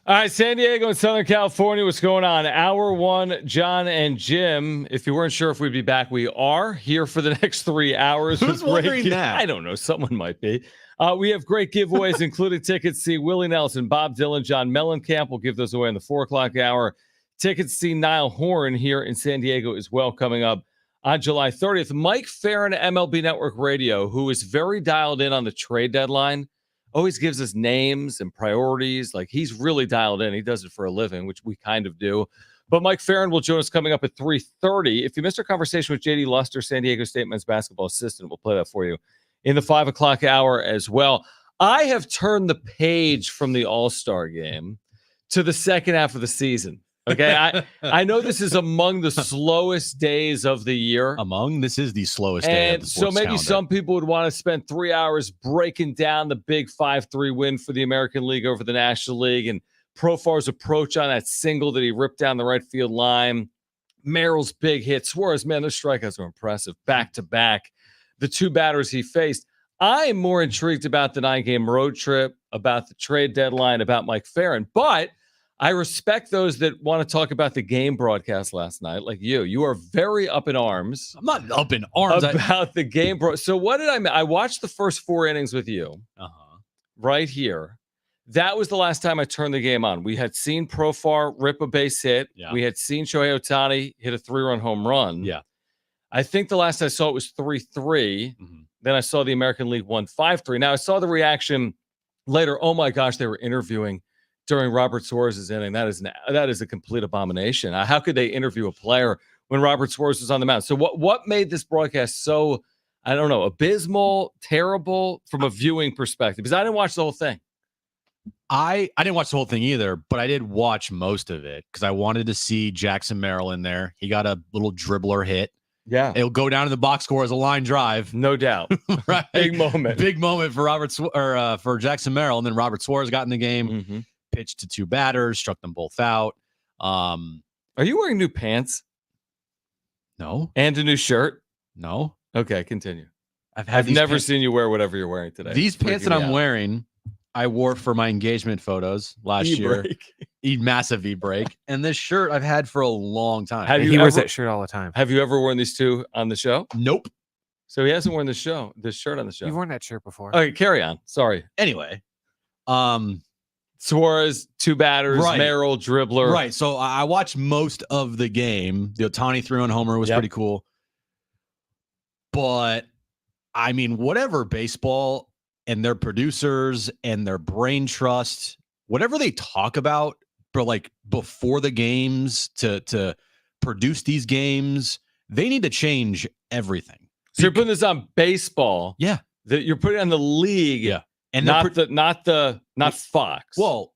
All right, San Diego and Southern California, what's going on? Hour one, Jon and Jim. If you weren't sure if we'd be back, we are here for the next 3 hours. Who's wondering that? I don't know. Someone might be. We have great giveaways, including tickets to see Willie Nelson, Bob Dylan, John Mellencamp. We'll give those away in the 4 o'clock hour. Tickets to see Niall Horan here in San Diego as well, coming up on July 30th. Mike Farron at MLB Network Radio, who is very dialed in on the trade deadline, always gives us names and priorities. Like, he's really dialed in. He does it for a living, which we kind of do. But Mike Farron will join us coming up at 3:30. If you missed our conversation with J.D. Luster, San Diego State men's basketball assistant, we'll play that for you in the 5 o'clock hour as well. I have turned the page from the All-Star game to the second half of the season. Okay, I know this is among the slowest days of the year. This is the slowest day of the sports maybe calendar. some people would want to spend 3 hours breaking down the big 5-3 win for the American League over the National League and Profar's approach on that single that he ripped down the right field line. Merrill's big hit. Suarez, man, those strikeouts are impressive. Back-to-back. The 2 batters he faced. I am more intrigued about the 9-game road trip, about the trade deadline, about Mike Farron. But I respect those that want to talk about the game broadcast last night, like you. You are very up in arms. I'm not up in arms about the game. So what did I watched the first 4 innings with you right here. That was the last time I turned the game on. We had seen Profar rip a base hit. Yeah. We had seen Shohei Ohtani hit a 3-run home run. Yeah. I think the last I saw it was 3-3. Then I saw the American League won 5-3. Now I saw the reaction later. Oh my gosh, they were interviewing during Robert Suarez's inning. That is a complete abomination. How could they interview a player when Robert Suarez was on the mound? So what made this broadcast so, I don't know, abysmal, terrible from a viewing perspective? Because I didn't watch the whole thing. I didn't watch the whole thing either, but I did watch most of it because I wanted to see Jackson Merrill in there. He got a little dribbler hit. Yeah. It'll go down in the box score as a line drive. No doubt. Right. Big moment. Big moment for for Jackson Merrill. And then Robert Suarez got in the game. Pitched to 2 batters, struck them both out. Are you wearing new pants? No. And a new shirt? No. Okay, continue. I've never seen you wear whatever you're wearing today. These pants that I'm wearing, I wore for my engagement photos last year. Massive E-break. And this shirt I've had for a long time. He wears that shirt all the time. Have you ever worn these 2 on the show? Nope. So he hasn't worn this shirt on the show. You've worn that shirt before. Okay, carry on. Sorry. Anyway. Suarez, 2 batters, right. Merrill, dribbler. Right. So I watched most of the game. The Ohtani 3-run homer was pretty cool. But, I mean, whatever baseball and their producers and their brain trust, whatever they talk about, but like before the games to produce these games, they need to change everything. So you're putting this on baseball. Yeah. You're putting it on the league. Yeah. And not Fox. Well,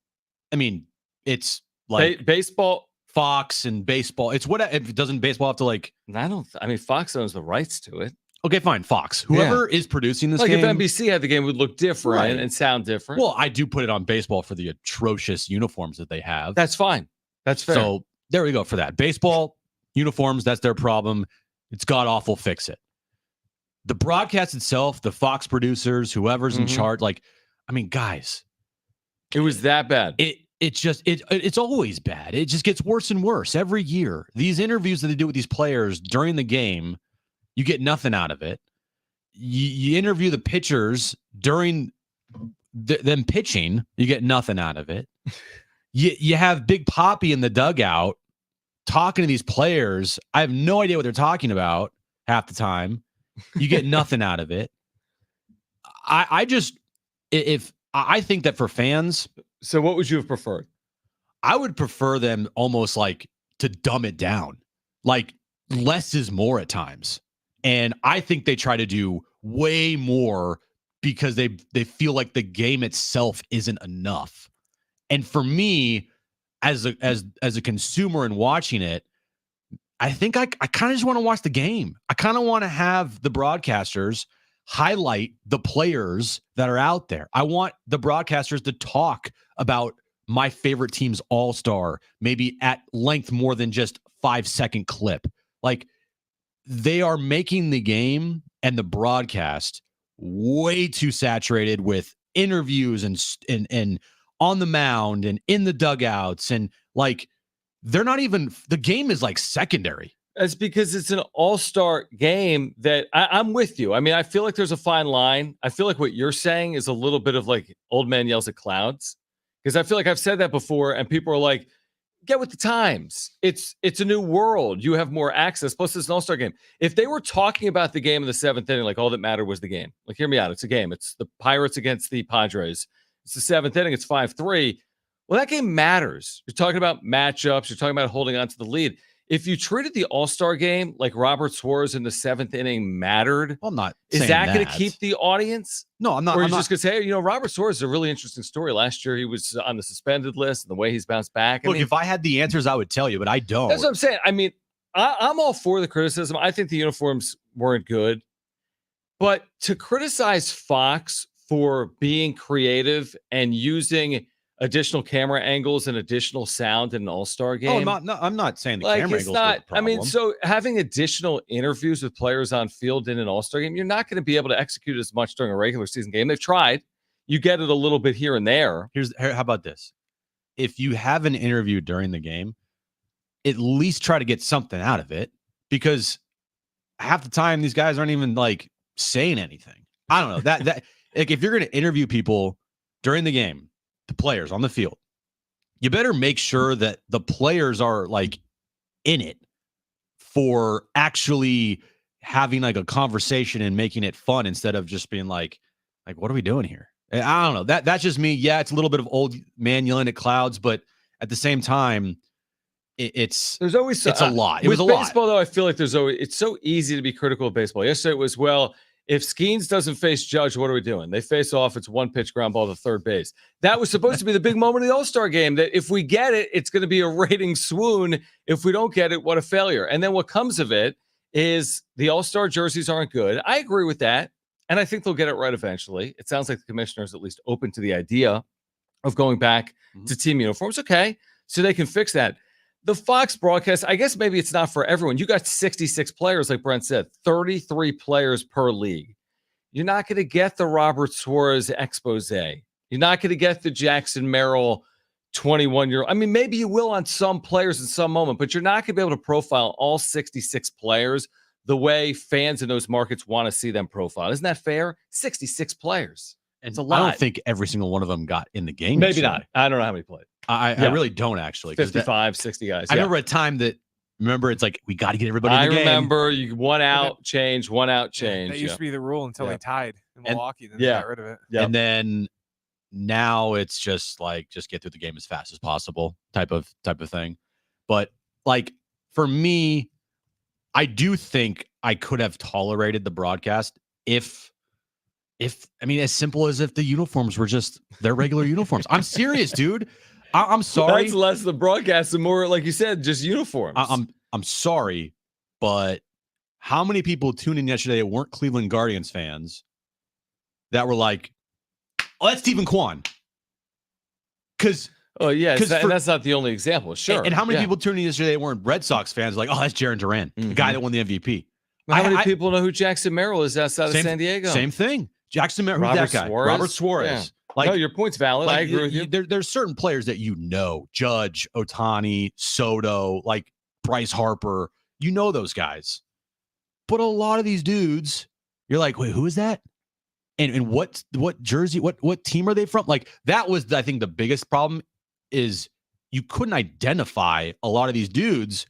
I mean, it's like baseball, Fox and baseball. It's doesn't baseball have to like? I mean, Fox owns the rights to it. Okay, fine. Fox, whoever is producing this game. If NBC had the game, it would look different and sound different. Well, I do put it on baseball for the atrocious uniforms that they have. That's fine. That's fair. So there we go for that. Baseball uniforms, that's their problem. It's god awful. Fix it. The broadcast itself, the Fox producers, whoever's in charge, like, I mean, guys, it was that bad. It's always bad. It just gets worse and worse every year. These interviews that they do with these players during the game, you get nothing out of it. You interview the pitchers during them pitching, you get nothing out of it. You have Big Papi in the dugout talking to these players. I have no idea what they're talking about half the time. You get nothing out of it. I think that for fans. So what would you have preferred? I would prefer them almost like to dumb it down. Like less is more at times. And I think they try to do way more because they feel like the game itself isn't enough. And for me, as a consumer and watching it, I think I kind of just want to watch the game. I kind of want to have the broadcasters highlight the players that are out there. I want the broadcasters to talk about my favorite team's all-star, maybe at length more than just 5-second clip. Like, they are making the game and the broadcast way too saturated with interviews and on the mound and in the dugouts, and like they're not even, the game is like secondary. That's because it's an all-star game that I'm with you. I mean, I feel like there's a fine line. I feel like what you're saying is a little bit of like old man yells at clouds, because I feel like I've said that before and people are like, get with the times. It's a new world. You have more access. Plus, it's an all-star game. If they were talking about the game in the 7th inning, like all that mattered was the game. Like, hear me out. It's a game. It's the Pirates against the Padres. It's the 7th inning. It's 5-3. Well, that game matters. You're talking about matchups. You're talking about holding on to the lead. If you treated the all-star game like Robert Suarez in the 7th inning mattered, Well, I'm not. is that going to keep the audience? No, I'm not. Or are I'm you not. just going to say, hey, Robert Suarez is a really interesting story. Last year, he was on the suspended list, and the way he's bounced back. Look, if I had the answers, I would tell you, but I don't. That's what I'm saying. I mean, I'm all for the criticism. I think the uniforms weren't good. But to criticize Fox for being creative and using additional camera angles and additional sound in an all-star game. I'm not saying the like, camera it's angles not, were the problem. I mean, so having additional interviews with players on field in an all-star game, you're not going to be able to execute as much during a regular season game. They've tried. You get it a little bit here and there. How about this? If you have an interview during the game, at least try to get something out of it, because half the time these guys aren't even like saying anything. I don't know that like, if you're going to interview people during the game, the players on the field, you better make sure that the players are like in it for actually having like a conversation and making it fun, instead of just being like what are we doing here? I don't know. That's just me. Yeah, it's a little bit of old man yelling at clouds, but at the same time, it's a lot. It was a lot. Baseball, though, I feel like it's so easy to be critical of baseball. Yesterday it was, well, if Skeens doesn't face Judge, what are we doing? They face off. It's one pitch ground ball to third base. That was supposed to be the big moment of the All-Star game, that if we get it, it's going to be a rating swoon. If we don't get it, what a failure. And then what comes of it is the All-Star jerseys aren't good. I agree with that, and I think they'll get it right eventually. It sounds like the commissioner is at least open to the idea of going back to team uniforms. Okay, so they can fix that. The Fox broadcast, I guess maybe it's not for everyone. You got 66 players, like Brent said, 33 players per league. You're not going to get the Robert Suarez expose. You're not going to get the Jackson Merrill 21-year-old. I mean, maybe you will on some players in some moment, but you're not going to be able to profile all 66 players the way fans in those markets want to see them profiled. Isn't that fair? 66 players. It's a lot. I don't think every single one of them got in the game. Maybe not. I don't know how many played. I really don't, actually. 55, 60 guys. I remember a time that, it's like, we got to get everybody in the game. I remember you one out change. That used to be the rule until they tied in Milwaukee. Then they got rid of it. Yeah. And then now it's just like, just get through the game as fast as possible type of thing. But like, for me, I do think I could have tolerated the broadcast if as simple as if the uniforms were just their regular uniforms. I'm serious, dude. I'm sorry. That's less the broadcast and more, like you said, just uniforms. I'm sorry, but how many people tuned in yesterday that weren't Cleveland Guardians fans that were like, "Oh, that's Stephen Kwan"? Because that's not the only example. Sure. And how many people tuned in yesterday that weren't Red Sox fans like, "Oh, that's Jarren Duran, the guy that won the MVP"? How many people know who Jackson Merrill is outside of San Diego? Same thing. Jackson Merrill, Robert who's that guy? Suarez? Robert Suarez. Yeah. Like, no, your point's valid. I agree with you. There's certain players that Judge, Ohtani, Soto, like Bryce Harper. You know those guys. But a lot of these dudes, you're like, wait, who is that? And what jersey, what team are they from? Like, that was, I think, the biggest problem is you couldn't identify a lot of these dudes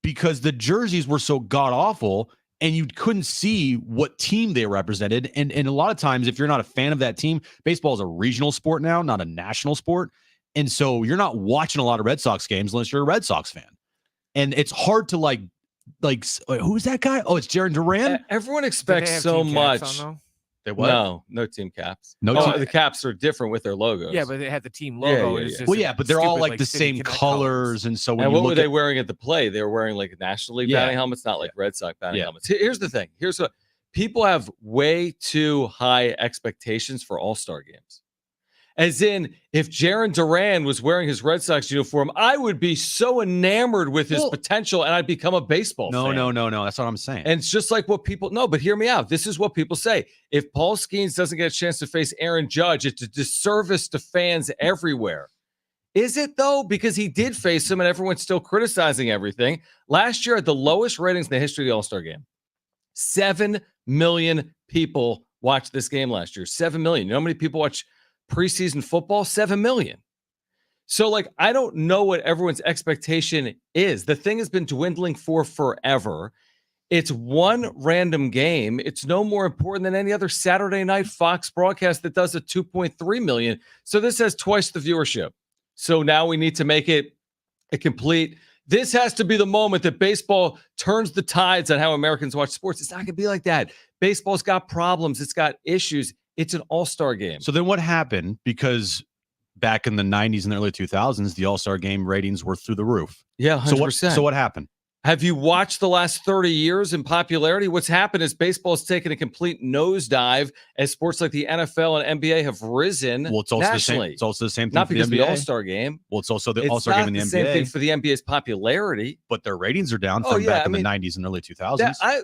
because the jerseys were so god-awful. And you couldn't see what team they represented. And a lot of times, if you're not a fan of that team, baseball is a regional sport now, not a national sport. And so you're not watching a lot of Red Sox games unless you're a Red Sox fan. And it's hard to like who's that guy? Oh, it's Jarren Duran. Everyone expects so much. They what? No team caps. Team. The caps are different with their logos. Yeah, but they had the team logo. But they're all like the same colors. And so what were they wearing at the play? They were wearing like National League batting helmets, not like Red Sox batting helmets. Here's the thing. Here's what people have way too high expectations for All-Star games. As in, if Jaron Duran was wearing his Red Sox uniform, I would be so enamored with his potential and I'd become a baseball fan. No. That's what I'm saying. And it's just like what people know, but hear me out. This is what people say. If Paul Skeens doesn't get a chance to face Aaron Judge, it's a disservice to fans everywhere. Is it, though? Because he did face him and everyone's still criticizing everything. Last year, had the lowest ratings in the history of the All-Star game. 7 million people watched this game last year. 7 million. You know how many people watch preseason football? 7 million. So, like, I don't know what everyone's expectation is. The thing has been dwindling for forever. It's one random game. It's no more important than any other Saturday night Fox broadcast that does a 2.3 million. So this has twice the viewership. So now we need to make it a complete. This has to be the moment that baseball turns the tides on how Americans watch sports. It's not going to be like that. Baseball's got problems. It's got issues. It's an all-star game. So then what happened? Because back in the 90s and early 2000s, the all-star game ratings were through the roof. Yeah, 100%. So what happened? Have you watched the last 30 years in popularity? What's happened is baseball's taken a complete nosedive as sports like the NFL and NBA have risen nationally. It's also the same thing Not for because the NBA. of the All-Star game. Well, it's also the All-Star game in the NBA. It's not the same thing for the NBA's popularity. But their ratings are down from back in the 90s and early 2000s.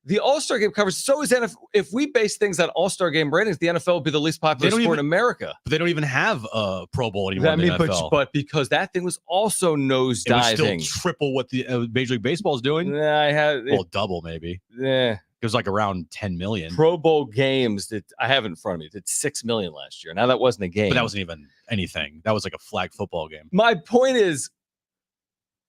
The All-Star game covers, so is NFL. If we base things on All-Star game ratings, the NFL would be the least popular sport in America. But they don't even have a Pro Bowl anymore in the NFL. But because that thing was also nosediving. It was still triple what the Major League Baseball is doing. Double maybe. Yeah. It was like around 10 million. Pro Bowl games that I have in front of me did 6 million last year. Now that wasn't a game. But that wasn't even anything. That was like a flag football game. My point is,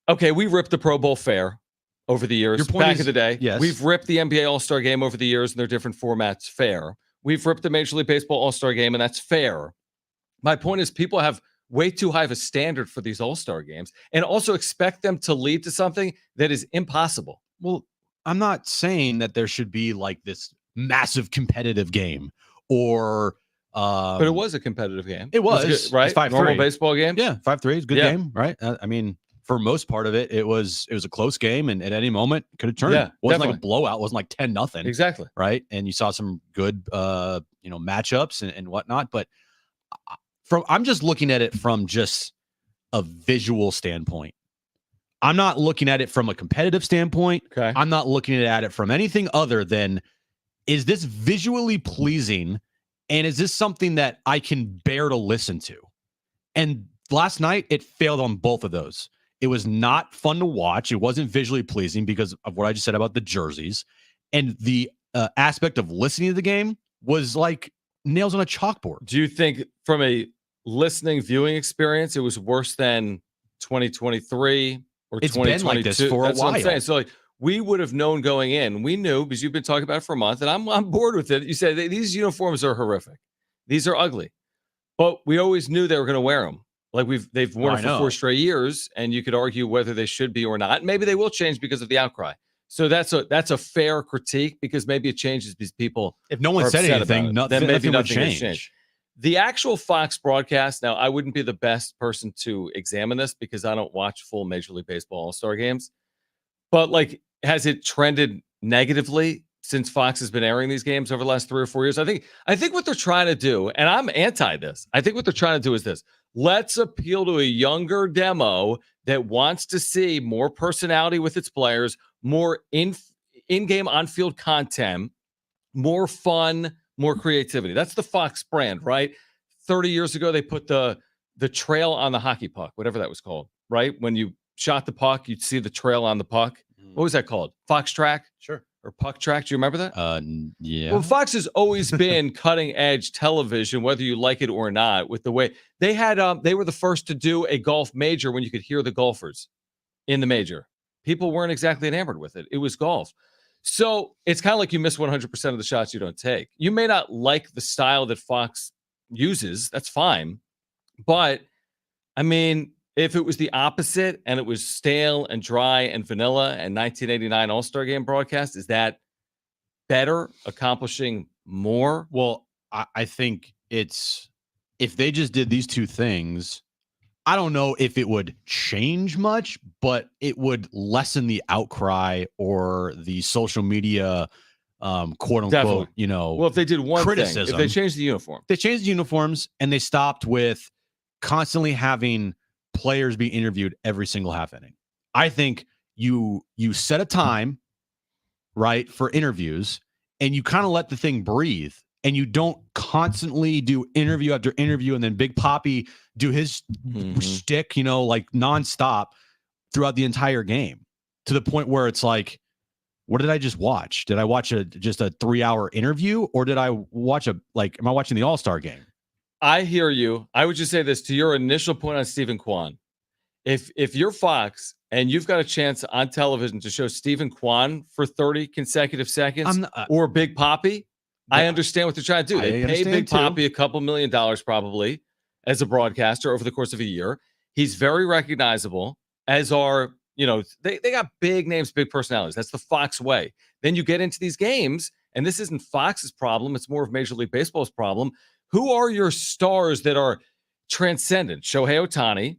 okay, we ripped the Pro Bowl fair over the years. Back in the day. Yes. We've ripped the NBA All-Star game over the years in their different formats. Fair. We've ripped the Major League Baseball All-Star game, and that's fair. My point is people have way too high of a standard for these All-Star games and also expect them to lead to something that is impossible. Well, I'm not saying that there should be like this massive competitive game or but it was a competitive game. It was good, right? 5-3. Normal baseball game. Yeah, 5-3 is a good game, right? I mean, for most part of it, it was a close game, and at any moment could have turned. Yeah, it wasn't like a blowout. It wasn't like 10-0. Exactly. Right. And you saw some good matchups and whatnot. But I'm just looking at it from just a visual standpoint. I'm not looking at it from a competitive standpoint. Okay. I'm not looking at it from anything other than, is this visually pleasing? And is this something that I can bear to listen to? And last night, it failed on both of those. It was not fun to watch. It wasn't visually pleasing because of what I just said about the jerseys. And the aspect of listening to the game was like nails on a chalkboard. Do you think from a listening viewing experience, it was worse than 2023 or it's 2022? Been like this for That's a while. what I'm saying. So like we would have known going in. We knew because you've been talking about it for a month, and I'm bored with it. You said these uniforms are horrific. These are ugly. But we always knew they were going to wear them. Like they've worn it for 4 straight years, and you could argue whether they should be or not. Maybe they will change because of the outcry. So that's a fair critique because maybe it changes because people. If no one said anything, then maybe nothing would change. The actual Fox broadcast. Now, I wouldn't be the best person to examine this because I don't watch full Major League Baseball All-Star games. But like, has it trended negatively since Fox has been airing these games over the last 3 or 4 years? I think what they're trying to do, and I'm anti this. I think what they're trying to do is this. Let's appeal to a younger demo that wants to see more personality with its players, more in-game on-field content, more fun, more creativity. That's the Fox brand, right? 30 years ago, they put the trail on the hockey puck, whatever that was called, right? When you shot the puck, you'd see the trail on the puck. What was that called? Fox track? Sure. Or puck track? Do you remember that? Yeah. Well, Fox has always been cutting edge television, whether you like it or not, with the way they had, they were the first to do a golf major when you could hear the golfers in the major. People weren't exactly enamored with it. It was golf. So it's kind of like you miss 100% of the shots you don't take. You may not like the style that Fox uses. That's fine. But I mean, if it was the opposite and it was stale and dry and vanilla and 1989 All-Star Game broadcast, is that better, accomplishing more? Well, I think it's, if they just did these two things, I don't know if it would change much, but it would lessen the outcry or the social media quote Definitely. unquote, Well, if they did one criticism, thing, if they changed the uniform, they changed the uniforms and they stopped with constantly having players be interviewed every single half inning. I think you set a time, right, for interviews, and you kind of let the thing breathe, and you don't constantly do interview after interview, and then Big Papi do his shtick, like nonstop throughout the entire game, to the point where it's like, what did I just watch? Did I watch just a 3-hour interview, or did I watch am I watching the All-Star game? I hear you. I would just say this to your initial point on Stephen Kwan. If you're Fox and you've got a chance on television to show Stephen Kwan for 30 consecutive seconds or Big Papi, I understand what they're trying to do. They pay Big Papi $2 million probably as a broadcaster over the course of a year. He's very recognizable, as are, they got big names, big personalities. That's the Fox way. Then you get into these games, and this isn't Fox's problem. It's more of Major League Baseball's problem. Who are your stars that are transcendent? Shohei Ohtani,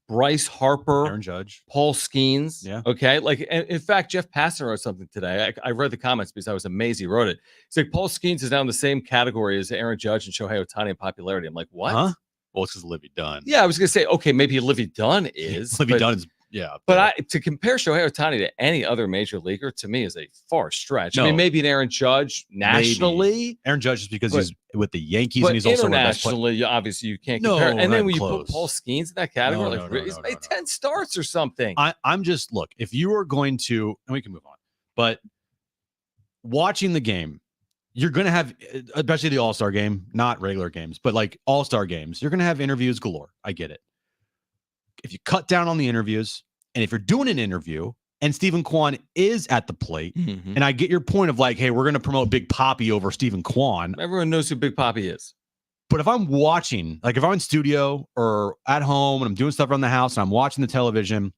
Bryce Harper, Aaron Judge, Paul Skeens. Yeah. Okay. Like, in fact, Jeff Passan wrote something today. I read the comments because I was amazed he wrote it. It's like Paul Skeens is now in the same category as Aaron Judge and Shohei Ohtani in popularity. I'm like, what? Huh? Well, it's because Livy Dunn. Yeah, I was going to say, okay, maybe Livy Dunn is. Livy Dunn is, yeah. But to compare Shohei Ohtani to any other major leaguer, to me, is a far stretch. I mean, maybe an Aaron Judge nationally. Maybe. Aaron Judge is because he's with the Yankees, and he's also internationally, obviously, you can't compare. And then when you put Paul Skeens in that category, he's made 10 starts or something. I'm just, look, if you are going to, and we can move on, but watching the game, you're going to have, especially the All-Star game, not regular games, but like All-Star games, you're going to have interviews galore. I get it. If you cut down on the interviews, and if you're doing an interview and Stephen Kwan is at the plate, and I get your point of like, hey, we're going to promote Big Papi over Stephen Kwan. Everyone knows who Big Papi is. But if I'm watching, like if I'm in studio or at home and I'm doing stuff around the house and I'm watching the television,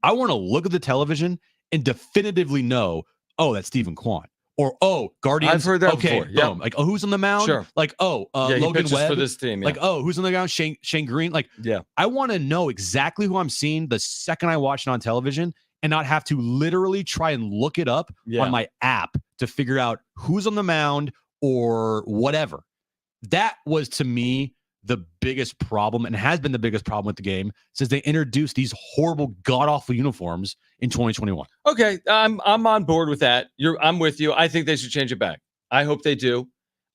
I want to look at the television and definitively know, oh, that's Stephen Kwan. Or, oh, Guardians. I've heard that before. Yeah. Like, oh, who's on the mound? Sure. Like, oh, Logan Webb. For this team, Like, oh, who's on the mound? Shane Green. Like, I want to know exactly who I'm seeing the second I watch it on television and not have to literally try and look it up on my app to figure out who's on the mound or whatever. That was, to me, the biggest problem, and has been the biggest problem with the game since they introduced these horrible, god-awful uniforms in 2021. Okay, I'm on board with that. I'm with you. I think they should change it back. I hope they do.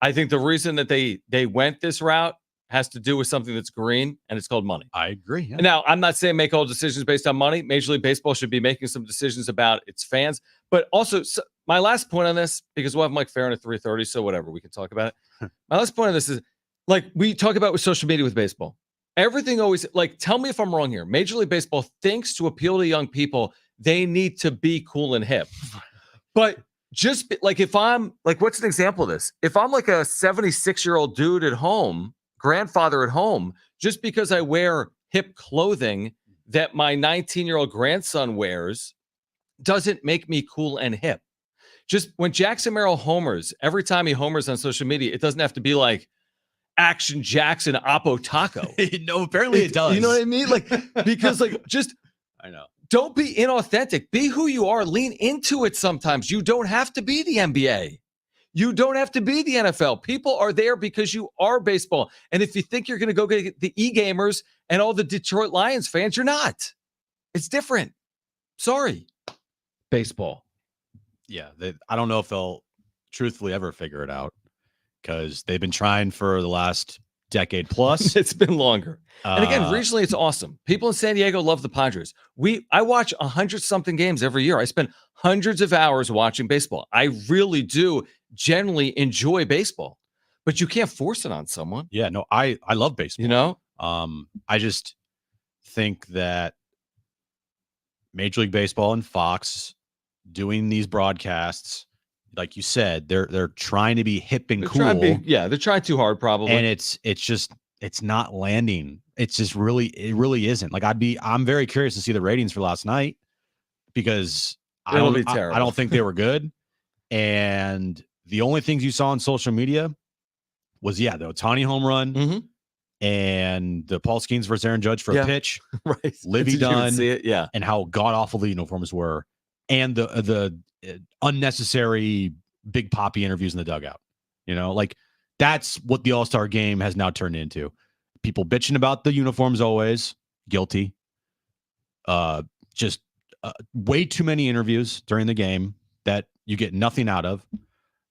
I think the reason that they went this route has to do with something that's green, and it's called money. I agree. Yeah. Now, I'm not saying make all decisions based on money. Major League Baseball should be making some decisions about its fans. But also, my last point on this, because we'll have Mike Farron at 3:30, so whatever, we can talk about it. My last point on this is, like we talk about with social media with baseball, everything always, like, tell me if I'm wrong here. Major League Baseball thinks to appeal to young people, they need to be cool and hip. But just like, if I'm like, what's an example of this? If I'm like a 76-year-old dude at home, grandfather at home, just because I wear hip clothing that my 19-year-old grandson wears doesn't make me cool and hip. Just when Jackson Merrill homers, every time he homers on social media, it doesn't have to be like Action Jackson Oppo Taco. No, apparently it does. You know what I mean? Like, because like, just, I know. Don't be inauthentic. Be who you are. Lean into it sometimes. You don't have to be the NBA. You don't have to be the NFL. People are there because you are baseball. And if you think you're going to go get the E-gamers and all the Detroit Lions fans, you're not. It's different. Sorry. Baseball. Yeah. I don't know if they'll truthfully ever figure it out, because they've been trying for the last decade plus. It's been longer. And again, regionally, it's awesome. People in San Diego love the Padres. I watch 100-something games every year. I spend hundreds of hours watching baseball. I really do generally enjoy baseball, but you can't force it on someone. Yeah, no, I love baseball. You know, I just think that Major League Baseball and Fox doing these broadcasts, like you said, they're trying to be hip and cool. They're trying too hard, probably. And it's not landing. It's just it really isn't. Like, I'm very curious to see the ratings for last night, because I don't think they were good. And the only things you saw on social media was, the Ohtani home run and the Paul Skeens versus Aaron Judge for a pitch. Right. Livy Dunn. See it? Yeah. And how god awful the uniforms were. and the unnecessary Big Poppy interviews in the dugout. Like that's what the All-Star game has now turned into. People bitching about the uniforms always, guilty. Just way too many interviews during the game that you get nothing out of.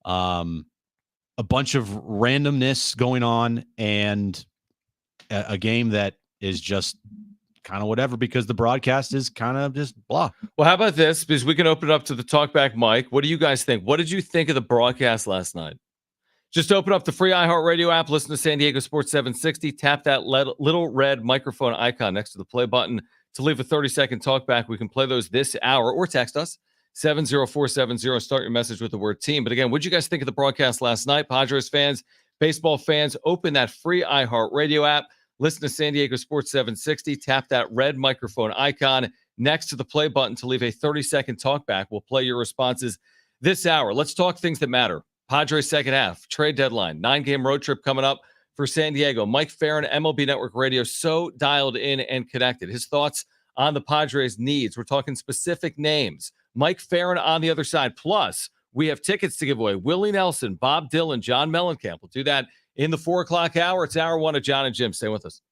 A bunch of randomness going on, and a game that is just kind of whatever because the broadcast is kind of just blah. Well, how about this? Because we can open it up to the talkback mic. What do you guys think? What did you think of the broadcast last night? Just open up the free iHeartRadio app, listen to San Diego Sports 760, tap that little red microphone icon next to the play button to leave a 30-second talkback. We can play those this hour or text us, 70470. Start your message with the word team. But again, what did you guys think of the broadcast last night? Padres fans, baseball fans, open that free iHeartRadio app, listen to San Diego Sports 760, tap that red microphone icon next to the play button to leave a 30-second talkback. We'll play your responses this hour. Let's talk things that matter. Padres second half, trade deadline, 9-game road trip coming up for San Diego. Mike Farron, MLB Network Radio, so dialed in and connected. His thoughts on the Padres' needs. We're talking specific names. Mike Farron on the other side. Plus, we have tickets to give away. Willie Nelson, Bob Dylan, John Mellencamp. We'll do that in the 4 o'clock hour. It's hour one of Jon and Jim. Stay with us.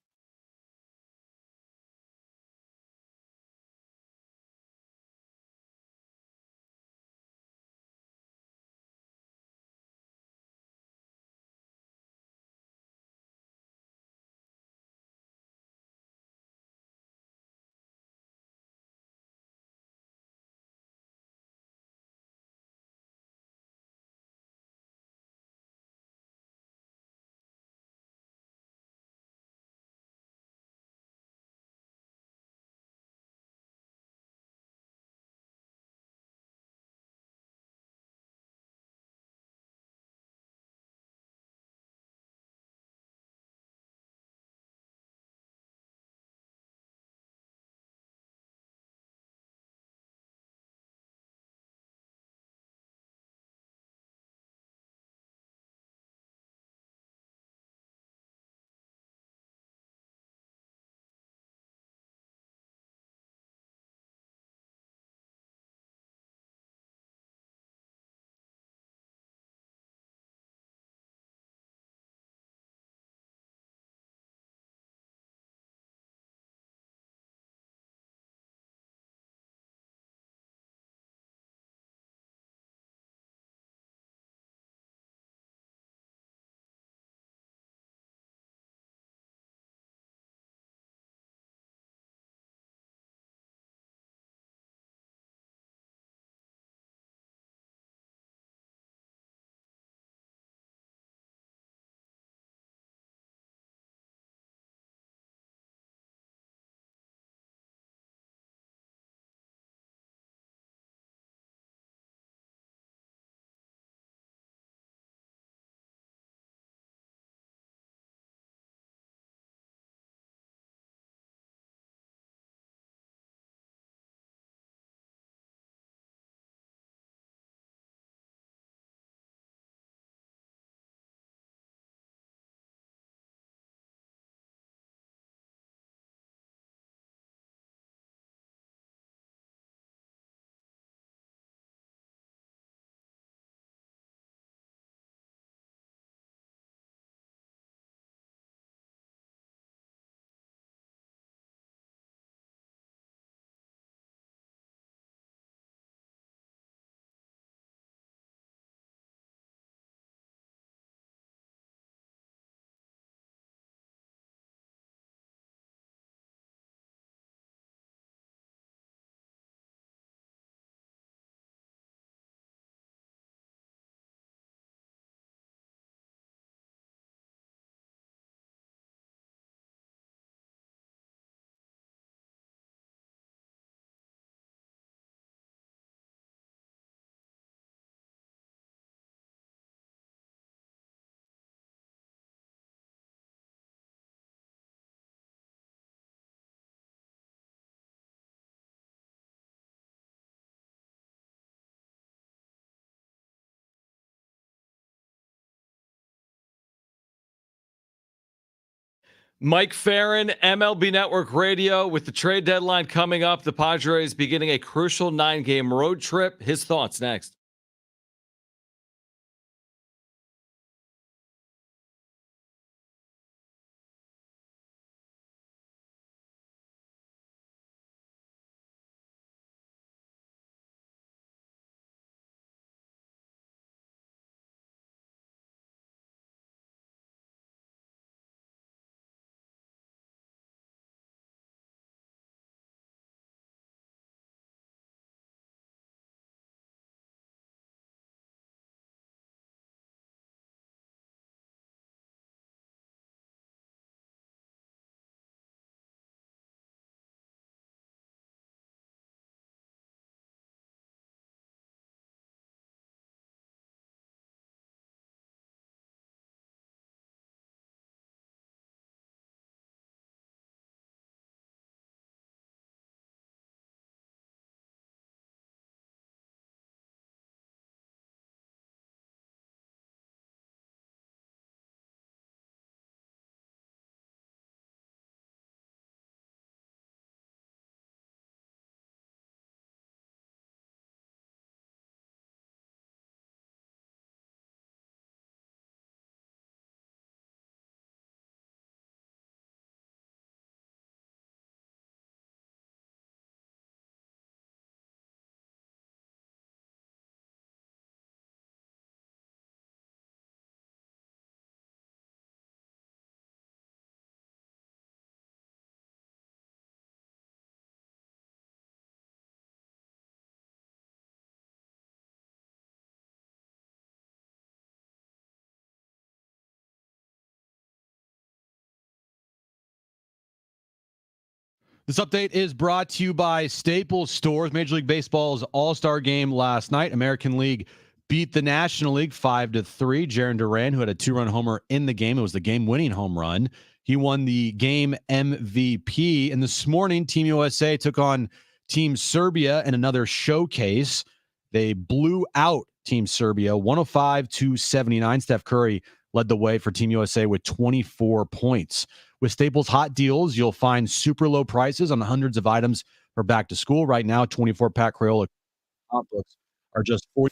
Mike Farron, MLB Network Radio. With the trade deadline coming up, the Padres beginning a crucial 9-game road trip. His thoughts next. This update is brought to you by Staples Stores. Major League Baseball's All-Star game last night. American League beat the National League 5-3. Jarren Duran, who had a 2-run homer in the game. It was the game-winning home run. He won the game MVP. And this morning, Team USA took on Team Serbia in another showcase. They blew out Team Serbia 105-79. Steph Curry led the way for Team USA with 24 points. With Staples Hot Deals, you'll find super low prices on hundreds of items for back to school. Right now, 24-pack Crayola comic books are just $40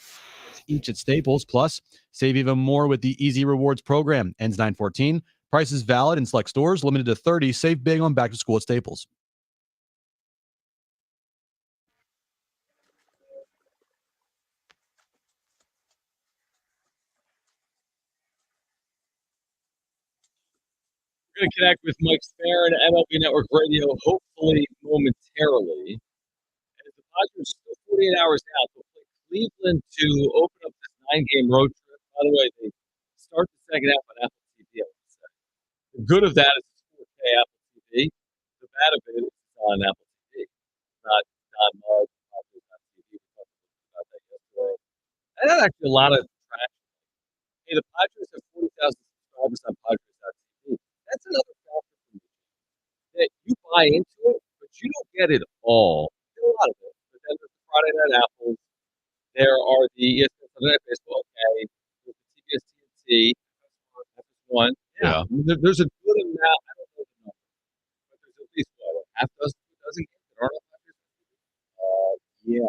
each at Staples. Plus, save even more with the Easy Rewards program. Ends 9/14. Price is valid in select stores, limited to 30. Save big on back to school at Staples. We're going to connect with Mike Farron, MLB Network Radio, hopefully momentarily. And the Padres are still 48 hours out. They'll play Cleveland to open up this 9-game road trip. By the way, they start the second half on Apple TV. The good of that is it's 4K Apple TV. The bad of it is it's on Apple TV. It's not on TV. We talked about that yesterday. And that's actually a lot of traction. Hey, the Padres have 40,000 subscribers on Padres.tv. That's another factor for me. That you buy into it, but you don't get it all. You get a lot of it. But then there's the Friday Night Apples. There are the ESPN Sunday Night Baseball. Okay. There's the TBS TNT. One. Yeah. I mean, there's a good amount. I don't know the number, but there's at least what, half dozen games that aren't on Padres. Yeah,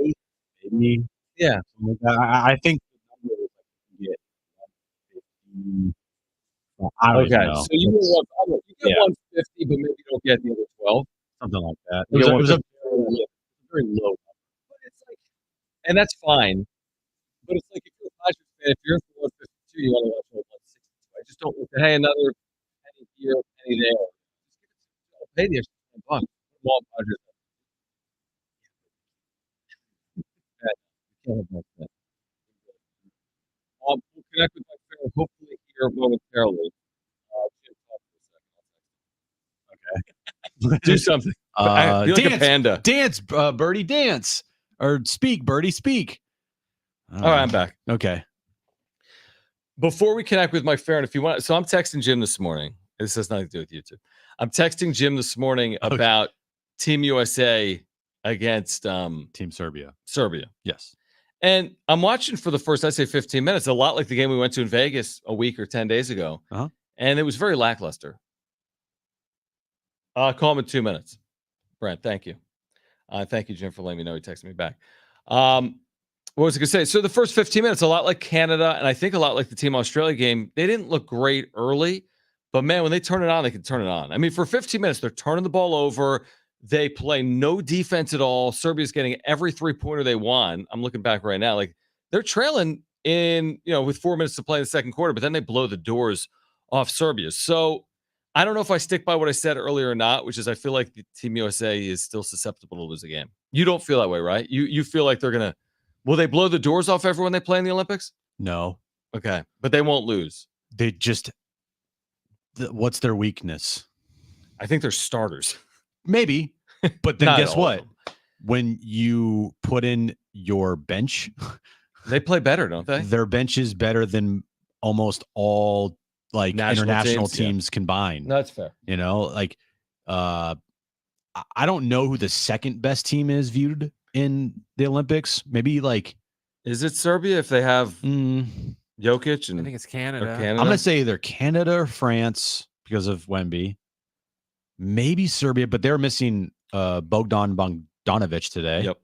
8, maybe. Yeah. I think the number is like you get 150. I don't even know. So you get 150, but maybe you don't get the other 12. Something like that. It was a very low number. But it's like, and that's fine. But it's like if you're a Padres fan, if you're in for 152, you want to watch 162. I just don't want to, hey, another penny here, penny there. Just pay the extra $10. Well, Padres. We'll connect with my friend hopefully here momentarily. Okay. Do something. Be like Dance, a panda. Dance, Birdie, dance. Or speak, Birdie, speak. All right, I'm back. Okay. Before we connect with Mike Farron, if you want, so I'm texting Jim this morning. This has nothing to do with YouTube. I'm texting Jim this morning about Team USA against Team Serbia. Serbia. Yes. And I'm watching for the first, I'd say 15 minutes, a lot like the game we went to in Vegas a week or 10 days ago. Uh-huh. And it was very lackluster. Call him in 2 minutes. Brent, thank you. Thank you, Jim, for letting me know. He texted me back. What was I going to say? So the first 15 minutes, a lot like Canada, and I think a lot like the Team Australia game, they didn't look great early, but man, when they turn it on, they can turn it on. I mean, for 15 minutes, they're turning the ball over. They play no defense at all. Serbia's getting every three-pointer they want. I'm looking back right now. Like, they're trailing with 4 minutes to play in the second quarter, but then they blow the doors off Serbia. So I don't know if I stick by what I said earlier or not, which is I feel like the Team USA is still susceptible to lose a game. You don't feel that way, right? You feel like they're going to – will they blow the doors off everyone they play in the Olympics? No. Okay. But they won't lose. They just what's their weakness? I think they're starters. Maybe. But then guess what? Them. When you put in your bench, they play better, don't they? Their bench is better than almost all like international teams combined. That's fair. I don't know who the second best team is viewed in the Olympics. Maybe is it Serbia if they have Jokic? And I think it's Canada. I'm going to say either Canada or France because of Wemby. Maybe Serbia, but they're missing Bogdan Bogdanovic today. Yep.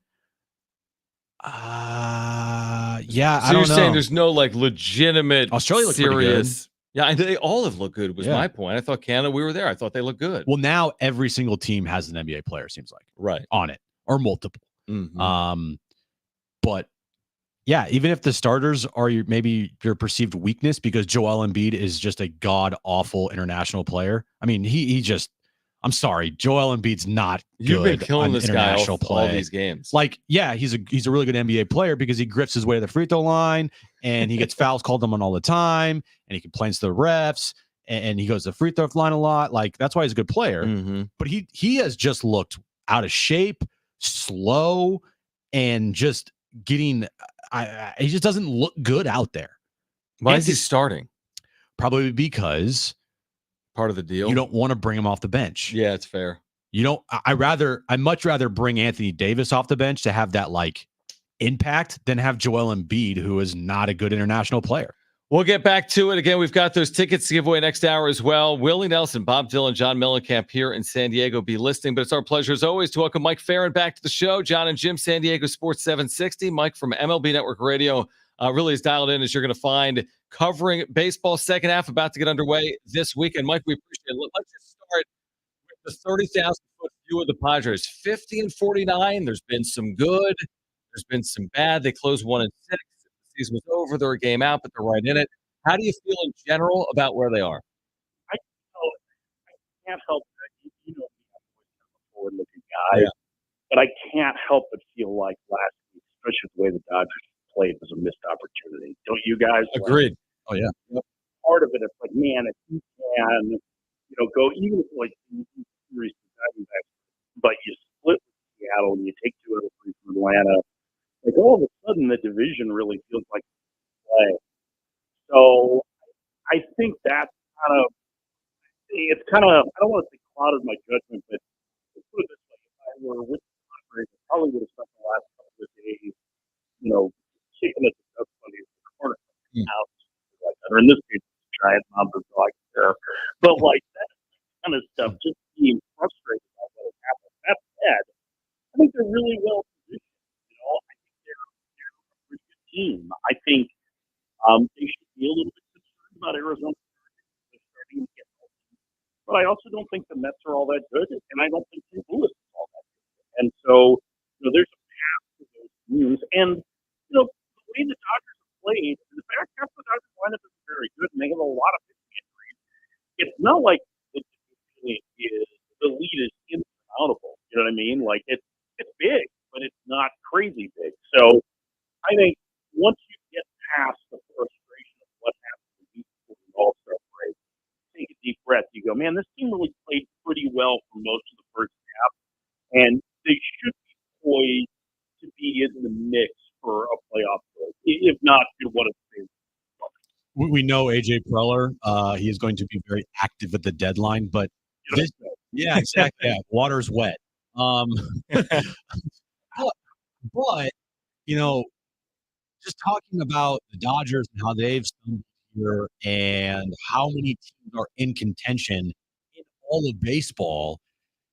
Yeah, so I don't know. You're saying there's no legitimate Australia looked serious. Yeah, and they all have looked good was my point. I thought Canada, we were there. I thought they looked good. Well, now every single team has an NBA player, seems like. Right. On it. Or multiple. Mm-hmm. But yeah, even if the starters are maybe your perceived weakness because Joel Embiid is just a god-awful international player. I mean, he just I'm sorry, Joel Embiid's not good. You've been killing this guy all these games. He's a really good NBA player because he grips his way to the free throw line and he gets fouls called on all the time and he complains to the refs and he goes to the free throw line a lot. That's why he's a good player. Mm-hmm. But he has just looked out of shape, slow, and just getting he just doesn't look good out there. Why is he starting? Probably because part of the deal. You don't want to bring him off the bench. Yeah, it's fair. You don't. I much rather bring Anthony Davis off the bench to have that impact than have Joel Embiid, who is not a good international player. We'll get back to it. Again, we've got those tickets to give away next hour as well. Willie Nelson, Bob Dylan, John Mellencamp here in San Diego be listening. But it's our pleasure, as always, to welcome Mike Farron back to the show. Jon and Jim, San Diego Sports 760. Mike from MLB Network Radio really is dialed in, as you're going to find, covering baseball second half about to get underway this weekend. Mike, we appreciate it. Let's just start with the 30,000-foot view of the Padres. 50-49. There's been some good. There's been some bad. They closed 1-6. The season was over. They're a game out, but they're right in it. How do you feel in general about where they are? I can't help that. I'm a forward-looking guy, but I can't help but feel like last week, especially the way the Dodgers played, was a missed opportunity. Don't you guys? Agreed. Oh yeah. Part of it, it's man, if you can, go even if series but you split with Seattle and you take 2 out of 3 from Atlanta, all of a sudden the division really feels like play. So I think that's I don't want to say clouded my judgment, but let's put it this way: if I were with the Padres, I probably would have spent the last couple of days, kicking at the Dutch Sunday in the corner house, or in this case, giant numbers like there. But that kind of stuff, just being frustrated about what has happened. That said, I think they're really well positioned. I think they're a pretty good team. I think they should be a little bit concerned about Arizona. They're starting to get healthy. But I also don't think the Mets are all that good, and I don't think St. Louis is all that good. And so, there's a path to those teams. And, the way the Dodgers have played, the back half of the Dodgers lineup is very good, and they have a lot of pitching injuries. It's not like the lead is insurmountable. You know what I mean? It's big, but it's not crazy big. So I think once you get past the frustration of what happened to the All-Star break, take a deep breath. You go, man, this team really played pretty well for most of the first half, and they should be poised to be in the mix for a playoff break. If not, one of the things. We know AJ Preller. He is going to be very active at the deadline, but yeah, exactly. Yeah, water's wet. But just talking about the Dodgers and how they've stumbled here and how many teams are in contention in all of baseball,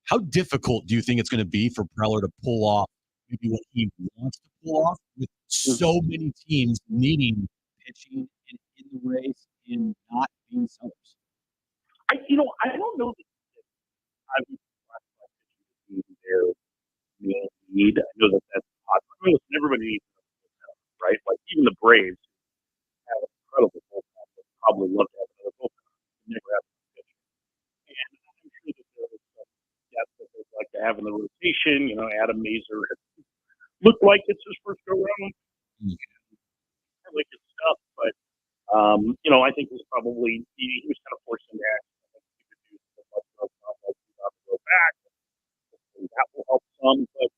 How difficult do you think it's going to be for Preller to pull off maybe what he wants to pull off with so many teams needing pitching and in the race and not being sellers? I don't know that I would classify pitching as their main need. I know that that's possible. I mean, listen, everybody needs a bullpen, right? Like even the Braves have an incredible bullpen. They probably love to have another bullpen. They never have a pitcher. And I'm sure that there is some depth that they'd like to have in the rotation. Adam Mazur has looked like it's his first go round. Like his stuff, but I think he's probably he was kind of forced into action. I think he could do so much like he's about to go back. That will help some, but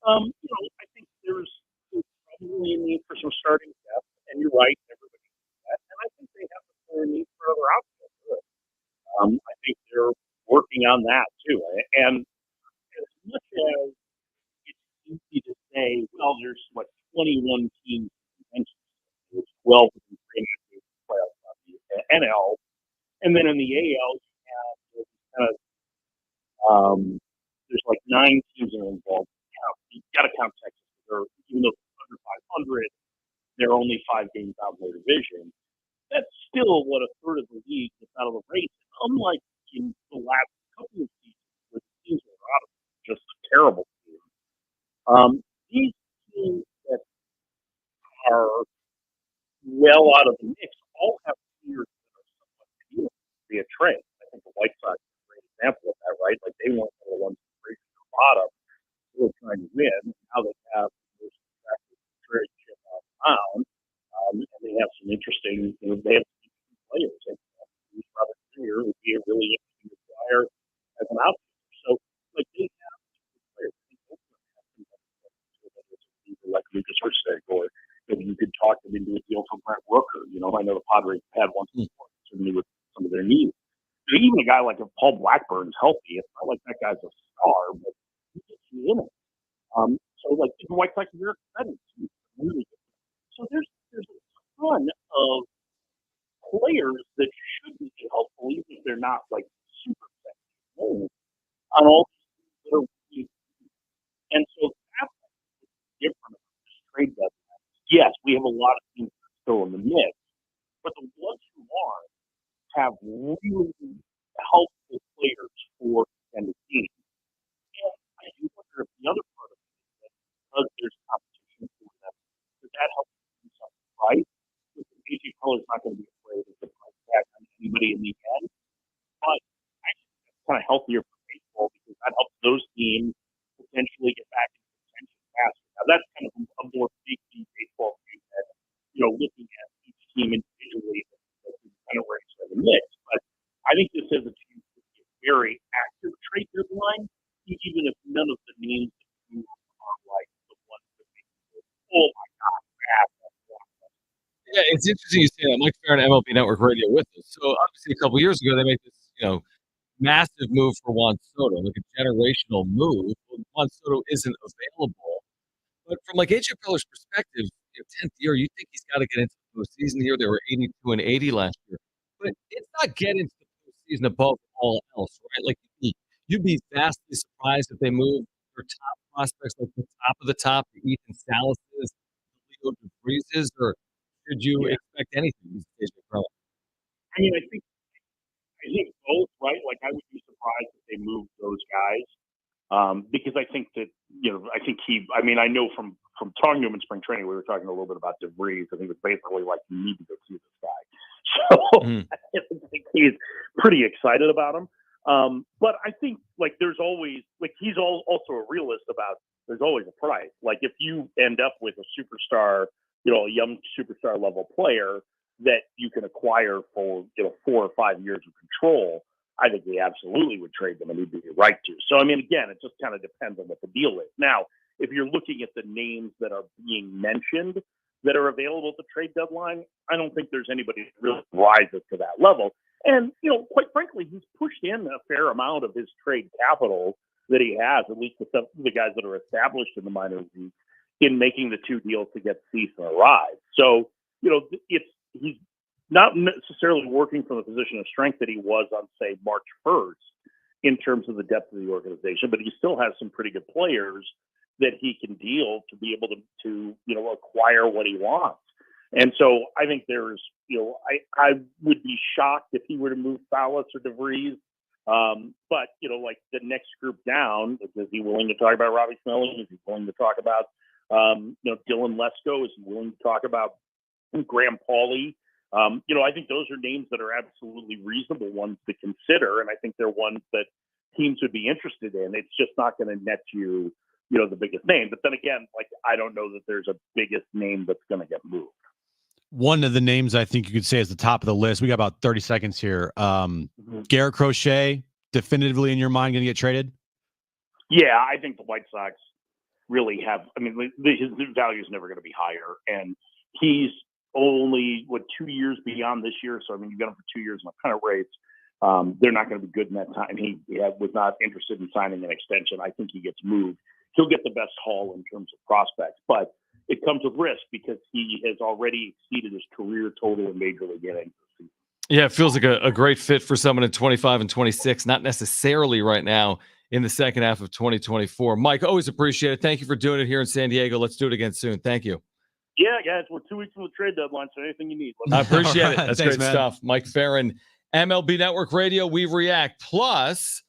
I think there's probably a need for some starting depth. And you're right, everybody needs that. And I think they have a clear need for other outfielders. I think they're working on that too. And as much as it's easy to say, well, there's 21 teams in contention, 12 of them in the playoffs on the NL, and then in the AL you have kind of there's like 9 teams that are involved. You got to count Texas. Even though they're under 500, they're only 5 games out of their division. That's still what a third of the league gets out of the race. Unlike in the last couple of seasons, where the teams were out of just a terrible team. These teams that are well out of the mix all have players that are somewhat appealing via trade. I think the White Sox is a great example of that, right? Like they weren't one of the ones that raised their bottom, still trying to win. Now they have this attractive trade chip on the mound, and they have some interesting, they have some interesting players. And Robert Jr. would be a really interesting acquire as an outfielder. So, like they have players. I think both of them have some players, like Lucas Hurstad, or maybe you could talk them into a deal for Brent Rooker. I know the Padres had once before, certainly with some of their needs. But even a guy like if Paul Blackburn's healthy, it's not like that guy's a star, but he gets you in it. So like the White Sox are very excited. Really good. So there's a ton of players that should be helpful, even if they're not like super effective on all these that are really. And so that's different about this trade deadline. Yes, we have a lot of teams still in the mix, but the ones who are have really helpful players for extended teams. And I do wonder if the other part of it is that because there's competition for them, does that help do something right? Because AJ Color's not going to be afraid of the price tag on anybody in the end. But I think that's kind of healthier for baseball because that helps those teams potentially get back into contention faster. Now that's kind of a more big baseball view that, looking at each team individually that's kind of race for the mix. But I think this has a chance to be a very active trade deadline, even if none of the names that you are like the ones that make you go, oh my God, bad. Yeah, it's interesting you say that. Mike Farron, MLB Network Radio with us. So obviously a couple years ago they made this, massive move for Juan Soto, like a generational move. Well, Juan Soto isn't available. But from like AJ Preller's perspective, 10th year, you think he's got to get into the postseason here. They were 82 and 80 last year. But it's not getting to the postseason above all else, right? Like you'd be vastly surprised if they move their top prospects, like the top of the top, the Ethan Salas's, the Leo DeVries's, or should you expect anything from AJ Preller? I mean, I think both, right? Like I would be surprised if they moved those guys. Because I think that, I know from talking to him in spring training, we were talking a little bit about DeVries. I think it was basically like, you need to go see this guy. So I think he's pretty excited about him. But I think like there's always, like he's also a realist about there's always a price. Like if you end up with a superstar, a young superstar level player that you can acquire for, 4 or 5 years of control, I think we absolutely would trade them and we'd be right to. So, I mean, again, it just kind of depends on what the deal is. Now, if you're looking at the names that are being mentioned that are available at the trade deadline, I don't think there's anybody that really rises to that level. And, quite frankly, he's pushed in a fair amount of his trade capital that he has, at least the guys that are established in the minor leagues, in making the 2 deals to get Cease and Arrive. So, he's not necessarily working from the position of strength that he was on, say, March 1st. in terms of the depth of the organization, but he still has some pretty good players that he can deal to be able to acquire what he wants. And so I think there's, I would be shocked if he were to move Fallis or DeVries. But, like the next group down, is he willing to talk about Robbie Snelling? Is he willing to talk about, Dylan Lesko? Is he willing to talk about Graham Pauley? I think those are names that are absolutely reasonable ones to consider. And I think they're ones that teams would be interested in. It's just not going to net you, the biggest name. But then again, like, I don't know that there's a biggest name that's going to get moved. One of the names I think you could say is the top of the list. We got about 30 seconds here. Garrett Crochet, definitively in your mind, going to get traded? Yeah, I think the White Sox really have. I mean, his value is never going to be higher, and he's only 2 years beyond this year. So I mean, you've got him for 2 years on a pennant race. They're not going to be good in that time. He was not interested in signing an extension. I think he gets moved. He'll get the best haul in terms of prospects, but it comes with risk because he has already exceeded his career total in Major League innings. Yeah, it feels like a great fit for someone at 25 and 26, not necessarily right now in the second half of 2024. Mike, always appreciate it. Thank you for doing it here in San Diego. Let's do it again soon. Thank you. Yeah, guys, we're 2 weeks from the trade deadline, so anything you need. I appreciate All it. right, That's thanks, great man. stuff. Mike Farron, MLB Network Radio, we react. Plus,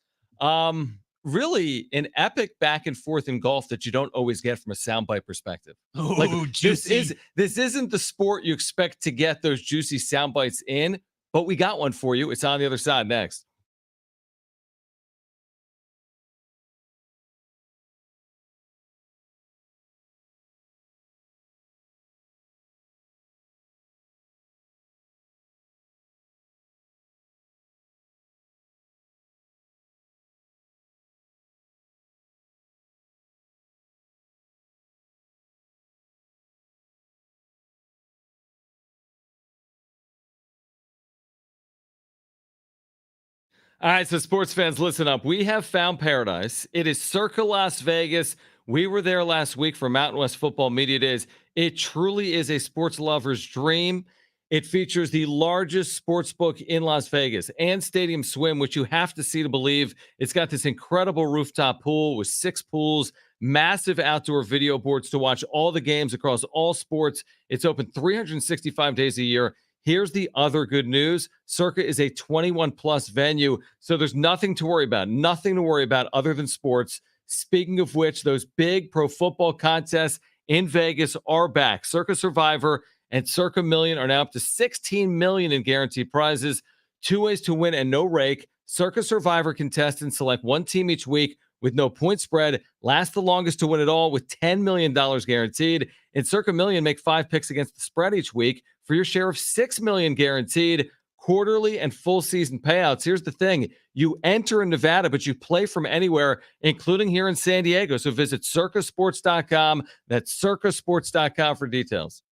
really an epic back and forth in golf that you don't always get from a soundbite perspective. Oh, juicy. This isn't the sport you expect to get those juicy sound bites in, but we got one for you. It's on the other side next. All right, so sports fans, listen up. We have found paradise. It is Circa Las Vegas. We were there last week for Mountain West Football Media Days. It truly is a sports lover's dream. It features the largest sports book in Las Vegas and Stadium Swim, which you have to see to believe. It's got this incredible rooftop pool with 6 pools, massive outdoor video boards to watch all the games across all sports. It's open 365 days a year. Here's the other good news. Circa is a 21-plus venue, so there's nothing to worry about other than sports. Speaking of which, those big pro football contests in Vegas are back. Circa Survivor and Circa Million are now up to $16 million in guaranteed prizes. 2 ways to win and no rake. Circa Survivor contestants select one team each week with no point spread. Last the longest to win it all with $10 million guaranteed. In Circa Million, make 5 picks against the spread each week for your share of $6 million guaranteed. Quarterly and full season payouts. Here's the thing. You enter in Nevada, but you play from anywhere, including here in San Diego. So visit circasports.com. That's circasports.com for details.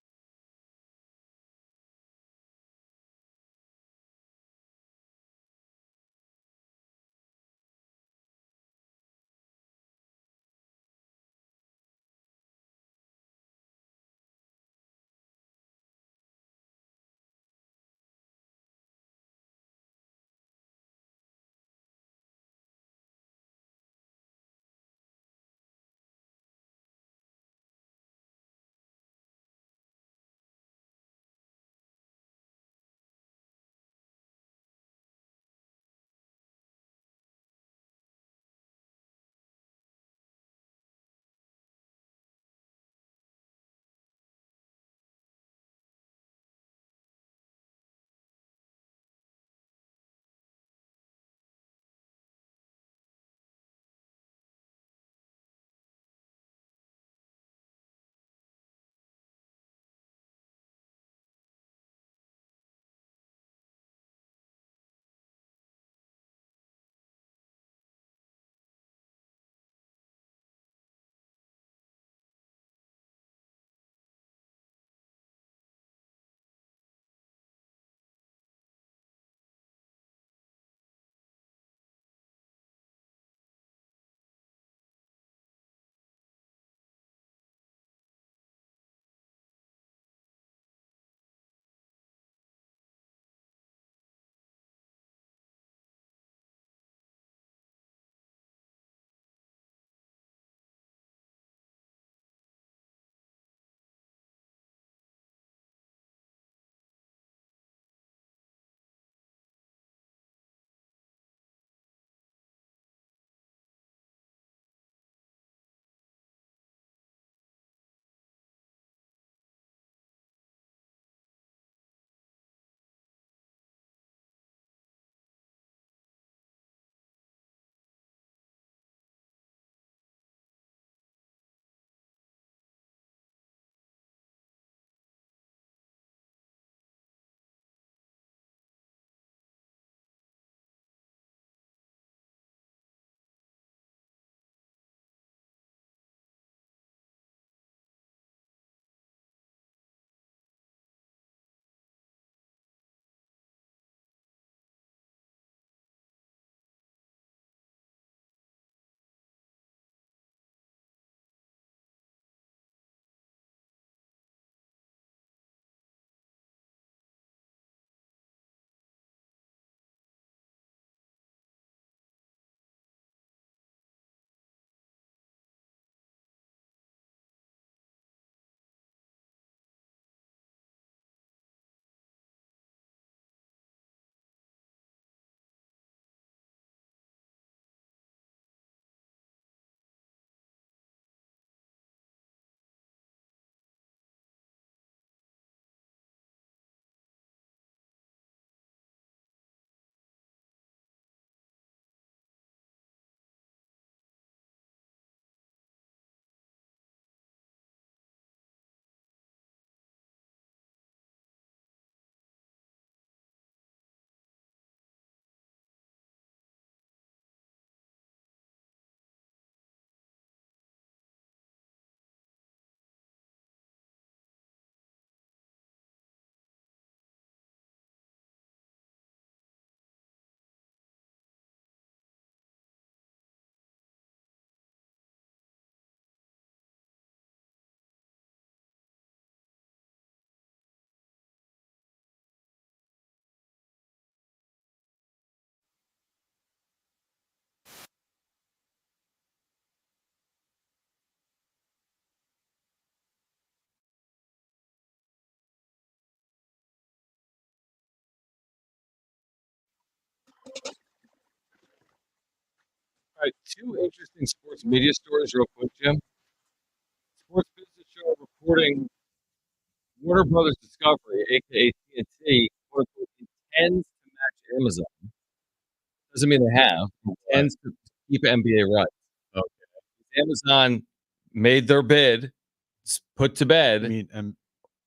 right, two interesting sports media stories real quick, Jim. Sports Business Show reporting Warner Brothers Discovery, a.k.a. TNT, quote-unquote, intends to match Amazon. Doesn't mean they have. Intends to keep NBA rights. Okay. Amazon made their bid, put to bed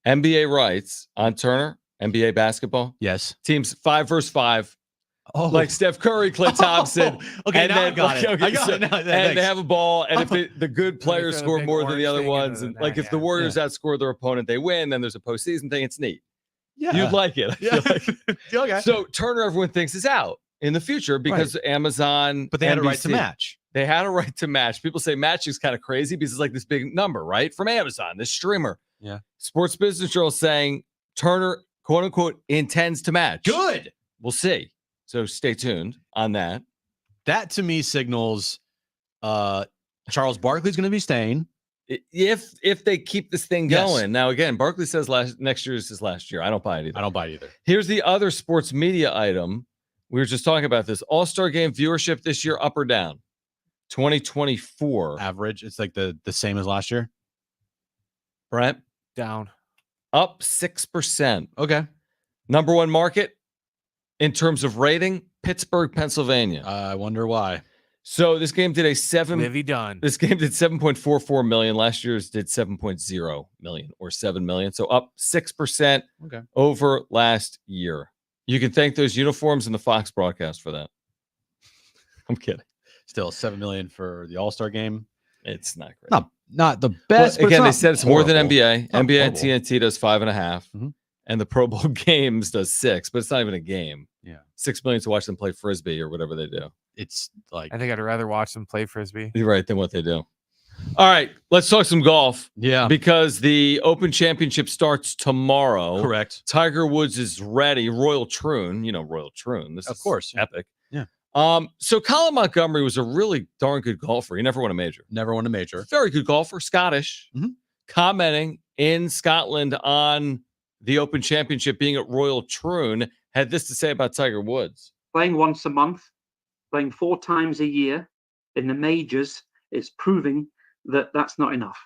NBA rights on Turner, NBA basketball. Yes. Teams 5 versus 5. Oh, like Steph Curry, Klay Thompson. Okay, and now then, I got it. I got it now. And Thanks. they have a ball, and if the good players throw the score big more than the orange other thing into ones, the and net, like if the Warriors outscore their opponent, they win. Then there's a postseason thing. It's neat. Yeah, You'd like it. I feel like. Okay. So Turner, everyone thinks is out in the future because Amazon, but they had a right to NBC, match. They had a right to match. People say matching is kind of crazy because it's like this big number, right? From Amazon, this streamer. Yeah. Sports Business Journal saying Turner, quote unquote, intends to match. Good. We'll see. So stay tuned on that. That to me signals Charles Barkley's going to be staying. If they keep this thing going. Now, again, Barkley says next year is his last year. I don't buy it either. I don't buy it either. Here's the other sports media item. We were just talking about this. All-Star Game viewership this year, up or down? 2024. Average. It's like the same as last year. Brent? Down. Up 6%. Okay. Number one market in terms of rating, Pittsburgh, Pennsylvania. I wonder why. So this game did Livy Dunn. This game did 7.44 million. Last year's did 7.0 million or 7 million. So up 6% over last year. You can thank those uniforms and the Fox broadcast for that. I'm kidding. Still 7 million for the All-Star game. It's not great. Not the best. But again, they said it's more than NBA. NBA horrible. and TNT does 5.5, and the Pro Bowl games does 6, but it's not even a game. Yeah, 6 million to watch them play frisbee or whatever they do. It's like I think I'd rather watch them play frisbee. You're right than what they do. All right, let's talk some golf. Yeah, because the Open Championship starts tomorrow. Correct. Tiger Woods is ready. Royal Troon, Royal Troon. This is epic. Yeah. So Colin Montgomery was a really darn good golfer. He never won a major. Very good golfer, Scottish. Commenting in Scotland on the Open Championship being at Royal Troon, had this to say about Tiger Woods. Playing once a month, playing 4 times a year in the majors, it's proving that that's not enough.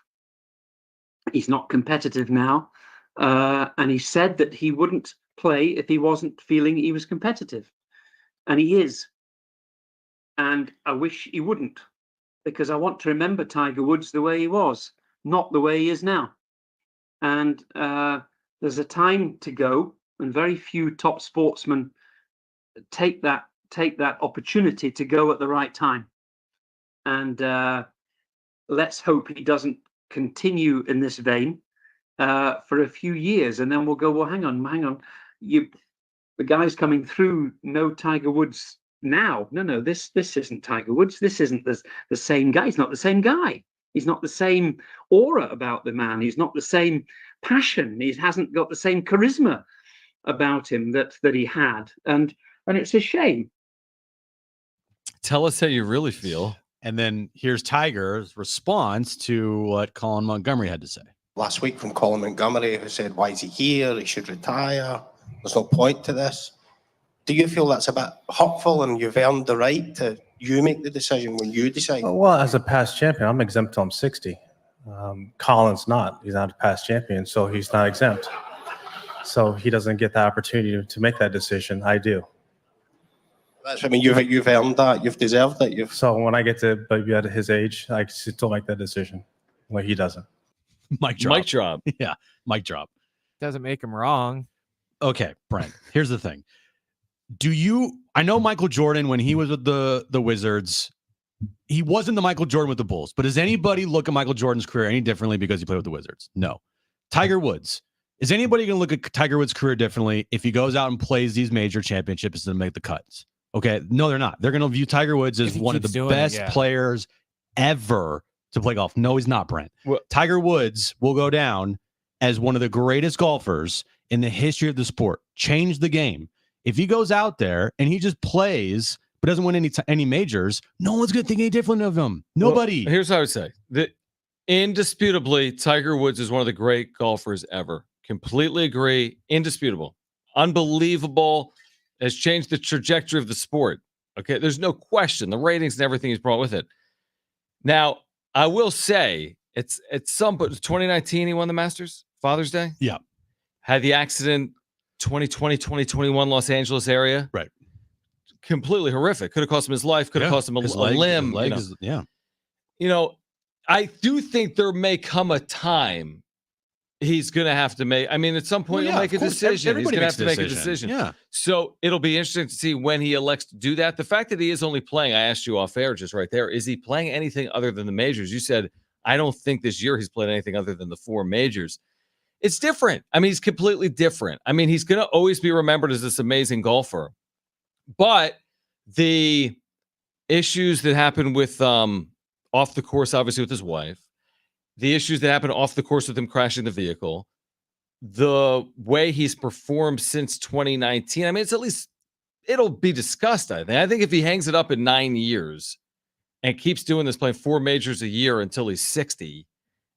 He's not competitive now. And he said that he wouldn't play if he wasn't feeling he was competitive. And he is. And I wish he wouldn't, because I want to remember Tiger Woods the way he was, not the way he is now. And there's a time to go, and very few top sportsmen take that opportunity to go at the right time. And let's hope he doesn't continue in this vein for a few years, and then we'll go, well, hang on, the guys coming through know Tiger Woods now. No, this isn't Tiger Woods. This isn't the same guy. He's not the same guy. He's not the same aura about the man. He's not the same passion. He hasn't got the same charisma about him that he had. And it's a shame. Tell us how you really feel. And then here's Tiger's response to what Colin Montgomery had to say. Last week from Colin Montgomery, who said, why is he here? He should retire. There's no point to this. Do you feel that's a bit hurtful and you've earned the right to make the decision when you decide? Well, as a past champion, I'm exempt till I'm 60. Colin's not. He's not a past champion, so he's not exempt. So he doesn't get the opportunity to make that decision. I do. That's, I mean, you've earned that. You've deserved it. So when I get to be at his age, I still make that decision. Well, he doesn't. Mic drop. Mic drop. Yeah, mic drop. Doesn't make him wrong. Okay, Brent, here's the thing. I know Michael Jordan, when he was with the Wizards, he wasn't the Michael Jordan with the Bulls, but does anybody look at Michael Jordan's career any differently because he played with the Wizards? No. Tiger Woods. Is anybody going to look at Tiger Woods' career differently if he goes out and plays these major championships and make the cuts? Okay, no, they're not. They're going to view Tiger Woods as one of the best players ever to play golf. No, he's not, Brent. Tiger Woods will go down as one of the greatest golfers in the history of the sport. Change the game. If he goes out there and he just plays but doesn't win any majors, no one's going to think any different of him. Nobody. Well, here's what I would say. Indisputably, Tiger Woods is one of the great golfers ever. Completely agree. Indisputable. Unbelievable. Has changed the trajectory of the sport. Okay, there's no question. The ratings and everything he's brought with it. Now, I will say, it's at some point, 2019 he won the Masters, Father's Day? Yeah. Had the accident 2020, 2021 Los Angeles area. Right. Completely horrific. Could have cost him his life, could have cost him a limb. His legs, I do think there may come a time he's going to have to make. I mean, at some point, he'll make a decision. He's going to have to make a decision. Yeah. So it'll be interesting to see when he elects to do that. The fact that he is only playing, I asked you off air just right there, is he playing anything other than the majors? You said, I don't think this year he's played anything other than the 4 majors. It's different. I mean, he's completely different. I mean, he's going to always be remembered as this amazing golfer. But the issues that happened with off the course, obviously with his wife, the issues that happened off the course with him crashing the vehicle, the way he's performed since 2019. I mean, it's at least it'll be discussed. I think if he hangs it up in 9 years and keeps doing this, playing 4 majors a year until he's 60,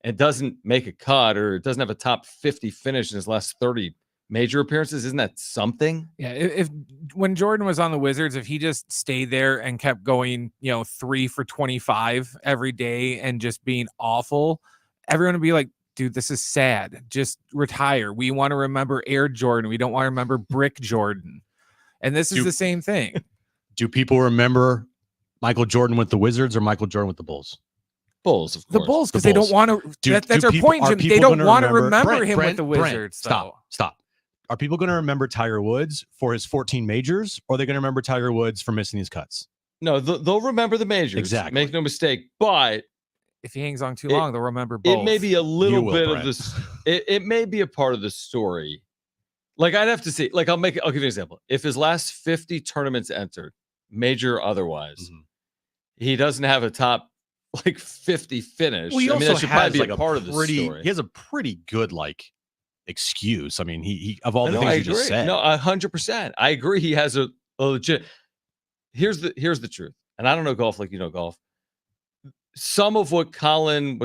and doesn't make a cut or doesn't have a top 50 finish in his last 30 major appearances, isn't that something? Yeah. If when Jordan was on the Wizards, if he just stayed there and kept going, 3 for 25 every day and just being awful, everyone would be like, dude, this is sad. Just retire. We want to remember Air Jordan. We don't want to remember Brick Jordan. And this is the same thing. Do people remember Michael Jordan with the Wizards or Michael Jordan with the Bulls? Bulls, of course. The Bulls, because they don't want to. That's our point. They don't want to remember him with the Wizards. Stop. Are people going to remember Tiger Woods for his 14 majors, or are they going to remember Tiger Woods for missing his cuts? No, they'll remember the majors. Exactly. Make no mistake. But if he hangs on too long, they'll remember both. It may be a little bit of this. It may be a part of the story. Like, I'd have to see. Like, I'll give you an example. If his last 50 tournaments entered, major or otherwise, he doesn't have a top 50 finish. Well, he also that should probably has be a part of the story. He has a pretty good excuse. I mean, he of all the things you just said. No, 100%. I agree. He has a legit. Here's the truth, and I don't know golf like you know golf. Some of what Colin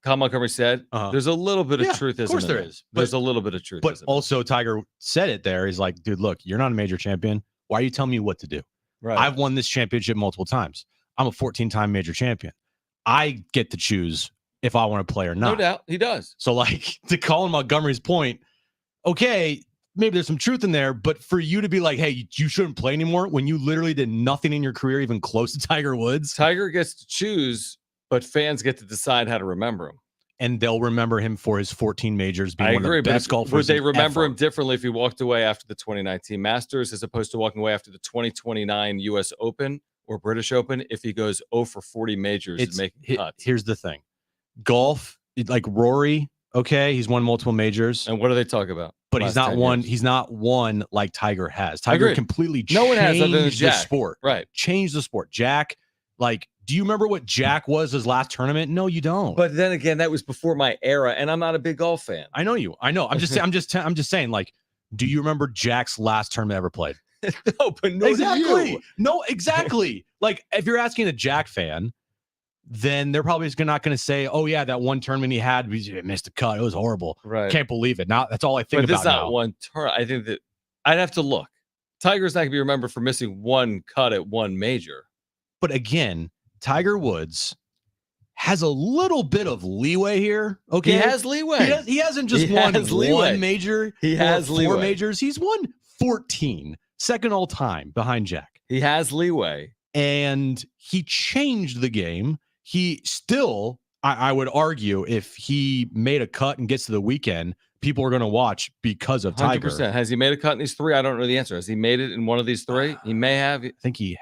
Montgomery said, there's a little bit of truth. Of course there is. There's a little bit of truth. But also Tiger said it there. He's like, dude, look, you're not a major champion. Why are you telling me what to do? Right. I've won this championship multiple times. I'm a 14-time major champion. I get to choose if I want to play or not. No doubt. He does. So to Colin Montgomery's point, okay, maybe there's some truth in there, but for you to be like, hey, you shouldn't play anymore when you literally did nothing in your career even close to Tiger Woods. Tiger gets to choose, but fans get to decide how to remember him. And they'll remember him for his 14 majors being one of the best golfers. Would they remember him differently if he walked away after the 2019 Masters as opposed to walking away after the 2029 U.S. Open or British Open if he goes 0 for 40 majors and making cuts? Here's the thing. Golf, like Rory, okay, he's won multiple majors. And what do they talk about? But he's not one like Tiger has. Tiger completely changed the sport. Right. Changed the sport. Jack, do you remember what Jack was his last tournament? No, you don't. But then again, that was before my era, and I'm not a big golf fan. I know you. I know. I'm just saying, do you remember Jack's last tournament ever played? No, but no. Exactly. No, exactly. If you're asking a Jack fan, then they're probably not going to say, oh, yeah, that one tournament he had, we missed a cut. It was horrible. Right. Can't believe it. Now, that's all I think about. But this not now. one turn. I think that I'd have to look. Tiger's not going to be remembered for missing one cut at one major. But again, Tiger Woods has a little bit of leeway here. Okay. He has leeway. He hasn't just won one major. He has four majors. He's won 14, second all time behind Jack. He has leeway. And he changed the game. He still, I would argue, if he made a cut and gets to the weekend, people are going to watch because of Tiger. 100%. Has he made a cut in these 3? I don't know the answer. Has he made it in one of these 3? He may have. I think he has.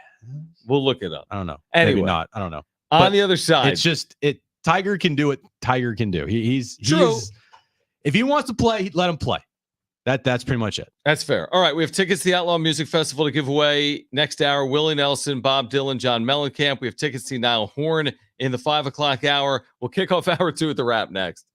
We'll look it up. I don't know. Anyway, maybe not. I don't know. On the other side, it's just Tiger can do what Tiger can do. He's true. If he wants to play, let him play. That's pretty much it. That's fair. All right, we have tickets to the Outlaw Music Festival to give away next hour. Willie Nelson, Bob Dylan, John Mellencamp. We have tickets to Niall Horn in the 5 o'clock hour. We'll kick off hour 2 at the wrap next.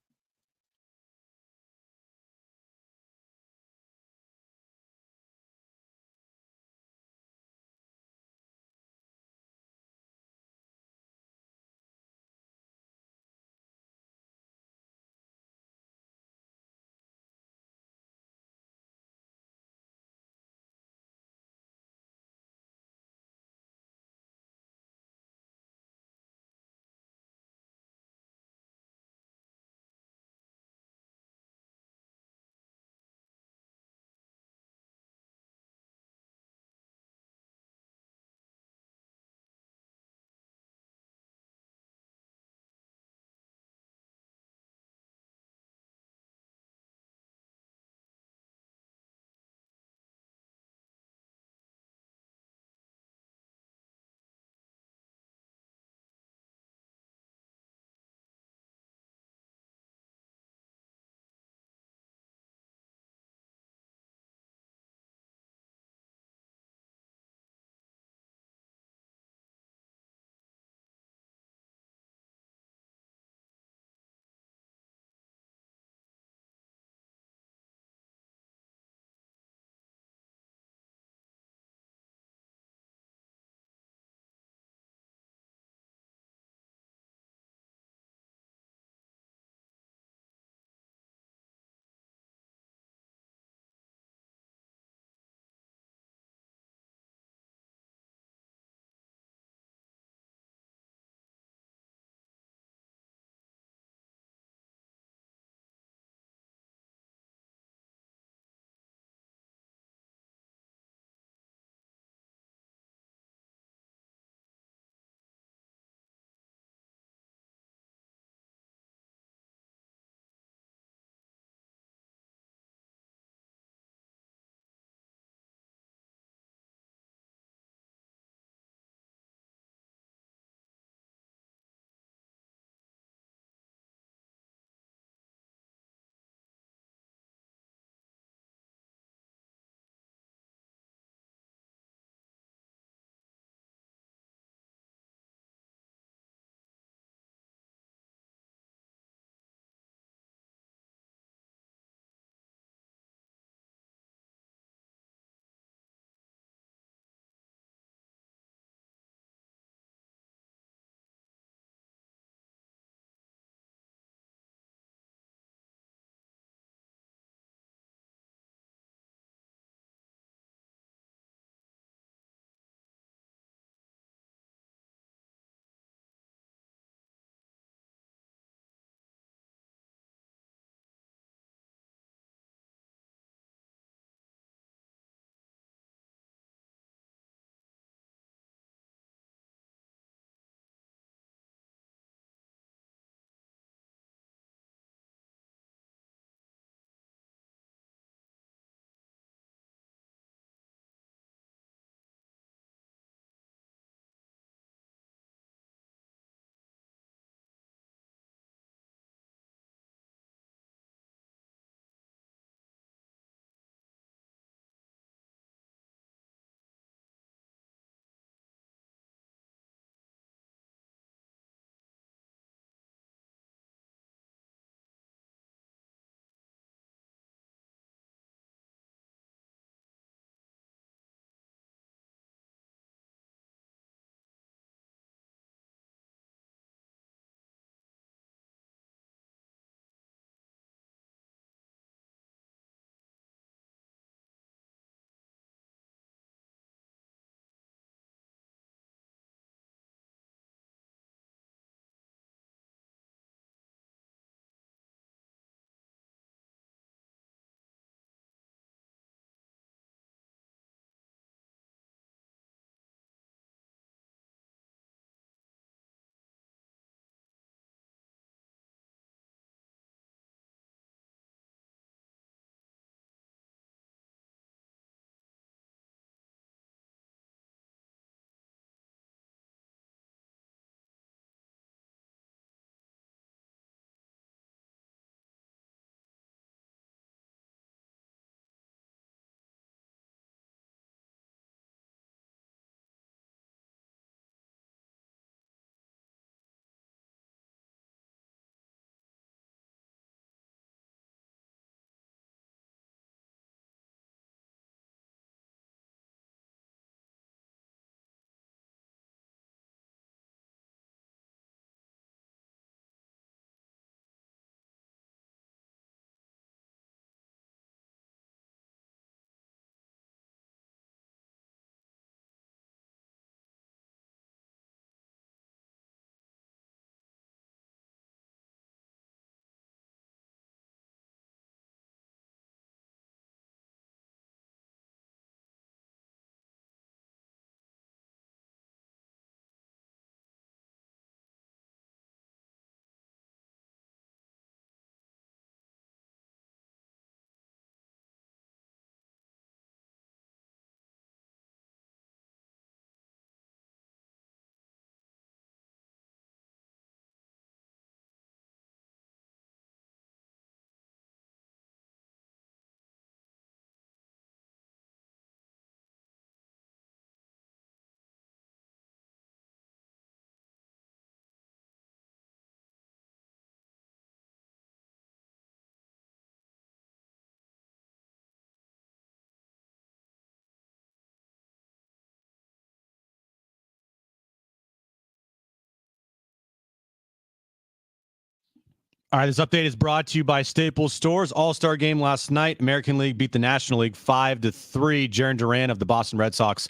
All right, this update is brought to you by Staples Stores. All-Star game last night. American League beat the National League 5-3. Jarren Duran of the Boston Red Sox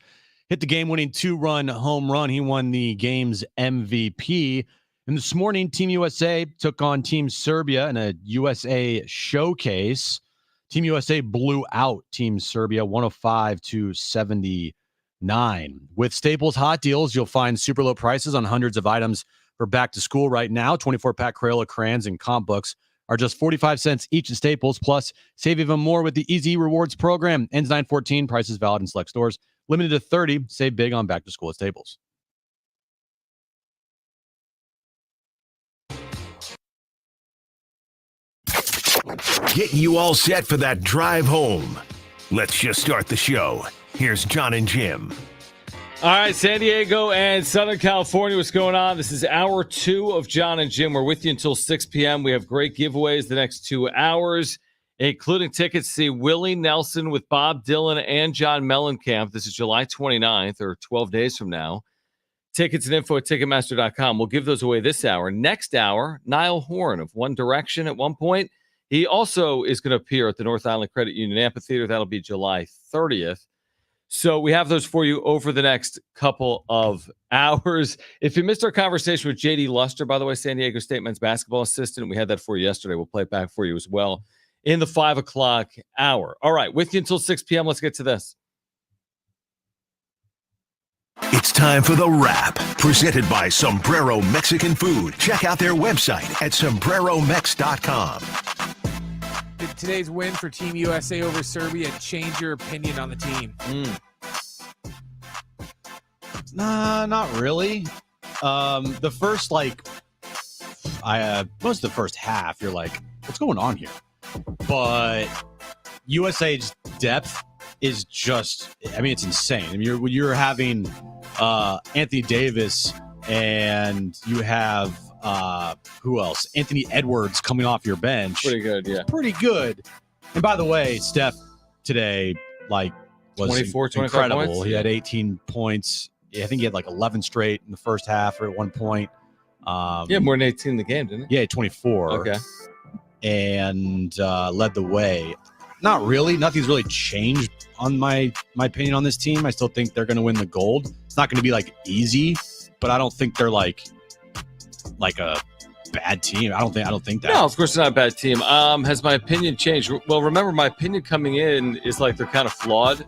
hit the game-winning 2-run home run. He won the game's MVP. And this morning, Team USA took on Team Serbia in a USA showcase. Team USA blew out Team Serbia 105-79. With Staples Hot Deals, you'll find super low prices on hundreds of items for back to school right now. 24-pack Crayola crayons and comp books are just 45 cents each at Staples. Plus, save even more with the Easy Rewards program. Ends 9/14. Prices valid in select stores. Limited to 30. Save big on back to school at Staples. Getting you all set for that drive home. Let's just start the show. Here's Jon and Jim. All right, San Diego and Southern California, what's going on? This is hour 2 of Jon and Jim. We're with you until 6 p.m. We have great giveaways the next 2 hours, including tickets to see Willie Nelson with Bob Dylan and John Mellencamp. This is July 29th, or 12 days from now. Tickets and info at Ticketmaster.com. We'll give those away this hour. Next hour, Niall Horan of One Direction at one point. He also is going to appear at the North Island Credit Union Amphitheater. That'll be July 30th. So we have those for you over the next couple of hours. If you missed our conversation with J.D. Luster, by the way, San Diego State men's basketball assistant, we had that for you yesterday. We'll play it back for you as well in the 5 o'clock hour. All right, with you until 6 p.m. Let's get to this. It's time for The Wrap, presented by Sombrero Mexican Food. Check out their website at sombreromex.com. Did today's win for Team USA over Serbia change your opinion on the team? Nah, not really. The first, most of the first half, you're like, what's going on here? But USA's depth is just, it's insane. I mean, you're having Anthony Davis, and you have who else? Anthony Edwards coming off your bench. Pretty good, yeah. Pretty good. And by the way, Steph today, was 24, 25 incredible. points. He had 18 points. I think he had 11 straight in the first half or at one point. Yeah, more than 18 in the game, didn't he? Yeah, 24. Okay. And led the way. Not really. Nothing's really changed on my opinion on this team. I still think they're going to win the gold. It's not going to be easy, but I don't think they're like a bad team. I don't think that. No, of course it's not a bad team. Has my opinion changed? Well, remember, my opinion coming in is they're kind of flawed.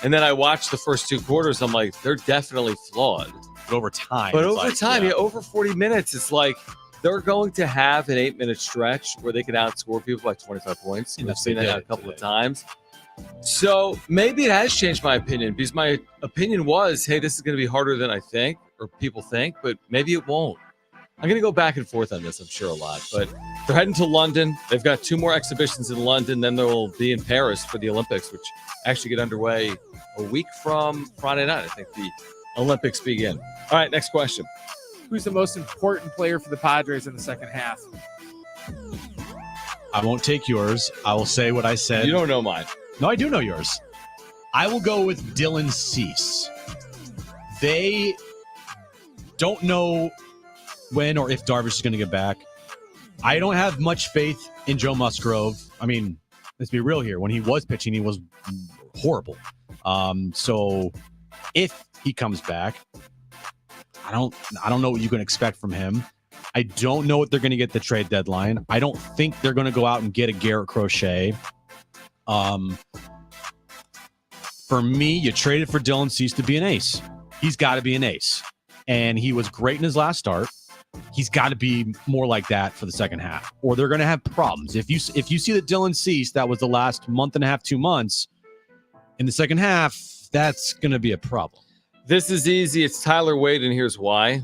And then I watched the first 2 quarters. I'm like, they're definitely flawed. But over time. Over 40 minutes, it's they're going to have an 8-minute stretch where they can outscore people by 25 points. We've seen that a couple of times. So maybe it has changed my opinion, because my opinion was, hey, this is going to be harder than I think, or people think, but maybe it won't. I'm going to go back and forth on this, I'm sure, a lot. But they're heading to London. They've got 2 more exhibitions in London. Then they'll be in Paris for the Olympics, which actually get underway a week from Friday night. I think the Olympics begin. All right, next question. Who's the most important player for the Padres in the second half? I won't take yours. I will say what I said. You don't know mine. No, I do know yours. I will go with Dylan Cease. They don't know when or if Darvish is going to get back. I don't have much faith in Joe Musgrove. I mean, let's be real here. When he was pitching, he was horrible. So if he comes back, I don't know what you can expect from him. I don't know what they're going to get at the trade deadline. I don't think they're going to go out and get a Garrett Crochet. For me, you traded for Dylan Cease to be an ace. He's got to be an ace. And he was great in his last start. He's got to be more like that for the second half, or they're going to have problems. If you see that Dylan Cease, that was the last month and a half, 2 months, in the second half, that's going to be a problem. This is easy. It's Tyler Wade, and here's why.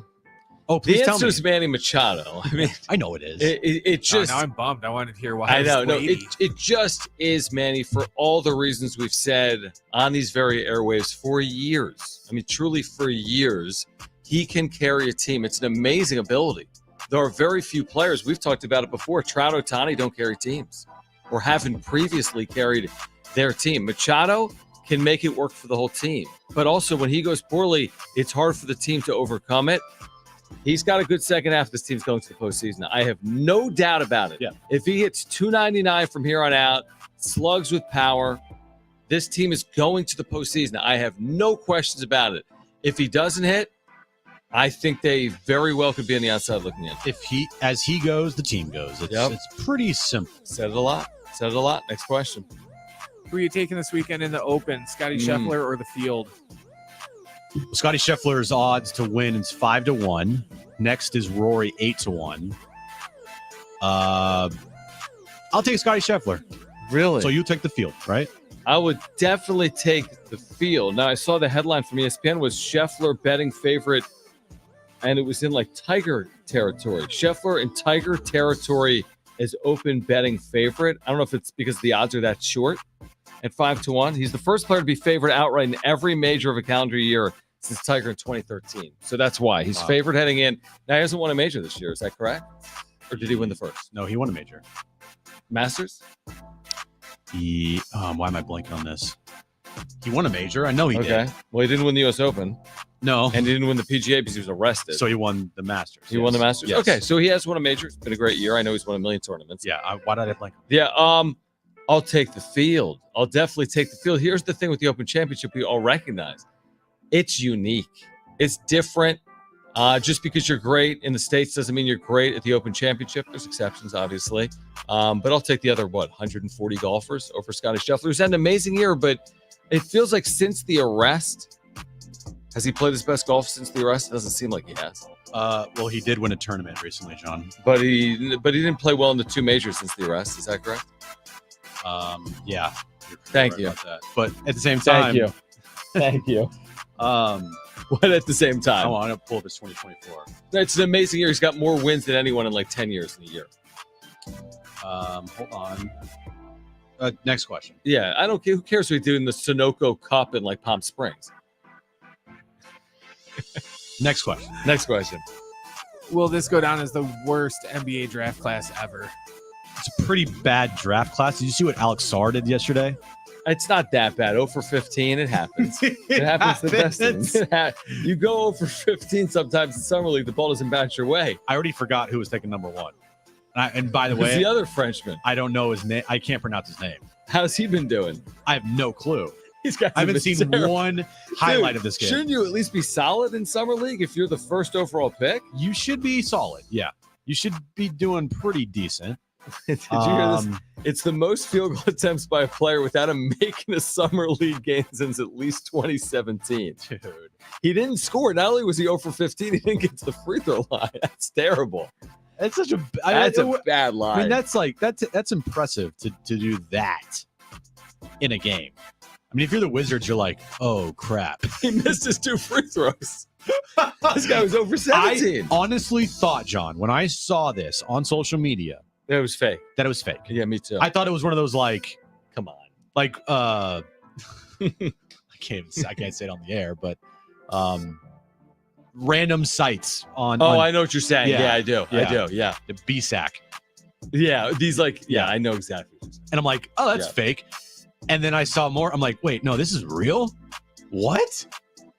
Oh, please the tell answer me. is Manny Machado. I mean, I know it is. It just. Now I'm bummed. I wanted to hear why. I know. No, it just is Manny for all the reasons we've said on these very airwaves for years. I mean, truly for years. He can carry a team. It's an amazing ability. There are very few players. We've talked about it before. Trout, Ohtani don't carry teams, or haven't previously carried their team. Machado can make it work for the whole team. But also when he goes poorly, it's hard for the team to overcome it. He's got a good second half. This team's going to the postseason. I have no doubt about it. Yeah. If he hits 299 from here on out, slugs with power, this team is going to the postseason. I have no questions about it. If he doesn't hit, I think they very well could be on the outside looking in. As he goes, the team goes. It's pretty simple. Said it a lot. Next question. Who are you taking this weekend in the Open, Scotty Scheffler or the field? Scotty Scheffler's odds to win is 5-1. Next is Rory 8-1. I'll take Scotty Scheffler. Really? So you take the field, right? I would definitely take the field. Now, I saw the headline from ESPN was Scheffler betting favorite, and it was in like Tiger territory. Scheffler in Tiger territory as Open betting favorite. I don't know if it's because the odds are that short at 5-1. He's the first player to be favored outright in every major of a calendar year since Tiger in 2013. So that's why he's favored heading in. Now, he hasn't won a major this year. Is that correct? Or did he win the first? No, he won a major. Masters? Why am I blanking on this? He won a major. I know he did. Well, he didn't win the U.S. Open. No. And he didn't win the PGA because he was arrested. So he won the Masters. He won the Masters? Yes. Okay, so he has won a major. It's been a great year. I know he's won a million tournaments. Yeah, why did I blank? Yeah, I'll take the field. I'll definitely take the field. Here's the thing with the Open Championship we all recognize. It's unique. It's different. Just because you're great in the States doesn't mean you're great at the Open Championship. There's exceptions, obviously. But I'll take the other, 140 golfers over Scotty Scheffler, who's had an amazing year, but it feels like since the arrest, has he played his best golf since the arrest? It doesn't seem like he has. Well, he did win a tournament recently, John. But he didn't play well in the two majors since the arrest. Is that correct? Yeah. Thank you. About that. But at the same time, Thank you. What at the same time? I want to pull this 2024. It's an amazing year. He's got more wins than anyone in like 10 years in a year. Hold on. Next question. Yeah, I don't care. Who cares what we do in the Sunoco Cup in like Palm Springs? Next question. Next question. Will this go down as the worst NBA draft class ever? It's a pretty bad draft class. Did you see what Alex Sarr did yesterday? It's not that bad. 0 for 15. It happens. It happens to the best of them. You go 0 for 15 sometimes in Summer League. The ball doesn't bounce your way. I already forgot who was taking number one. And by the way, the other Frenchman. I don't know his name. I can't pronounce his name. How's he been doing? I have no clue. I haven't seen one highlight of this game. Shouldn't you at least be solid in Summer League if you're the first overall pick? You should be solid. Yeah. You should be doing pretty decent. Did you hear this? It's the most field goal attempts by a player without him making a Summer League game since at least 2017. Dude. He didn't score. Not only was he 0 for 15, he didn't get to the free throw line. That's terrible. That's such a bad line. I mean, that's impressive to do that in a game. I mean, if you're the Wizards, you're like, oh crap. He missed his 2 free throws. This guy was over 17. I honestly thought, John, when I saw this on social media, that it was fake. Yeah, me too. I thought it was one of those like, come on, like I can't say it on the air, but random sites on. Oh, I know what you're saying. Yeah, I do. Yeah. I do. Yeah, the BSAC. Yeah, these like. Yeah, I know exactly. And I'm like, oh, that's fake. And then I saw more. I'm like, wait, no, this is real. What?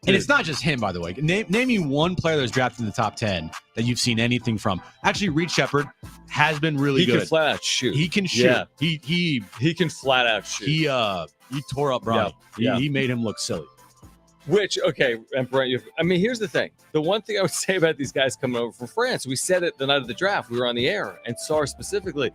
And it's not just him, by the way. Name me one player that's drafted in the top 10 that you've seen anything from. Actually, Reed Shepherd has been really good. He can flat out shoot. He can shoot. Yeah. He can flat out shoot. He tore up Bronny. Yeah. He made him look silly. Which, okay, and Brent, I mean, here's the thing. The one thing I would say about these guys coming over from France, we said it the night of the draft. We were on the air, and Sarr specifically,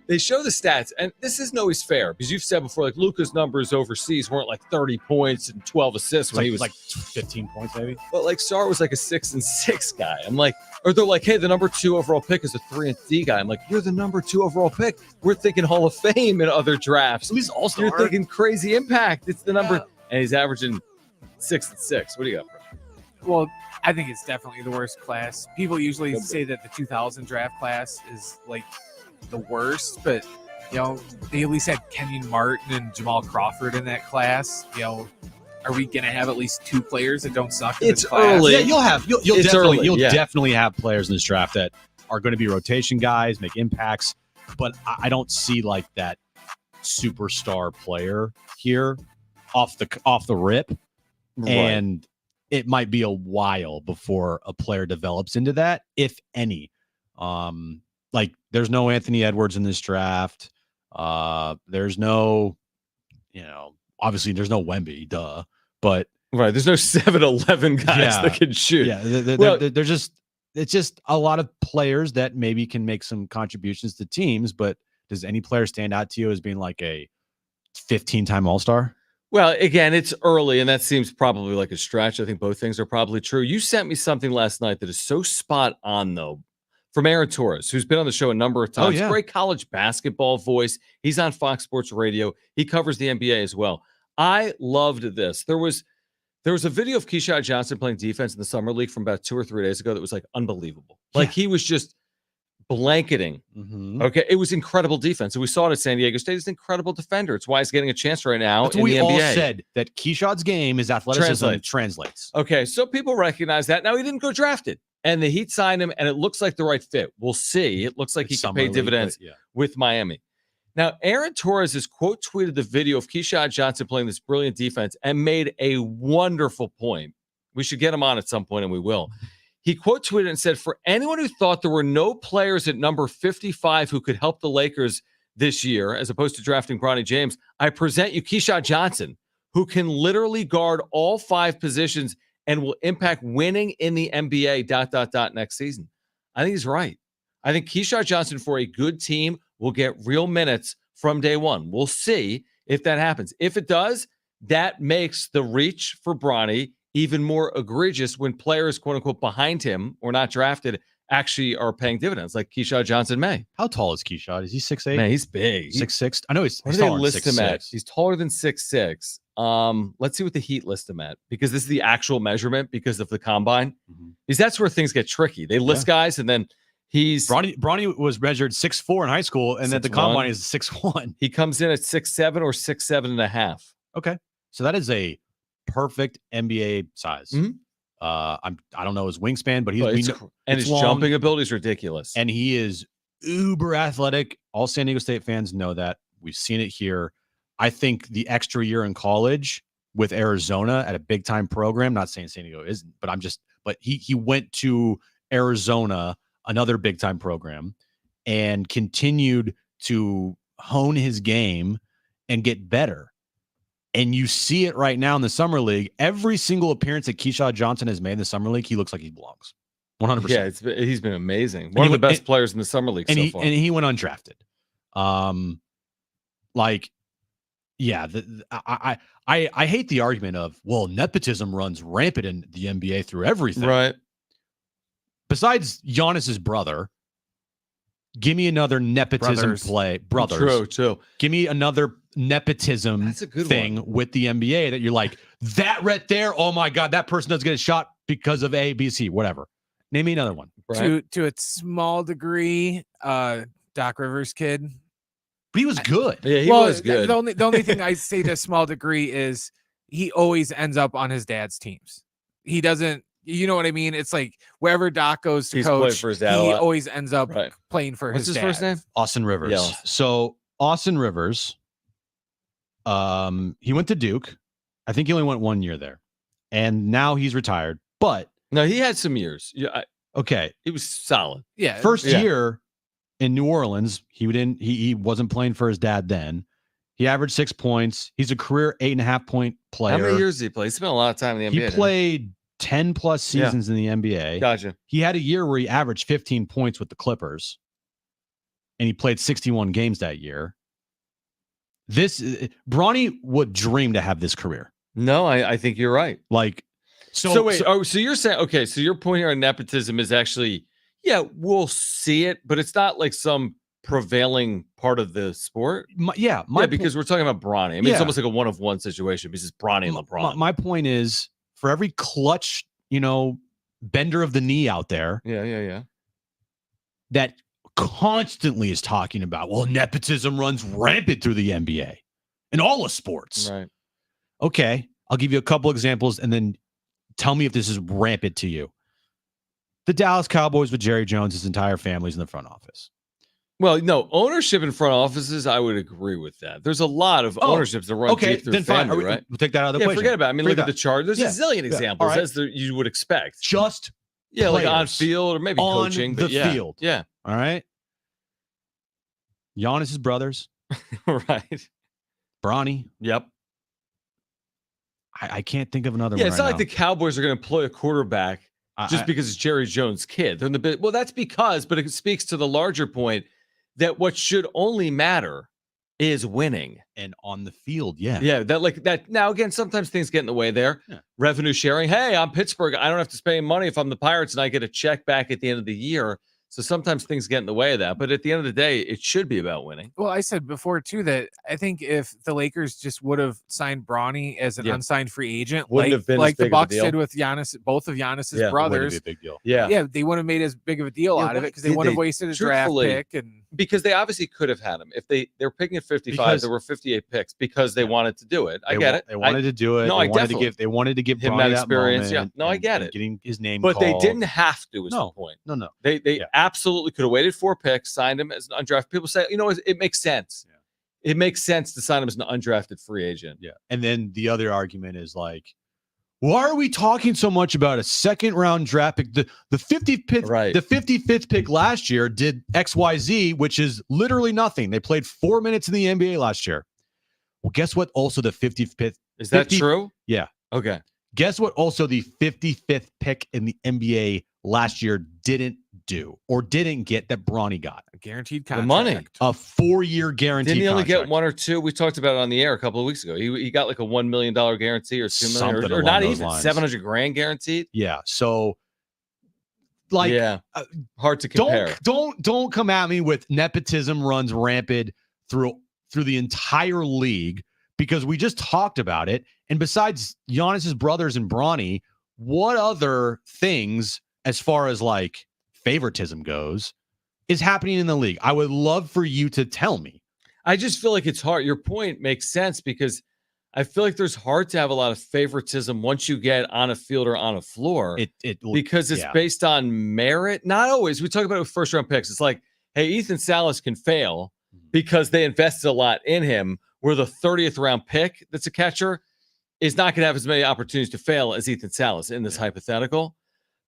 they show the stats, and this isn't always fair because you've said before, like Luka's numbers overseas weren't like 30 points and 12 assists when he was like 15 points, maybe. But like Sarr was like a 6-6 guy. I'm like, or they're like, hey, the number 2 overall pick is a 3-D guy. I'm like, you're the number 2 overall pick. We're thinking Hall of Fame in other drafts. He's All-Star. You're thinking crazy impact. It's the number, and he's averaging 6-6. What do you got for him? Well, I think it's definitely the worst class. People usually say that the 2000 draft class is like the worst, but you know, they at least had Kenyon Martin and Jamal Crawford in that class. You know, are we gonna have at least 2 players that don't suck in this class? Early. Yeah, you'll definitely have players in this draft that are going to be rotation guys, make impacts, but I don't see like that superstar player here off the rip. Right. And it might be a while before a player develops into that, if any. Like there's no Anthony Edwards in this draft. There's no, obviously there's no Wemby, duh. But right, there's no 7-11 guys that can shoot. Yeah, it's just a lot of players that maybe can make some contributions to teams, but does any player stand out to you as being like a 15-time All-Star? Well, again, it's early, and that seems probably like a stretch. I think both things are probably true. You sent me something last night that is so spot on, though, from Aaron Torres, who's been on the show a number of times. Great college basketball voice. He's on Fox Sports Radio. He covers the NBA as well. I loved this. There was a video of Keyshawn Johnson playing defense in the summer league from about 2 or 3 days ago that was like unbelievable. Like he was just blanketing. Okay, it was incredible defense. And we saw it at San Diego State. He's an incredible defender. It's why he's getting a chance right now. That's in what the we NBA. all said, that Keyshawn's game is athleticism. Translates. Okay, so people recognize that. Now he didn't go drafted, and the Heat signed him, and it looks like the right fit. We'll see. It looks like he can pay dividends with Miami. Now, Aaron Torres has quote tweeted the video of Keyshawn Johnson playing this brilliant defense and made a wonderful point. We should get him on at some point, and we will. He quote tweeted and said, "For anyone who thought there were no players at number 55 who could help the Lakers this year, as opposed to drafting Bronny James, I present you Keyshawn Johnson, who can literally guard all 5 positions and will impact winning in the NBA ... next season." I think he's right. I think Keyshawn Johnson for a good team will get real minutes from day one. We'll see if that happens. If it does, that makes the reach for Bronny even more egregious when players, quote unquote, behind him or not drafted actually are paying dividends, like Keyshawn Johnson may. How tall is Keyshawn? Is he 6'8"? Man, he's big. 6'6"? I know he's taller than 6'6". He's taller than 6'6". Let's see what the Heat list him at, because this is the actual measurement because of the combine. Because that's where things get tricky. They list guys, and then Bronny was measured 6'4" in high school, and then the combine is 6'1". He comes in at 6'7" or 6'7.5". Okay, so that is a perfect NBA size. I don't know his wingspan, but his long, jumping ability is ridiculous, and he is uber athletic. All San Diego State fans know that. We've seen it here. I think the extra year in college with Arizona at a big time program. Not saying San Diego isn't, but he went to Arizona, another big time program, and continued to hone his game and get better. And you see it right now in the summer league. Every single appearance that Keyshawn Johnson has made in the summer league, he looks like he belongs. 100%. Yeah, he's been amazing. One of the best players in the summer league so far. And he went undrafted. I hate the argument of, well, nepotism runs rampant in the NBA through everything. Right. Besides Giannis's brother, give me another nepotism play. Brothers. True. Give me another nepotism thing with the NBA that you're like, that right there, oh my God, that person doesn't get a shot because of A, B, C, whatever. Name me another one. To a small degree, Doc Rivers kid. But he was good. Yeah, he was good. The only thing I say to a small degree is he always ends up on his dad's teams. He doesn't, you know what I mean? It's like wherever Doc goes to coach, for his dad he always ends up playing for What's his dad. first name? Austin Rivers. Yeah. So Austin Rivers, he went to Duke. I think he only went 1 year there, and now he's retired. But no, he had some years. Yeah, okay, he was solid. Yeah, first year in New Orleans, he wasn't playing for his dad then. He averaged 6 points. He's a career 8.5 point player. How many years did he play? He spent a lot of time in the NBA. He played 10 plus seasons in the NBA. Gotcha. He had a year where he averaged 15 points with the Clippers, and he played 61 games that year. Bronny would dream to have this career. No, I think you're right. Like, so you're saying, okay, so your point here on nepotism is actually, we'll see it, but it's not like some prevailing part of the sport. Because we're talking about Bronny. I mean, it's almost like a 1-of-1 situation because it's Bronny and LeBron. My point is, for every clutch, bender of the knee out there, that constantly is talking about, well, nepotism runs rampant through the NBA in all the sports. Right. Okay, I'll give you a couple examples and then tell me if this is rampant to you. The Dallas Cowboys with Jerry Jones, his entire family's in the front office. Well, no, ownership in front offices, I would agree with that. There's a lot of ownerships that run deep through family, right? We'll take that out of the equation. Forget about it. I mean, look at the chart. There's a zillion examples, right. as you would expect. Just like on field or maybe on coaching. the field. Yeah. All right. Giannis's brothers. Right. Bronny. Yep. I can't think of another one. Yeah, it's right not now. like the Cowboys are going to employ a quarterback just because it's Jerry Jones' kid. They're in the bit. Well, that's because, but it speaks to the larger point that what should only matter is winning. And on the field, yeah. Yeah, that. Now, again, sometimes things get in the way there. Yeah. Revenue sharing. Hey, I'm Pittsburgh. I don't have to spend money if I'm the Pirates and I get a check back at the end of the year. So sometimes things get in the way of that. But at the end of the day, it should be about winning. Well, I said before, too, that I think if the Lakers just would have signed Bronny as an unsigned free agent, wouldn't have been like as big the Bucks of a deal. did with Giannis, both of Giannis's brothers. Wouldn't be a big deal. Yeah, they wouldn't have made as big of a deal out of it because they wouldn't have wasted a draft pick. And because they obviously could have had him. If they're picking at 55, there were 58 picks because they wanted to do it. I get it. They wanted to do it. No, they wanted to give him Bronny that experience. Moment No, I get it. Getting his name but called. they didn't have to. Is the point? No. They absolutely could have waited 4 picks, signed him as an undrafted. People say, it makes sense. Yeah. It makes sense to sign him as an undrafted free agent. Yeah. And then the other argument is like, why are we talking so much about a second round draft pick? The 50th pick, the 55th pick last year did XYZ, which is literally nothing. They played 4 minutes in the NBA last year. Well, guess what? Also, the 55th is that true? Yeah. Okay. Guess what? Also, the 55th pick in the NBA last year didn't do or didn't get that Bronny got. A guaranteed contract. The money. A 4-year guaranteed Didn't he only contract. get 1 or 2? We talked about it on the air a couple of weeks ago. He got like a $1 million guarantee or $2 million Something or not along those even lines. $700,000 guaranteed. Yeah. So like hard to compare. Don't come at me with nepotism runs rampant through the entire league because we just talked about it. And besides Giannis's brothers and Bronny, what other things as far as like favoritism goes is happening in the league? I would love for you to tell me. I just feel like it's hard. Your point makes sense because I feel like there's hard to have a lot of favoritism once you get on a field or on a floor. Because it's based on merit. Not always. We talk about it with first round picks. It's like, hey, Ethan Salas can fail because they invested a lot in him, where the 30th round pick that's a catcher is not going to have as many opportunities to fail as Ethan Salas in this hypothetical.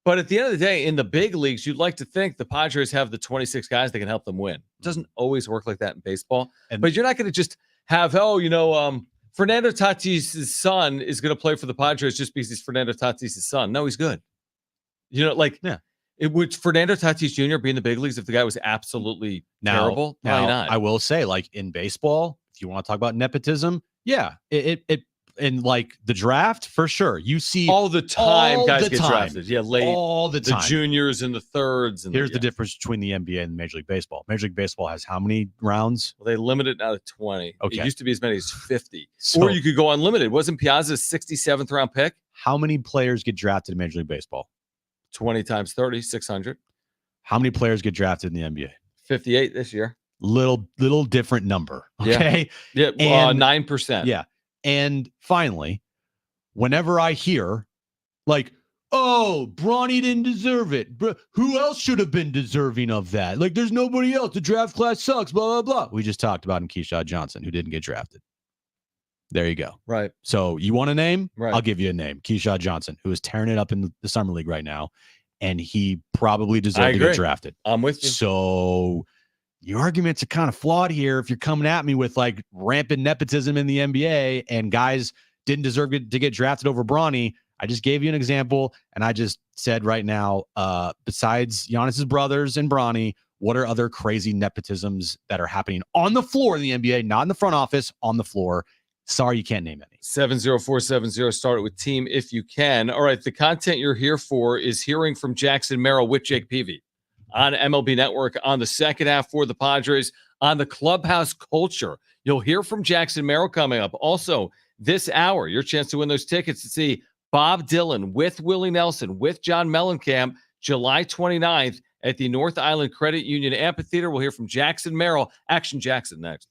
But at the end of the day, in the big leagues, you'd like to think the Padres have the 26 guys that can help them win. It doesn't always work like that in baseball. But you're not going to just have, Fernando Tatis' son is going to play for the Padres just because he's Fernando Tatis' son. No, he's good. Would Fernando Tatis Jr. be in the big leagues if the guy was absolutely terrible? Now, Probably not. I will say, like in baseball, if you want to talk about nepotism, it in like the draft for sure. You see all the time guys get drafted. Yeah, late. All the time. The juniors and the thirds. And here's the difference between the NBA and Major League Baseball. Major League Baseball has how many rounds? Well, they limit it now to 20. Okay. It used to be as many as 50. So, or you could go unlimited. Wasn't Piazza's 67th round pick? How many players get drafted in Major League Baseball? 20 times 30, 600. How many players get drafted in the NBA? 58 this year. Little different number. Okay. Yeah. 9%. Yeah. And finally, whenever I hear like, oh, Bronny didn't deserve it. Who else should have been deserving of that? Like, there's nobody else. The draft class sucks, blah, blah, blah. We just talked about him, Keyshawn Johnson, who didn't get drafted. There you go. Right. So you want a name? Right. I'll give you a name. Keyshawn Johnson, who is tearing it up in the summer league right now. And he probably deserved to get drafted. I'm with you. So your arguments are kind of flawed here if you're coming at me with like rampant nepotism in the NBA and guys didn't deserve to get drafted over Bronny. I just gave you an example, and I just said right now, besides Giannis's brothers and Bronny, what are other crazy nepotisms that are happening on the floor in the NBA, not in the front office, on the floor? Sorry, you can't name any. 70470. Start it with team if you can. All right, the content you're here for is hearing from Jackson Merrill with Jake Peavy on MLB Network on the second half for the Padres on the clubhouse culture. You'll hear from Jackson Merrill coming up. Also, this hour, your chance to win those tickets to see Bob Dylan with Willie Nelson, with John Mellencamp, July 29th at the North Island Credit Union Amphitheater. We'll hear from Jackson Merrill. Action Jackson next.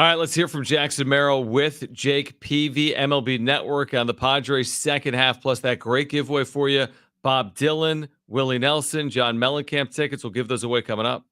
All right, let's hear from Jackson Merrill with Jake Peavy, MLB Network on the Padres second half, plus that great giveaway for you. Bob Dylan, Willie Nelson, John Mellencamp tickets. We'll give those away coming up.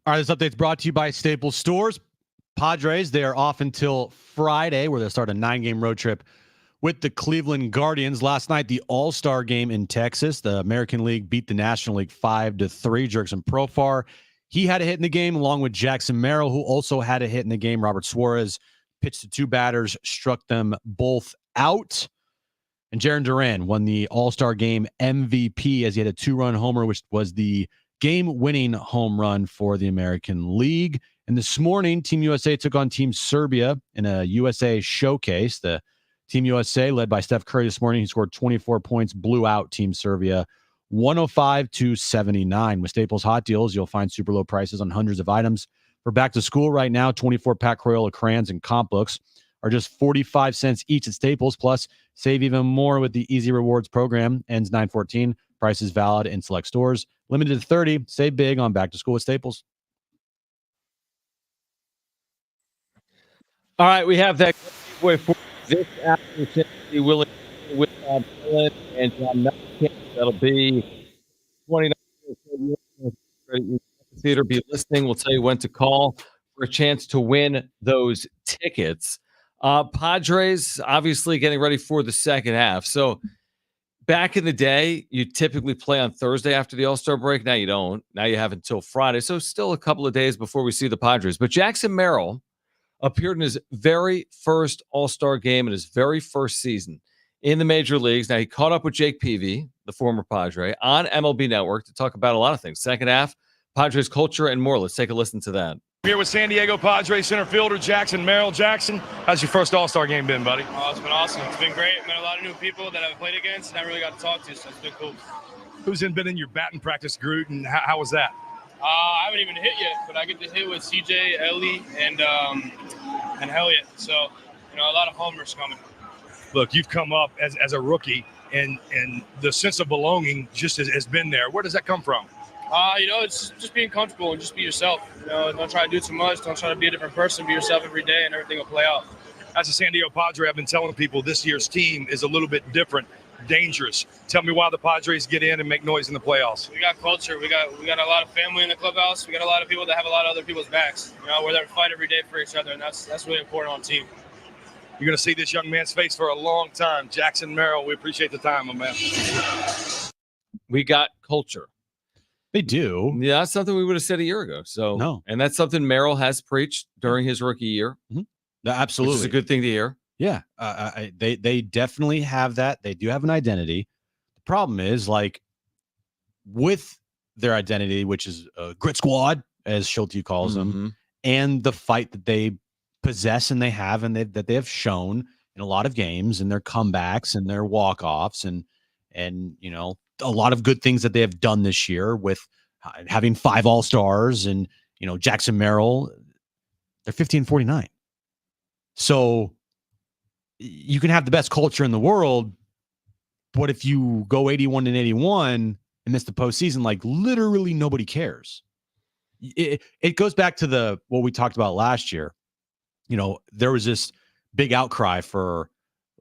All right, this update's brought to you by Staples Stores. Padres, they are off until Friday, where they'll start a 9-game road trip with the Cleveland Guardians. Last night, the All-Star game in Texas. The American League beat the National League 5-3. Jurickson Profar, he had a hit in the game, along with Jackson Merrill, who also had a hit in the game. Robert Suarez pitched to 2 batters, struck them both out. And Jarren Duran won the All-Star game MVP as he had a 2-run homer, which was the game-winning home run for the American League. And this morning, Team USA took on Team Serbia in a USA showcase. The Team USA, led by Steph Curry this morning, he scored 24 points, blew out Team Serbia 105-79. With Staples Hot Deals, you'll find super low prices on hundreds of items. For back to school right now, 24-pack Crayola crayons and comp books are just 45 cents each at Staples. Plus, save even more with the Easy Rewards program. Ends 9/14. Prices valid in select stores. Limited to 30. Save big on back to school with Staples. All right, we have that giveaway for this afternoon. Willie with Bob Dylan and John Mellencamp. That'll be 29. Theater. Be listening. We'll tell you when to call for a chance to win those tickets. Padres obviously getting ready for the second half. So back in the day, you typically play on Thursday after the All-Star break. Now you don't. Now you have until Friday. So still a couple of days before we see the Padres. But Jackson Merrill appeared in his very first All-Star game in his very first season in the major leagues. Now he caught up with Jake Peavy, the former Padre, on MLB Network to talk about a lot of things. Second half, Padres culture and more. Let's take a listen to that. Here with San Diego Padres center fielder Jackson Merrill. Jackson, how's your first All-Star game been, buddy? Oh, it's been awesome. It's been great. Met a lot of new people that I've played against and I really got to talk to, so it's been cool. Who's been in your batting practice group, and how was that? I haven't even hit yet, but I get to hit with CJ, Ellie, and Elliott. So, a lot of homers coming. Look, you've come up as a rookie, and the sense of belonging just has been there. Where does that come from? It's just being comfortable and just be yourself. Don't try to do too much. Don't try to be a different person. Be yourself every day, and everything will play out. As a San Diego Padre, I've been telling people this year's team is a little bit different, dangerous. Tell me why the Padres get in and make noise in the playoffs. We got culture. We got a lot of family in the clubhouse. We got a lot of people that have a lot of other people's backs. We're there to fight every day for each other, and that's really important on the team. You're going to see this young man's face for a long time. Jackson Merrill, we appreciate the time, my man. We got culture. They do. Yeah, that's something we would have said a year ago. So no, and that's something Merrill has preached during his rookie year. Absolutely, which is a good thing to hear. Yeah, they definitely have that. They do have an identity. The problem is, like, with their identity, which is a grit squad, as Schulte calls them, and the fight that they possess and they have, and that they have shown in a lot of games, and their comebacks and their walk-offs, and a lot of good things that they have done this year with having 5 All-Stars and Jackson Merrill. They're 15-49. So you can have the best culture in the world, but if you go 81-81 and miss the postseason, like, literally nobody cares. It goes back to what we talked about last year. There was this big outcry for,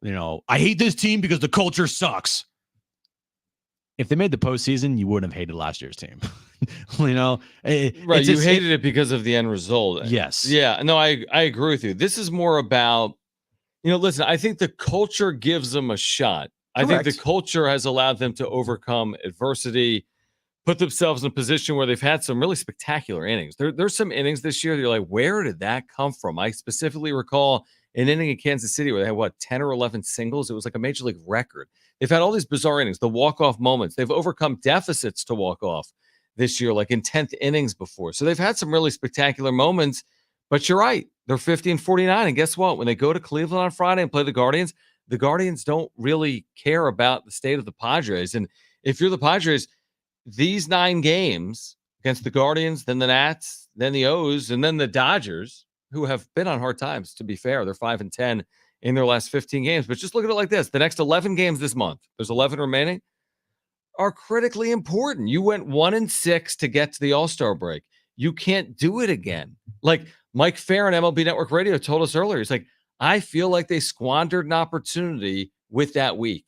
I hate this team because the culture sucks. If they made the postseason, you wouldn't have hated last year's team. Right. You hated it because of the end result. Yes. Yeah. No, I agree with you. This is more about, listen, I think the culture gives them a shot. Correct. I think the culture has allowed them to overcome adversity, put themselves in a position where they've had some really spectacular innings. There's some innings this year that you're like, where did that come from? I specifically recall an inning in Kansas City where they had 10 or 11 singles. It was like a major league record. They've had all these bizarre innings, the walk-off moments. They've overcome deficits to walk off this year, like in 10th innings before. So they've had some really spectacular moments, but you're right. They're 50-49. And guess what? When they go to Cleveland on Friday and play the Guardians don't really care about the state of the Padres. And if you're the Padres, these 9 games against the Guardians, then the Nats, then the O's, and then the Dodgers, who have been on hard times, to be fair. They're 5-10 in their last 15 games. But just look at it like this. The next 11 games this month, there's 11 remaining, are critically important. You went 1-6 to get to the All-Star break. You can't do it again. Like Mike Fair on MLB Network Radio told us earlier, he's like, I feel like they squandered an opportunity with that week,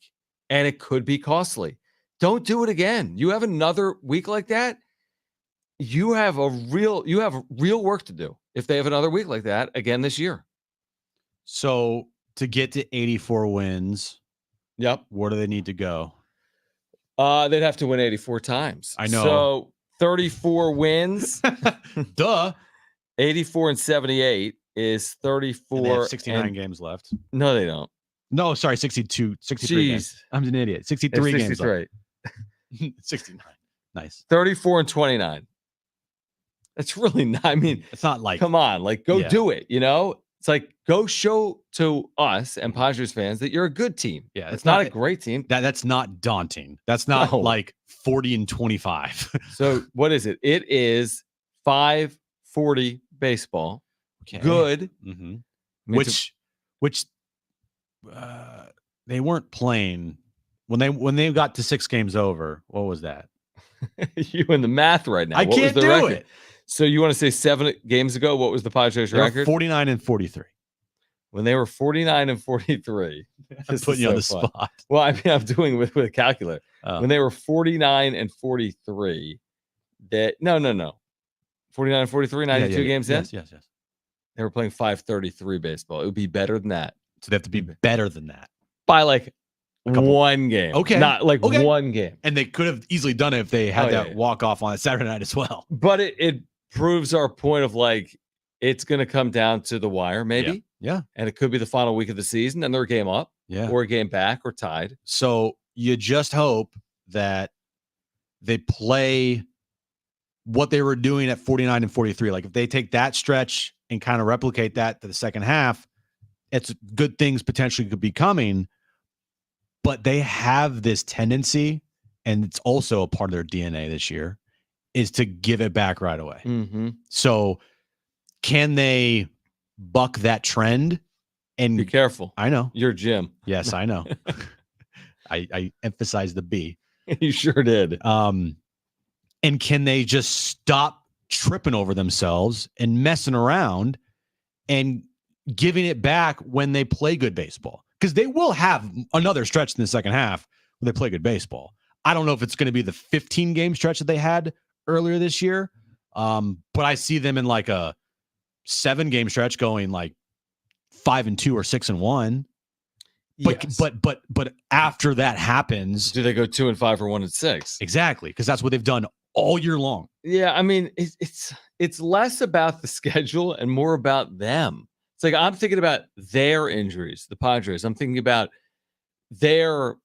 and it could be costly. Don't do it again. You have another week like that, you have real work to do if they have another week like that again this year. So to get to 84 wins, where do they need to go? They'd have to win 84 times. I know. So 34 wins. Duh. 84-78 is 34. And they have 69 games left. No, they don't. No, sorry, 63 games. I'm an idiot. 63 games left. 69. Nice. 34-29. That's really not, I mean, it's not like, come on, like, go do it. It's like, go show to us and Padres fans that you're a good team. Yeah. It's not a great team. That's not daunting. That's not like 40-25. So what is it? It is 540 baseball. Okay. Good. Mm-hmm. Which they weren't playing when they got to 6 games over. What was that? You in the math right now. I can't do it. So you want to say 7 games ago? What was the Padres record? 49-43. When they were 49-43. I'm putting you on the spot. Well, I mean, I'm doing with a calculator. When they were 49-43, that no. 49-43, 92 games in. Yes. They were playing 533 baseball. It would be better than that. So they have to be better than that by like one game. Okay. Not like one game. And they could have easily done it if they had that walk off on a Saturday night as well. But it proves our point of like, it's going to come down to the wire, maybe. Yeah. And it could be the final week of the season and they're a game up. Yeah. Or a game back or tied. So you just hope that they play what they were doing at 49-43. Like if they take that stretch and kind of replicate that to the second half, it's good things potentially could be coming. But they have this tendency, and it's also a part of their DNA this year, is to give it back right away. Mm-hmm. So can they buck that trend? And be careful. I know. You're Jim. Yes, I know. I emphasized the B. You sure did. And can they just stop tripping over themselves and messing around and giving it back when they play good baseball? Because they will have another stretch in the second half where they play good baseball. I don't know if it's going to be the 15-game stretch that they had earlier this year, but I see them in like a 7-game stretch going like 5-2 or 6-1. Yes. But after that happens, do they go 2-5 or 1-6? Exactly, because that's what they've done all year long. Yeah, I mean, it's less about the schedule and more about them. It's like I'm thinking about their injuries, the Padres. I'm thinking about their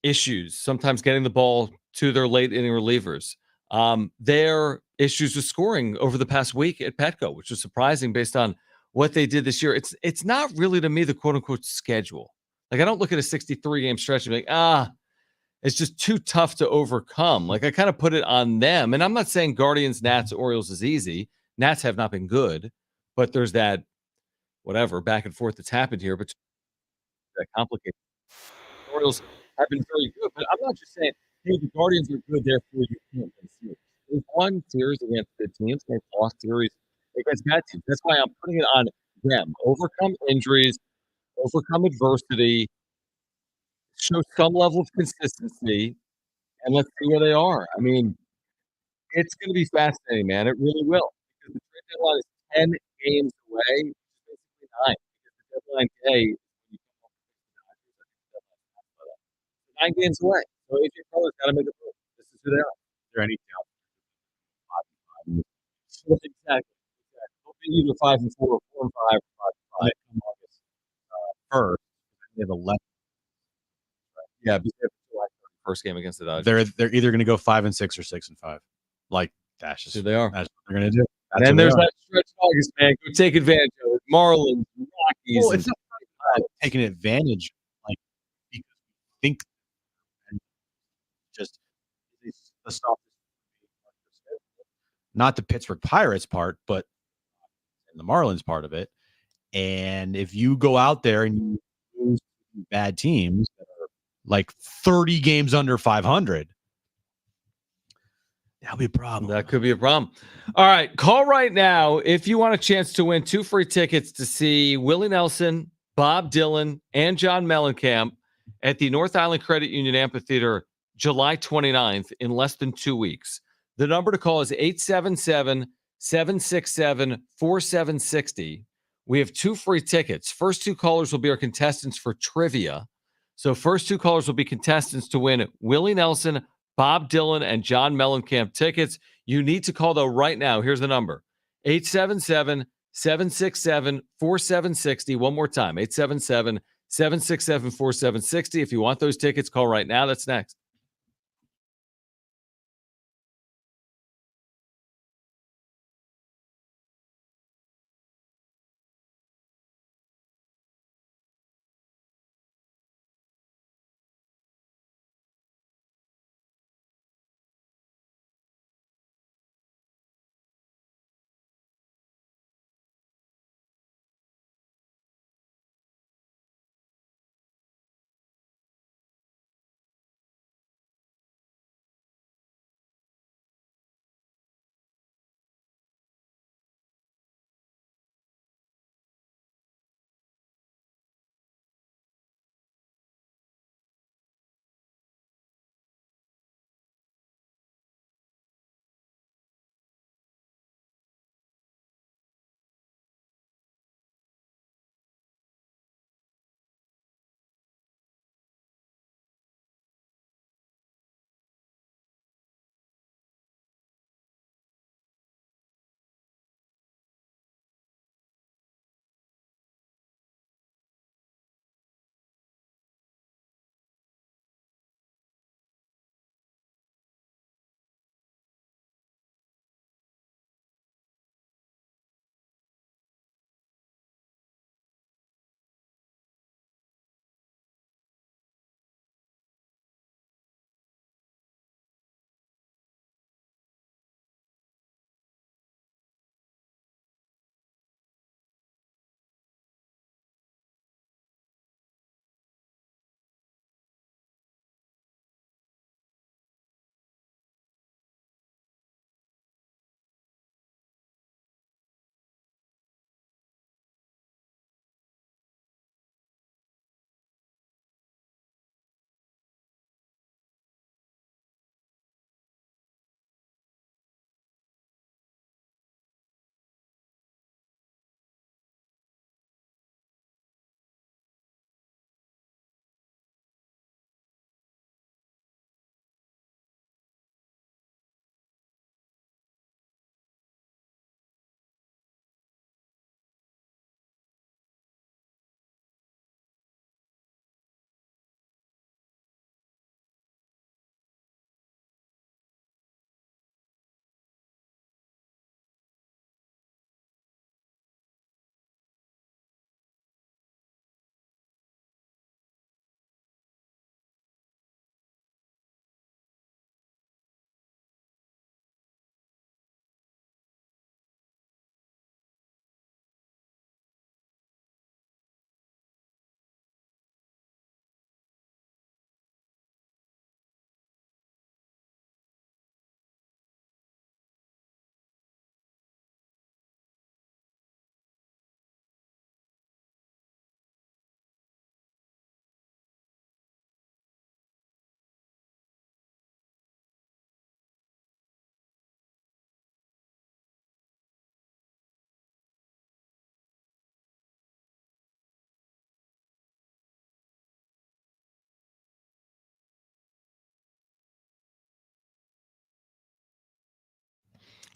issues, sometimes getting the ball to their late inning relievers. Their issues with scoring over the past week at Petco, which was surprising based on what they did this year. It's not really to me the quote unquote schedule. Like I don't look at a 63 game stretch and be like, it's just too tough to overcome. Like I kind of put it on them. And I'm not saying Guardians, Nats, Orioles is easy. Nats have not been good, but there's that whatever back and forth that's happened here, but that complicated. The Orioles have been very good, but I'm not just saying, hey, the Guardians are good, therefore you can't win series. They've won series against good teams, they've lost series against bad teams. That's why I'm putting it on them. Overcome injuries, overcome adversity, show some level of consistency, and let's see where they are. I mean, it's going to be fascinating, man. It really will. Because the trade deadline is 10 games away, basically 9. Because the deadline day, when you come up with the Dodgers, I think the deadline's not but, 9 games away. So AJ Preller's got to make a move. This is who they are. Is there any doubt? Exactly. They'll be either 5-4, or 4-5, or 5-5. Come August first, they have 11. Yeah, because they have July 31st game against the Dodgers. They're either going to go 5-6 or 6-5. Like that's just Who they are. That's what they're going to do. And then there's that stretch of August, man. Go take advantage of it. Marlins, Rockies. Well, it's not taking advantage, like because we think and just the stuff. Not the Pittsburgh Pirates part, but the Marlins part of it. And if you go out there and you lose to bad teams that are like 30 games under 500, that'll be a problem. That could be a problem. All right. Call right now if you want a chance to win 2 free tickets to see Willie Nelson, Bob Dylan, and John Mellencamp at the North Island Credit Union Amphitheater July 29th in less than 2 weeks. The number to call is 877-767-4760. We have 2 free tickets. First 2 callers will be our contestants for trivia. So first 2 callers will be contestants to win Willie Nelson, Bob Dylan, and John Mellencamp tickets. You need to call, though, right now. Here's the number. 877-767-4760. One more time. 877-767-4760. If you want those tickets, call right now. That's next.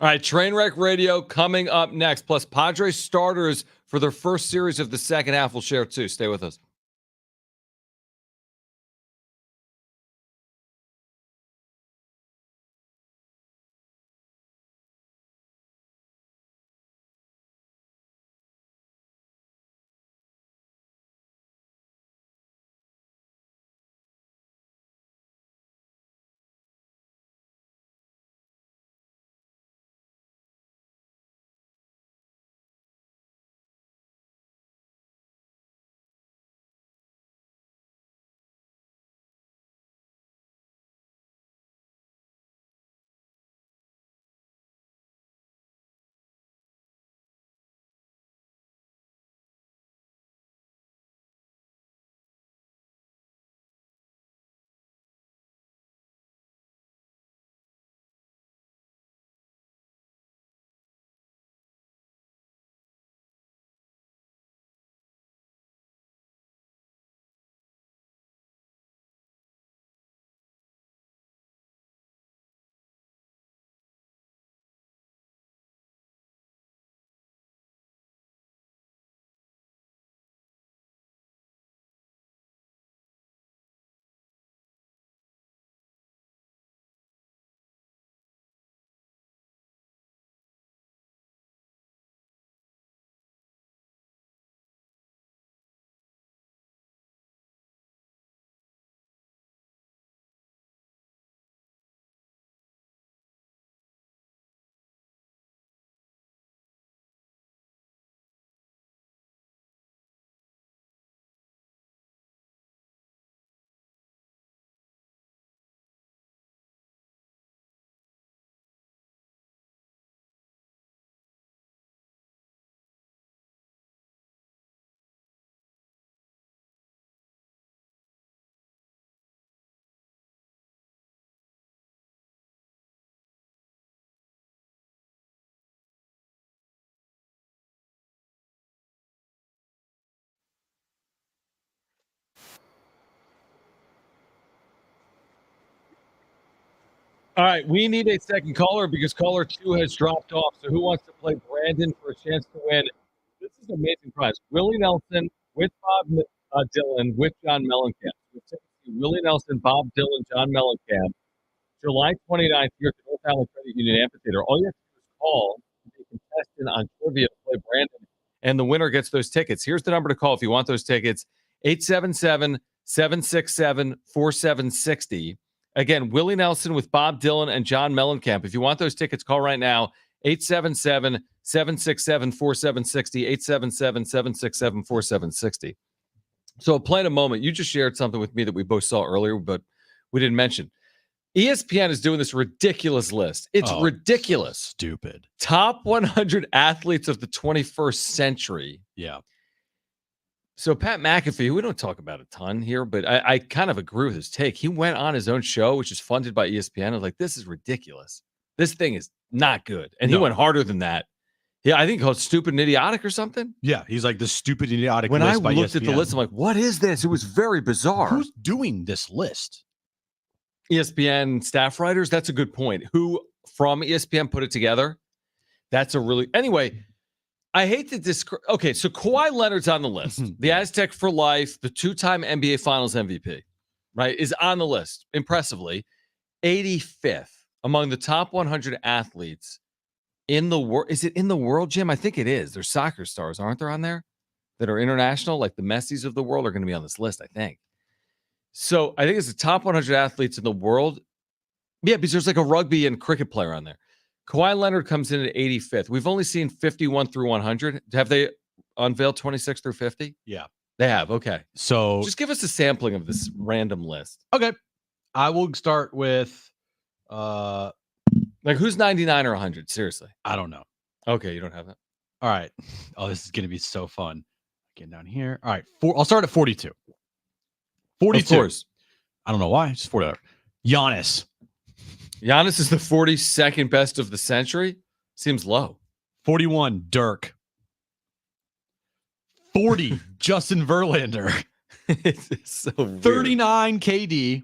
All right, Trainwreck Radio coming up next, plus Padres starters for their first series of the second half. We'll share too. Stay with us. All right, we need a second caller because caller 2 has dropped off. So who wants to play Brandon for a chance to win? This is an amazing prize. Willie Nelson with Bob Dylan with John Mellencamp. Willie Nelson, Bob Dylan, John Mellencamp. July 29th here at the North Island Credit Union Amphitheater. All you have to do is call to be a contestant on trivia to play Brandon, and the winner gets those tickets. Here's the number to call if you want those tickets: 877-767-4760. Again, Willie Nelson with Bob Dylan and John Mellencamp. If you want those tickets, call right now, 877-767-4760, 877-767-4760. So play in a moment. You just shared something with me that we both saw earlier, but we didn't mention. ESPN is doing this ridiculous list. It's ridiculous. Stupid. Top 100 athletes of the 21st century. Yeah. So Pat McAfee, we don't talk about a ton here, but I kind of agree with his take. He went on his own show, which is funded by ESPN. I was like, this is ridiculous. This thing is not good. And he went harder than that. Yeah, I think called Stupid and Idiotic or something. Yeah, he's like the Stupid and Idiotic when list I by looked ESPN. at the list, I'm like, what is this? It was very bizarre. Who's doing this list? ESPN staff writers. That's a good point. Who from ESPN put it together? That's a really... Anyway, I hate to describe... Okay, so Kawhi Leonard's on the list. The Aztec for life, the two-time NBA Finals MVP, right, is on the list, impressively. 85th among the top 100 athletes in the world. Is it in the world, Jim? I think it is. There's soccer stars, aren't there, on there? That are international, like the Messis of the world are going to be on this list, I think. So I think it's the top 100 athletes in the world. Yeah, because there's like a rugby and cricket player on there. Kawhi Leonard comes in at 85th. We've only seen 51 through 100. Have they unveiled 26 through 50? Yeah. They have. Okay. So just give us a sampling of this random list. Okay. I will start with like who's 99 or 100? Seriously. I don't know. Okay, you don't have that. All right. Oh, this is going to be so fun. Getting down here. All right. I'll start at 42. 42. Of course. I don't know why. Just 40. Giannis. Giannis is the 42nd best of the century. Seems low. 41, Dirk. 40, Justin Verlander. It's so weird. 39, KD.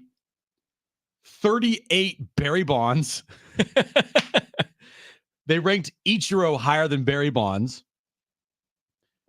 38, Barry Bonds. They ranked Ichiro higher than Barry Bonds.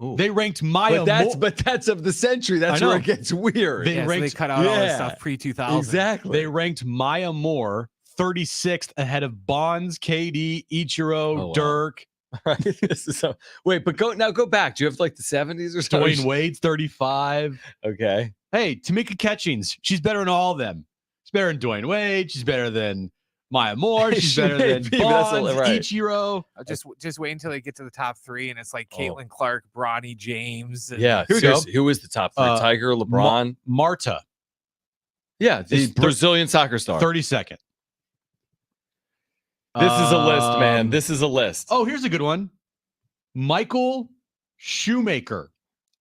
Ooh. They ranked Maya. But that's of the century. That's where it gets weird. They So they cut out all this stuff pre-2000. Exactly. They ranked Maya Moore 36th ahead of Bonds, KD, Ichiro, Dirk. Right. This is wait, but go back. Do you have like the 70s or something? Dwayne Wade's 35. Okay. Hey, Tamika Catchings, she's better than all of them. She's better than Dwayne Wade. She's better than Maya Moore. She's better than Bonds, Ichiro. Just wait until they get to the top 3, and it's like Caitlin Clark, Bronny James. And Yeah. Who is the top 3? Tiger, LeBron, Marta. Yeah, the Brazilian soccer star. 32nd. This is a list, man. This is a list. Oh, here's a good one. Michael Shoemaker.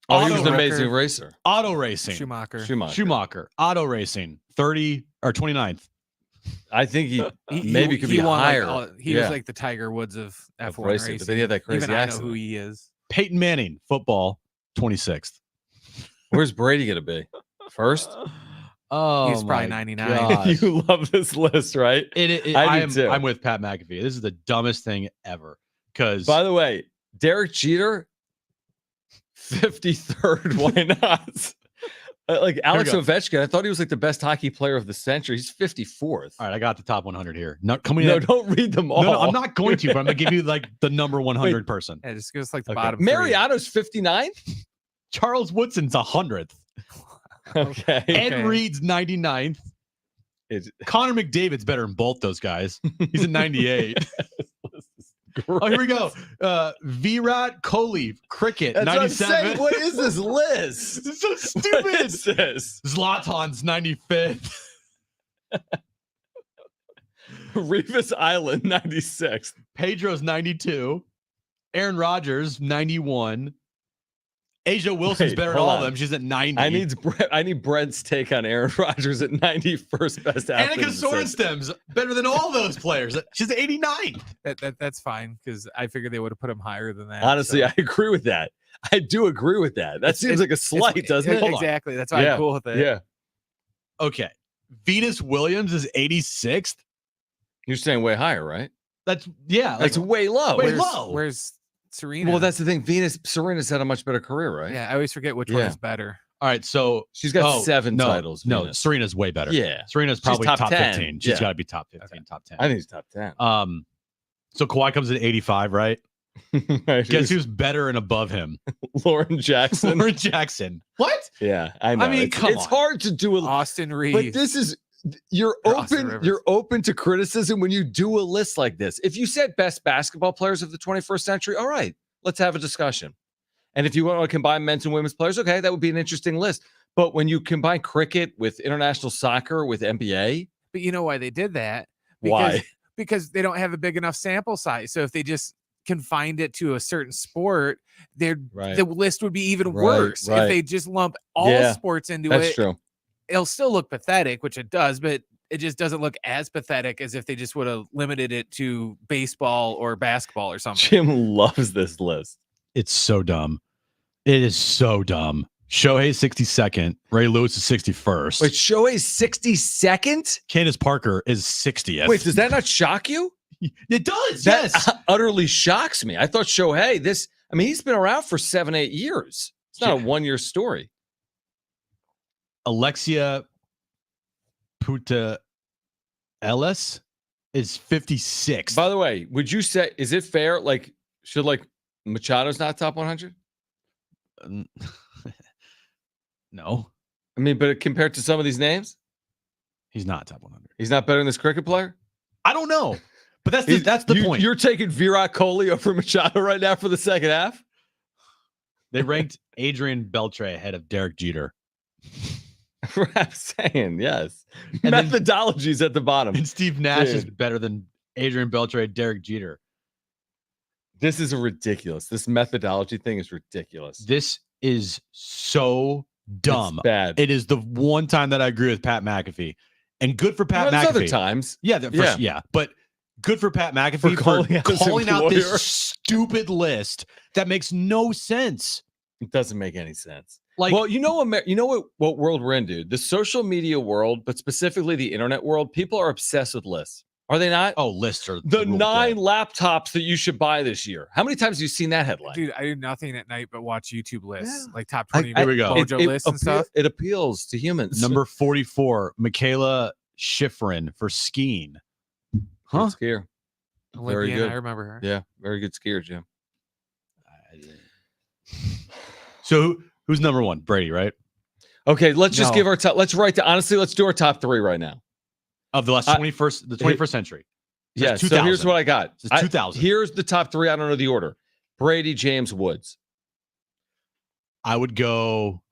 Oh, he was an amazing racer. Auto racing. Schumacher. Auto racing. 30 or 29th. I think he maybe could be higher. He was like the Tiger Woods of F1 racing. But then he had that crazy Even accident. I know who he is. Peyton Manning, football, 26th. Where's Brady going to be? First? Oh, he's probably 99. You love this list, right? I do too. I'm with Pat McAfee. This is the dumbest thing ever. Because, by the way, Derek Jeter, 53rd. Why not? Like Alex Ovechkin, I thought he was like the best hockey player of the century. He's 54th. All right, I got the top 100 here. Don't read them all. No, I'm not going to, but I'm going to give you like the number 100 person. Yeah, just goes like the bottom. Mariano's 59th. Charles Woodson's 100th. Okay. Ed Reed's 99th. Connor McDavid's better than both those guys. He's at 98. Oh, here we go. Virat Kohli, cricket, That's 97. What is this list? This is so stupid. What is this? Zlatan's 95th. Revis Island, 96th. Pedro's 92. Aaron Rodgers, 91. Asia Wilson's better than all of them. She's at 90. I need Brent's take on Aaron Rodgers at 91st best athlete. Annika Sorenstem's better than all those players. She's at 89. That's fine because I figured they would have put him higher than that. Honestly, I agree with that. I do agree with that. That seems like a slight, doesn't it? Exactly. That's why I'm cool with it. Yeah. Okay. Venus Williams is 86th. You're saying way higher, right? That's way low. Where's Serena? Well, that's the thing. Serena's had a much better career, right? Yeah, I always forget which one is better. All right, so she's got 7 titles. No, Venus. Serena's way better. Yeah, Serena's probably top 10. 15. She's got to be top 15, top 10. I think he's top 10. So Kawhi comes in 85, right? Guess who's better and above him? Lauren Jackson. Lauren Jackson. What? Yeah, I know. I mean, it's hard to do Austin Reeves. But this is you're open to criticism when you do a list like this. If you said best basketball players of the 21st century, all right, let's have a discussion. And if you want to combine men's and women's players, okay, that would be an interesting list. But when you combine cricket with international soccer with NBA, but you know why they did that? Why? Because they don't have a big enough sample size. So if they just confined it to a certain sport, the list would be even worse. If they just lump all sports into that's true. It'll still look pathetic, which it does, but it just doesn't look as pathetic as if they just would have limited it to baseball or basketball or something. Jim loves this list. It's so dumb. It is so dumb. Shohei 62nd. Ray Lewis is 61st. Wait, Shohei's 62nd? Candace Parker is 60th. Wait, does that not shock you? It does. That yes. Utterly shocks me. I thought Shohei, he's been around for 7-8 years. It's not a 1-year story. Alexia Puta Ellis is 56. By the way, would you say, is it fair? Should Machado's not top 100? No. But compared to some of these names, he's not top 100. He's not better than this cricket player? I don't know. But that's the point. You're taking Virat Kohli over Machado right now for the second half? They ranked Adrian Beltre ahead of Derek Jeter. I'm saying, yes. And methodology's at the bottom. And Steve Nash is better than Adrian Beltre, Derek Jeter. This is ridiculous. This methodology thing is ridiculous. This is so dumb. It's bad. It is the one time that I agree with Pat McAfee. And good for Pat McAfee. Other times. Yeah. But good for Pat McAfee for calling out this stupid list that makes no sense. It doesn't make any sense. You know what world we're in, dude? The social media world, but specifically the internet world, people are obsessed with lists. Are they not? Oh, lists are The rule 9 dead. laptops that you should buy this year. How many times have you seen that headline? Dude, I do nothing at night but watch YouTube lists, Yeah. like top 20 Here we go. mojo lists and stuff. It appeals to humans. Number 44, Michaela Schifrin for skiing. Good skier. Very Olympian, good. I remember her. Yeah, very good skier, Jim. So who's number 1? Brady, right? Okay, let's just No. give our top. Let's do our top 3 right now. Of the last 21st century. Yeah, so 2000. here's what I got. It's 2000. Here's the top 3. I don't know the order. Brady, James, Woods. I would go,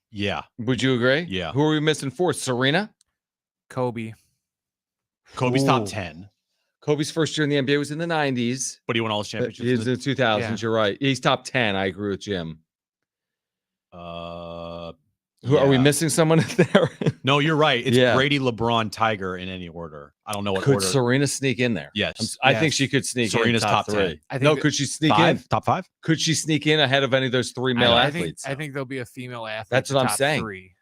yeah. Would you agree? Yeah. Who are we missing 4? Serena? Kobe. Kobe's Ooh. top 10. Kobe's first year in the NBA was in the 90s. But he won all his championships. He's in the 2000s. Yeah. You're right. He's top 10. I agree with Jim. Who are we yeah. missing someone there? No, you're right. It's Yeah. Brady, LeBron, Tiger in any order. I don't know what Could order. Serena sneak in there? Yes. I think she could sneak Serena's in top top 3. 10. I think No, that- could she sneak in? 5? Top 5? Could she sneak in ahead of any of those 3 male I athletes? think there'll be a female athlete. That's in what I'm top saying. 3.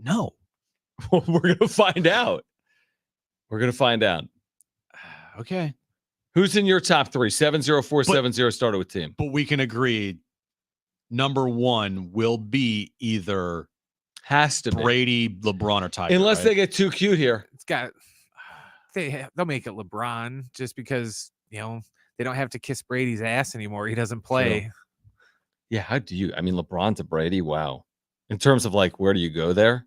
No. We're going to find out. We're going to find out. Okay. Who's in your top 3? 70470 started with team. But we can agree number 1 will be either Has to be. Brady, LeBron, or Tiger. Unless right? they get too cute here. It's got they'll make it LeBron just because, they don't have to kiss Brady's ass anymore. He doesn't play. Yeah, how do you? I mean, LeBron to Brady, wow. In terms of like, where do you go there?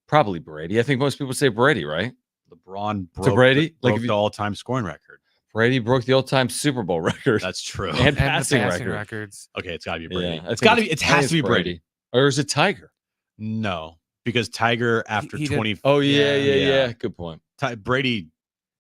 Probably Brady. I think most people say Brady, right? LeBron To broke, Brady? broke Like if the you- all-time scoring record. Brady broke the all-time Super Bowl record. That's true. And And passing the passing record. records. Okay, it's got to be Brady. Yeah, It's got to be. It I think has to be it's Brady. Or is it Tiger? No, because Tiger after he did- 20. Oh, yeah. Yeah. Good point. Brady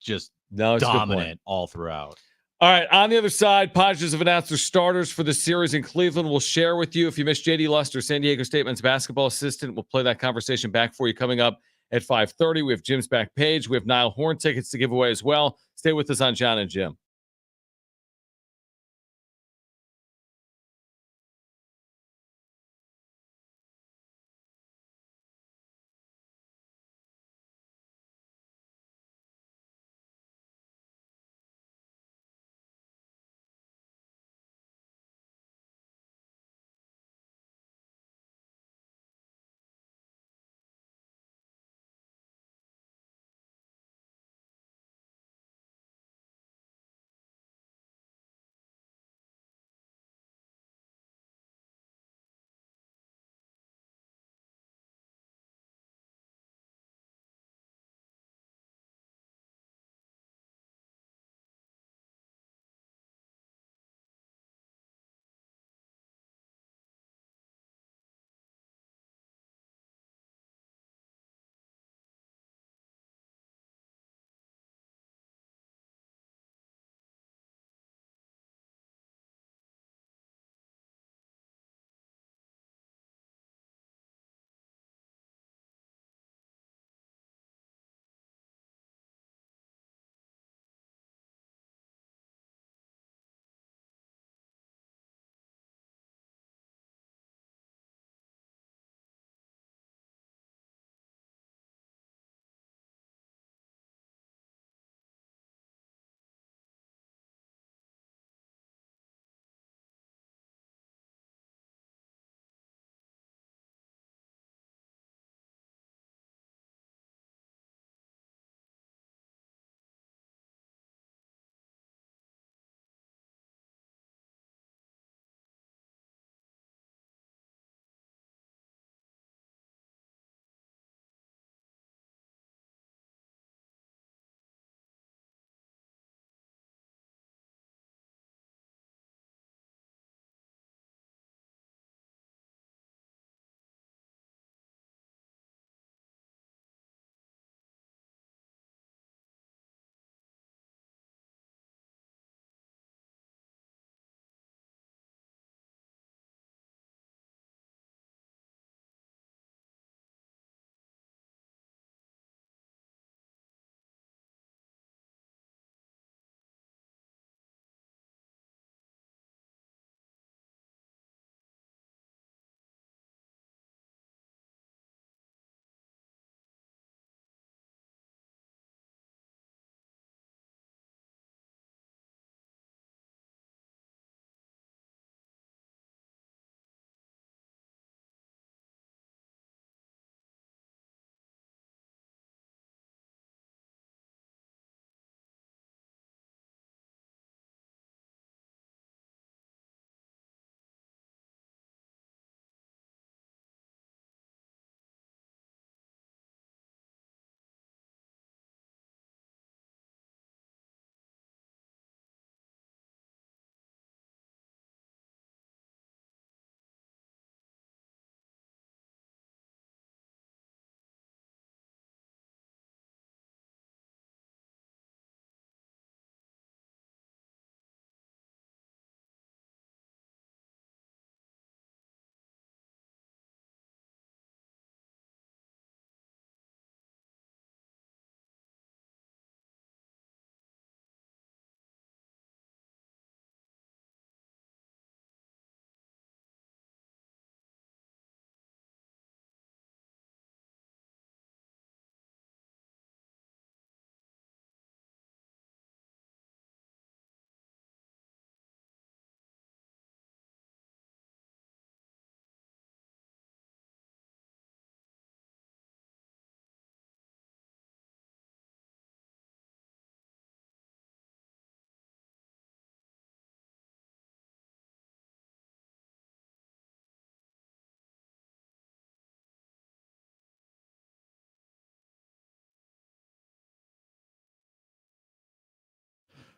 just No, it's a good point. dominant all throughout. All right, on the other side, Padres have announced their starters for the series in Cleveland. We'll share with you. If you missed JD Luster, San Diego State men's basketball assistant, we'll play that conversation back for you coming up at 5:30. We have Jim's back page. We have Niall Horn tickets to give away as well. Stay with us on Jon and Jim.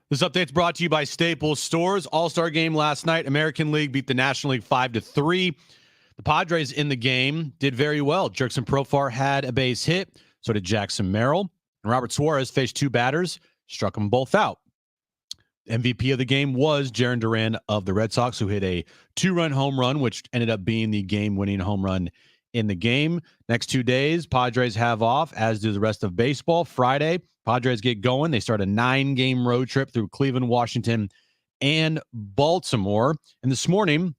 This update's brought to you by Staples Stores. All-Star game last night. American League beat the National League 5-3. The Padres in the game did very well. Jerkson Profar had a base hit. So did Jackson Merrill. And Robert Suarez faced 2 batters, struck them both out. MVP of the game was Jarren Duran of the Red Sox, who hit a 2-run home run, which ended up being the game-winning home run in the game. Next 2 days, Padres have off, as do the rest of baseball. Friday, Padres get going. They start a 9-game road trip through Cleveland, Washington, and Baltimore. And this morning,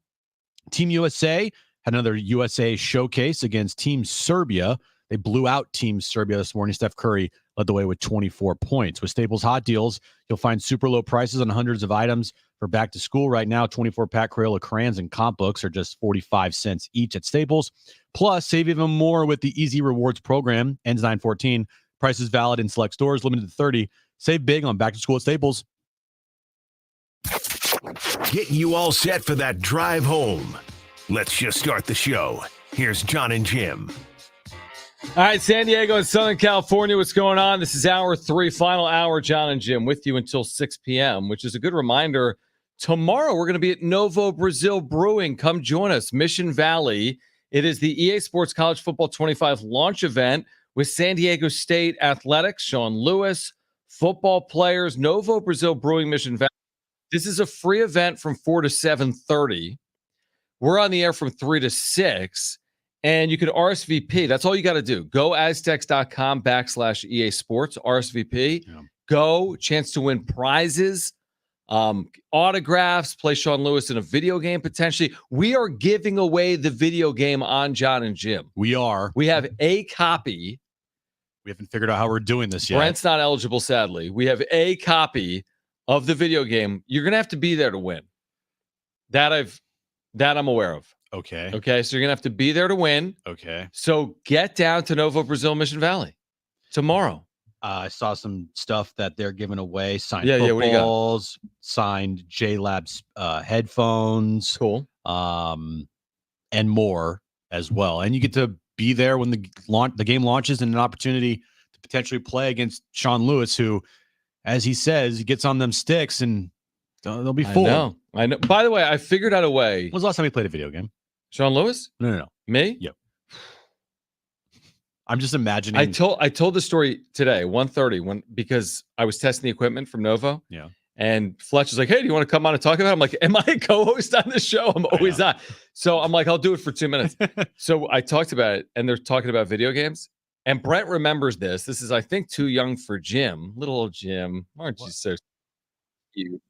Team USA had another USA showcase against Team Serbia. They blew out Team Serbia this morning. Steph Curry led the way with 24 points. With Staples Hot Deals, you'll find super low prices on hundreds of items for back to school. Right now, 24-pack Crayola crayons and comp books are just 45 cents each at Staples. Plus, save even more with the Easy Rewards program. Ends 9/14. Prices valid in select stores, limited to 30. Save big on back to school at Staples. Getting you all set for that drive home. Let's just start the show. Here's Jon and Jim. All right, San Diego and Southern California, what's going on? This is hour 3, final hour. Jon and Jim with you until 6 p.m., which is a good reminder. Tomorrow, we're going to be at Novo Brazil Brewing. Come join us, Mission Valley. It is the EA Sports College Football 25 launch event with San Diego State Athletics, Sean Lewis, football players, Novo Brazil Brewing, Mission Valley. This is a free event from 4 to 7:30. We're on the air from 3 to 6. And you can RSVP. That's all you got to do. Go Aztecs.com/EA Sports, RSVP. Yeah. Go, chance to win prizes, autographs, play Sean Lewis in a video game potentially. We are giving away the video game on Jon and Jim. We are. We have a copy. We haven't figured out how we're doing this yet. Brent's not eligible, sadly. We have a copy of the video game. You're going to have to be there to win. That I'm aware of. Okay. Okay. So you're going to have to be there to win. Okay. So get down to Novo Brazil Mission Valley tomorrow. I saw some stuff that they're giving away. Signed footballs, what do you got? Signed J-Labs headphones. Cool. And more as well. And you get to be there when the game launches and an opportunity to potentially play against Sean Lewis, who, as he says, he gets on them sticks and they'll be full. I know. By the way, I figured out a way. When was the last time you played a video game? Sean Lewis? No. Me? Yep. I'm just imagining. I told the story today, 1:30, because I was testing the equipment from Novo. Yeah. And Fletch was like, "Hey, do you want to come on and talk about it?" I'm like, "Am I a co-host on this show?" I'm always on. So I'm like, "I'll do it for 2 minutes." So I talked about it, and they're talking about video games. And Brent remembers this. This is, I think, too young for Jim. Little old Jim. Aren't you so cute?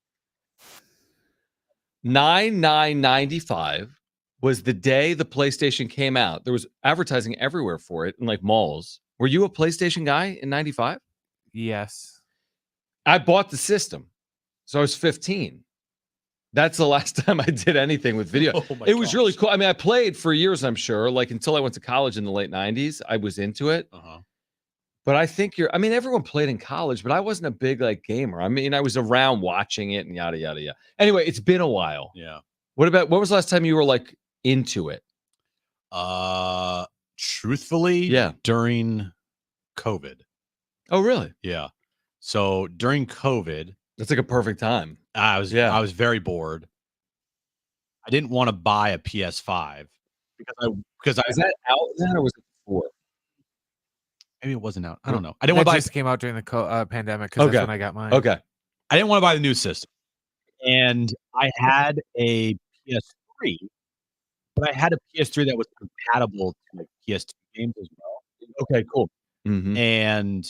9/9/95 was the day the PlayStation came out. There was advertising everywhere for it in like malls. Were you a PlayStation guy in 95? Yes. I bought the system. So I was 15. That's the last time I did anything with video. It was really cool. I mean, I played for years, I'm sure, like until I went to college in the late 90s. I was into it. But I think everyone played in college, but I wasn't a big like gamer. I mean, I was around watching it and yada, yada, yada. Anyway, it's been a while. Yeah. What was the last time you were like into it? Truthfully, yeah, during COVID. Oh, really? Yeah. So during COVID, that's like a perfect time. I was very bored. I didn't want to buy a PS5 because is that out then or was it before? Maybe it wasn't out. I don't know. I didn't want to buy. It came out during the pandemic because that's when I got mine. Okay. I didn't want to buy the new system, and I had a PS3, but I had a PS3 that was compatible to like PS2 games as well. Okay, cool. And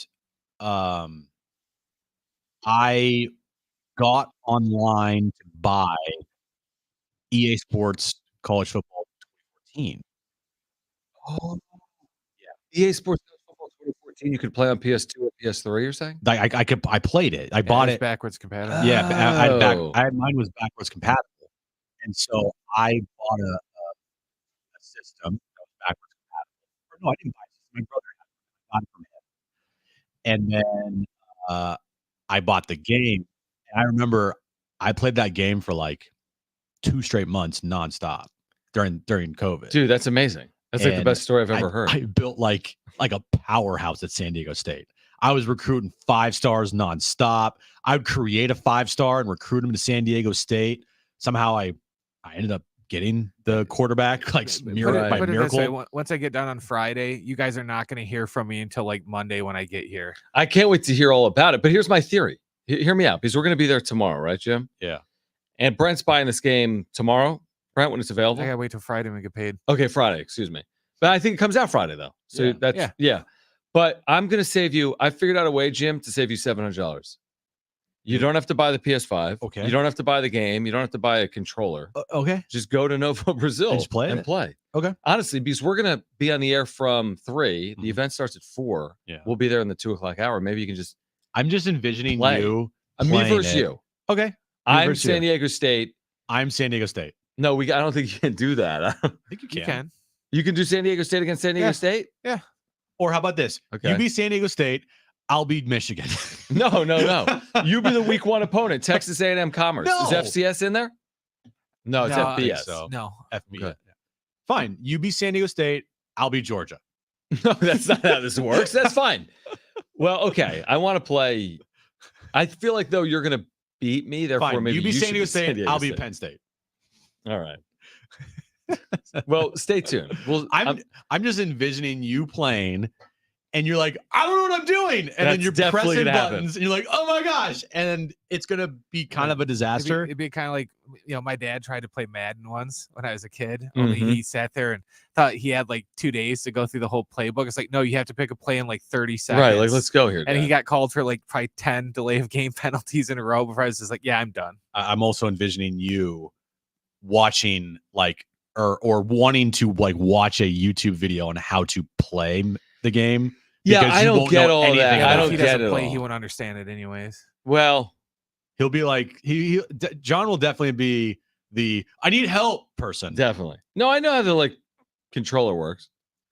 I got online to buy EA Sports College Football 2014. Oh, yeah. EA Sports Football 2014. You could play on PS2 or PS3. You're saying? I played it. I bought it backwards compatible. Yeah, mine was backwards compatible, and so I bought a system that was backwards compatible. Or no, I didn't buy it. My brother had it. I got it from him, and then I bought the game. And I remember I played that game for like 2 straight months nonstop during COVID. Dude, that's amazing. That's like the best story I've ever heard. I built like a powerhouse at San Diego State. I was recruiting 5-stars nonstop. I would create a 5-star and recruit him to San Diego State. Somehow I ended up getting the quarterback by Put miracle. it this way, once I get done on Friday, you guys are not going to hear from me until like Monday when I get here. I can't wait to hear all about it. But here's my theory. Hear me out, because we're going to be there tomorrow, right, Jim? Yeah. And Brent's buying this game tomorrow, Brent, when it's available. I got to wait till Friday when we get paid. Okay, Friday, excuse me. But I think it comes out Friday, though. So yeah. But I'm going to save you. I figured out a way, Jim, to save you $700. You don't have to buy the PS5. Okay. You don't have to buy the game. You don't have to buy a controller. Okay. Just go to Novo Brazil and just play and it. play. Okay. Honestly, because we're going to be on the air from 3. The event starts at 4. Yeah. We'll be there in the 2:00 hour. Maybe you can just. I'm just envisioning play. you. Me versus you. Okay. I'm San Diego State. I'm San Diego State. No, I don't think you can do that. I think you can. You can do San Diego State against San Diego State? Yeah. Or how about this? Okay. You be San Diego State. I'll be Michigan. No. You be the week 1 opponent. Texas A&M Commerce. No. Is FCS in there? No, it's FBS. So. No. FBS. Okay. Fine. You be San Diego State. I'll be Georgia. No, that's not how this works. That's fine. Well, okay. I want to play. I feel like, though, you're going to beat me. Therefore, Fine. maybe You be San Diego San State. Diego I'll be State. Penn State. All right. Well, stay tuned. I'm just envisioning you playing, and you're like, I don't know what I'm doing, and then you're pressing buttons, and you're like, oh my gosh, and it's gonna be kind of a disaster. It'd be kind of like, my dad tried to play Madden once when I was a kid. Only he sat there and thought he had like 2 days to go through the whole playbook. It's like, no, you have to pick a play in like 30 seconds. Right, like let's go here. And he got called for like probably 10 delay of game penalties in a row before I was just like, yeah, I'm done. I'm also envisioning you watching like or wanting to like watch a YouTube video on how to play the game. Yeah, I don't get all that. I don't get it. He won't understand it anyways. Well, he'll be like John will definitely be the I need help person. Definitely. No, I know how the like controller works.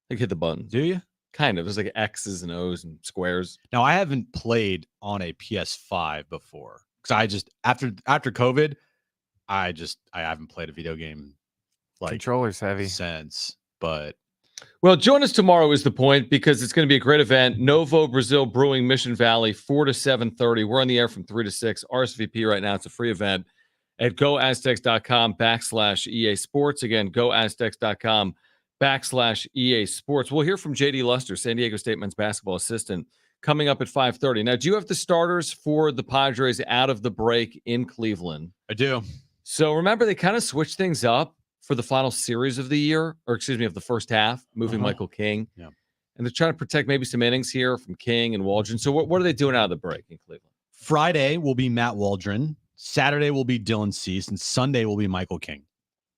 Like hit the buttons. Do you? Kind of. There's like X's and O's and squares. Now I haven't played on a PS5 before because I just after COVID, I haven't played a video game like controllers heavy since. But well, join us tomorrow is the point because it's going to be a great event. Novo Brazil Brewing, Mission Valley, 4 to 7:30. We're on the air from 3 to 6. RSVP right now. It's a free event at goaztecs.com/EA Sports. Again, goaztecs.com/EA Sports. We'll hear from JD Luster, San Diego State men's basketball assistant, coming up at 5:30. Now, do you have the starters for the Padres out of the break in Cleveland? I do. So remember, they kind of switched things up for the final series of the year, or excuse me, of the first half, moving Michael King. Yeah. And they're trying to protect maybe some innings here from King and Waldron. So what are they doing out of the break in Cleveland? Friday will be Matt Waldron. Saturday will be Dylan Cease. And Sunday will be Michael King.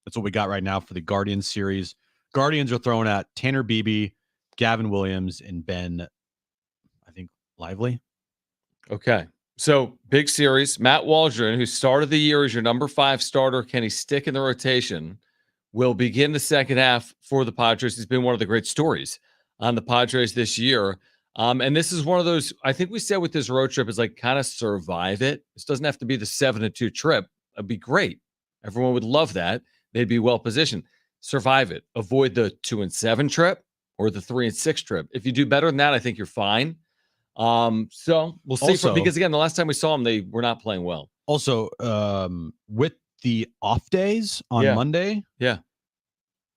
That's what we got right now for the Guardians series. Guardians are throwing at Tanner Beebe, Gavin Williams, and Ben, I think, Lively. Okay. So big series. Matt Waldron, who started the year as your number 5 starter, can he stick in the rotation? Will begin the second half for the Padres. He's been one of the great stories on the Padres this year. And this is one of those, I think we said with this road trip, is like kind of survive it. This doesn't have to be the 7-2 trip. It'd be great. Everyone would love that. They'd be well positioned. Survive it. Avoid the 2-7 trip or the 3-6 trip. If you do better than that, I think you're fine. So we'll see. Also, because again, the last time we saw them, they were not playing well. Also, with the off days on Monday,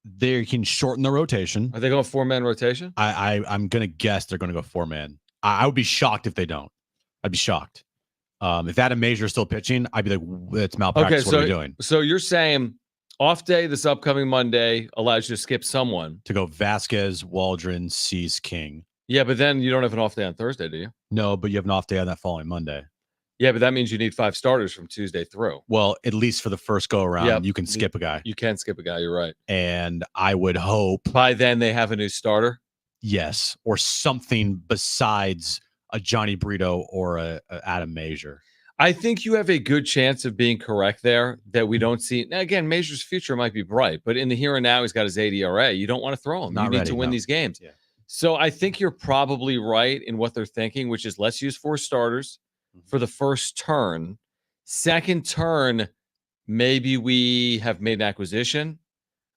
they can shorten the rotation. Are they going 4-man rotation? I'm gonna guess they're gonna go 4-man. I would be shocked if they don't. I'd be shocked. If Adam Major is still pitching, I'd be like, it's malpractice. Okay, what are we doing? So you're saying off day this upcoming Monday allows you to skip someone to go Vasquez, Waldron, Cease, King. Yeah, but then you don't have an off day on Thursday, do you? No, but you have an off day on that following Monday. Yeah, but that means you need 5 starters from Tuesday through. Well, at least for the first go around, you can skip a guy. You can skip a guy. You're right. And I would hope by then they have a new starter. Yes, or something besides a Johnny Brito or a Adam Major. I think you have a good chance of being correct there. That we don't see. Now, again, Major's future might be bright, but in the here and now, he's got his 8 ERA. You don't want to throw him. You need to win these games. Yeah. So I think you're probably right in what they're thinking, which is let's use 4 starters for the first turn. Second turn, maybe we have made an acquisition.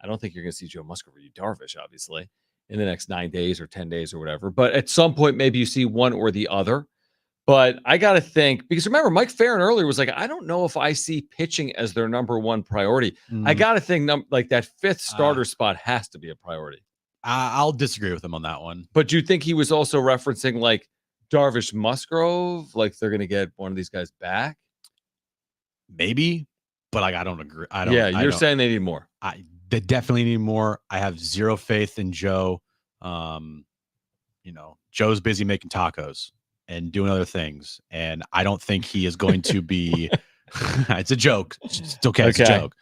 I don't think you're going to see Joe Musgrove or Darvish, obviously. in the next 9 days or 10 days or whatever. But at some point, maybe you see one or the other. But I got to think, because remember, Mike Farron earlier was like, I don't know if I see pitching as their number one priority. I got to think like that fifth starter spot has to be a priority. I'll disagree with him on that one. But do you think he was also referencing like Darvish Musgrove? Like they're going to get one of these guys back? Maybe, but like I don't agree. You're saying they need more. They definitely need more. I have zero faith in Joe. Joe's busy making tacos and doing other things, and I don't think he is going to be. It's a joke. It's okay. It's a joke.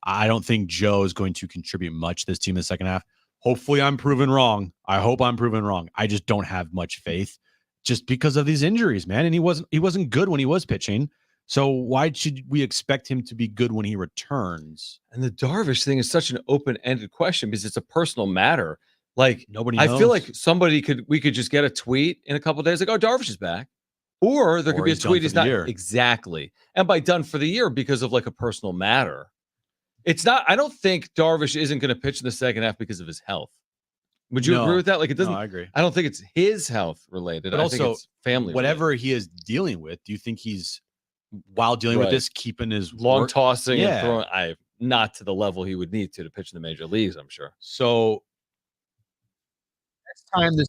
I don't think Joe is going to contribute much to this team in the second half. Hopefully, I'm proven wrong. I hope I'm proven wrong. I just don't have much faith, just because of these injuries, man. And he wasn't good when he was pitching. So why should we expect him to be good when he returns? And the Darvish thing is such an open-ended question because it's a personal matter. Like nobody knows. I feel like we could just get a tweet in a couple of days like, oh, Darvish is back. Or there could be a tweet he's not. Exactly. And by done for the year because of like a personal matter. It's not, I don't think Darvish isn't going to pitch in the second half because of his health. Would you agree with that? Like it doesn't, no, I agree. I don't think it's his health related. But also think it's family whatever related. he is dealing with, do you think he's, while dealing with this, keeping his long tossing and throwing, not to the level he would need to pitch in the major leagues, I'm sure. So next time this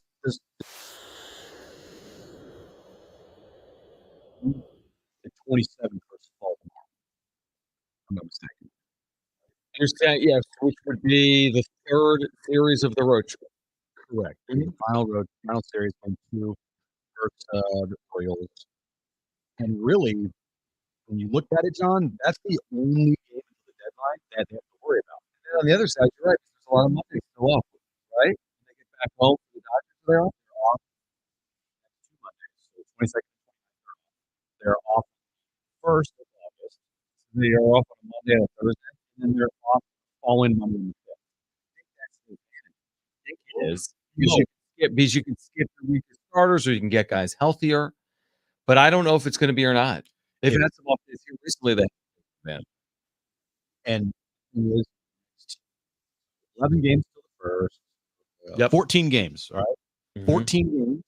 27 versus Baltimore. I'm not mistaken. Understand? Yes, which would be the third series of the road trip. Correct. The final series from 2 versus the Orioles. And really, when you look at it, John, that's the only game until the deadline that they have to worry about. And then on the other side, you're right. There's a lot of money still off, right? When they get back home to the Dodgers, they're off next 2 Mondays. So 22nd and 29th. They're off 1st of August. So they are off on a Monday and a Thursday. And then they're off following Monday and the 5th. I think that's the advantage. I think it is. Because you can skip the week of starters or you can get guys healthier. But I don't know if it's going to be or not. They've had some off days here recently, man. And it was 11 games till the first. 14 games, all right? Mm-hmm. 14 games.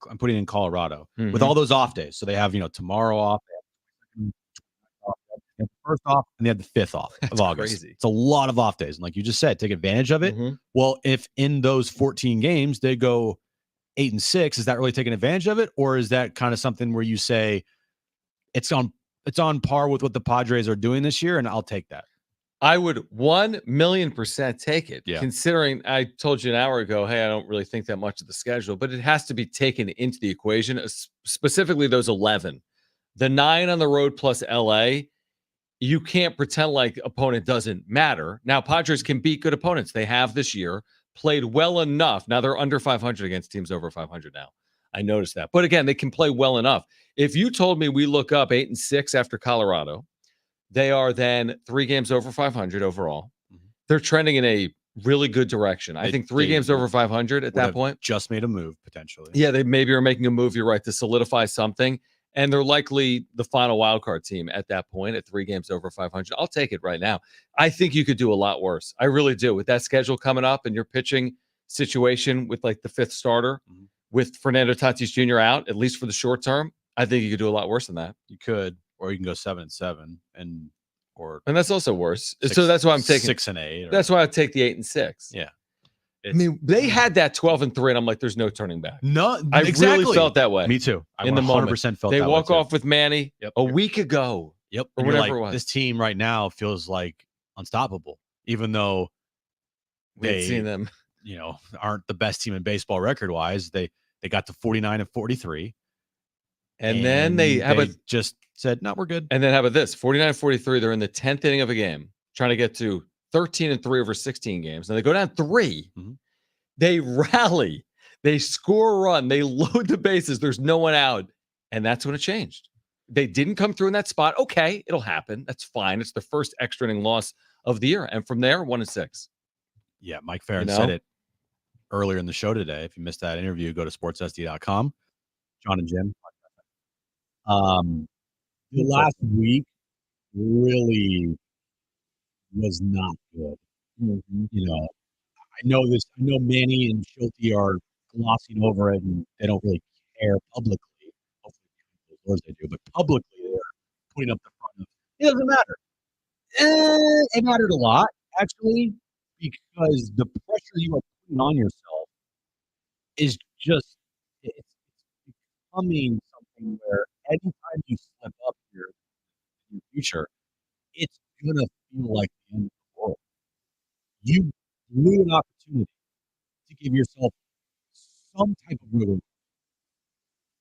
I'm putting in Colorado with all those off days. So they have, tomorrow off. They have the first off, and they have the 5th off of August. Crazy. It's a lot of off days. And like you just said, take advantage of it. Well, if in those 14 games they go 8-6, is that really taking advantage of it? Or is that kind of something where you say it's on par with what the Padres are doing this year, and I'll take that? I would 1,000,000% take it. Yeah. Considering I told you an hour ago, hey, I don't really think that much of the schedule, but it has to be taken into the equation, specifically those 11. The 9 on the road plus LA, you can't pretend like opponent doesn't matter. Now, Padres can beat good opponents. They have this year, played well enough. Now they're under 500 against teams over 500 now. I noticed that. But again, they can play well enough. If you told me we look up 8-6 after Colorado, they are then 3 games over 500 overall. They're trending in a really good direction. I think 3 games over 500 at that point. Just made a move, potentially. Yeah, they maybe are making a move, you're right, to solidify something. And they're likely the final wildcard team at that point at 3 games over 500. I'll take it right now. I think you could do a lot worse. I really do. With that schedule coming up and your pitching situation with like the 5th starter with Fernando Tatis Jr. out, at least for the short term, I think you could do a lot worse than that. You could, or you can go 7-7 and that's also worse. So that's why I'm taking 6-8. That's why I take the 8-6. Yeah. I mean, they had that 12-3, and I'm like, there's no turning back. No, I really felt that way. Me too. I in the 100% moment. felt they that walk way off with Manny a week ago. Yep. Or And whatever like, it was. This team right now feels like unstoppable, even though We've seen them, aren't the best team in baseball record wise. They got to 49-43. And then they just said, no, we're good. And then how about this? 49-43, they're in the 10th inning of a game, trying to get to 13-3 over 16 games. Now they go down 3. They rally. They score a run. They load the bases. There's no one out. And that's when it changed. They didn't come through in that spot. Okay, it'll happen. That's fine. It's the first extra inning loss of the year. And from there, 1-6. Yeah, Mike Farron said it earlier in the show today. If you missed that interview, go to sportssd.com. Jon and Jim. The last week really was not good. I know know Manny and Schulte are glossing over it, and they don't really care publicly. Hopefully, of course they do, but publicly they're putting up the front of it doesn't matter. It mattered a lot, actually, because the pressure you are putting on yourself is just it's becoming something where anytime you slip up here in the future, it's gonna feel like the end of the world. You blew an opportunity to give yourself some type of movement,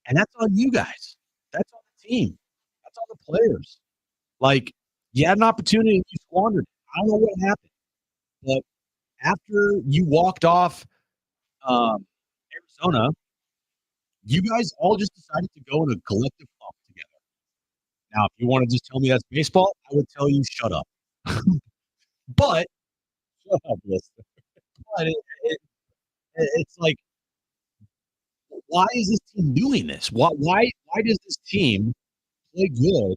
and that's on you guys. That's on the team. That's on the players. Like, you had an opportunity and you squandered it. I don't know what happened, but after you walked off Arizona, you guys all just decided to go in a collective funk together. Now, if you want to just tell me that's baseball, I would tell you shut up. But shut up, listen. But it's like, why is this team doing this? Why does this team play good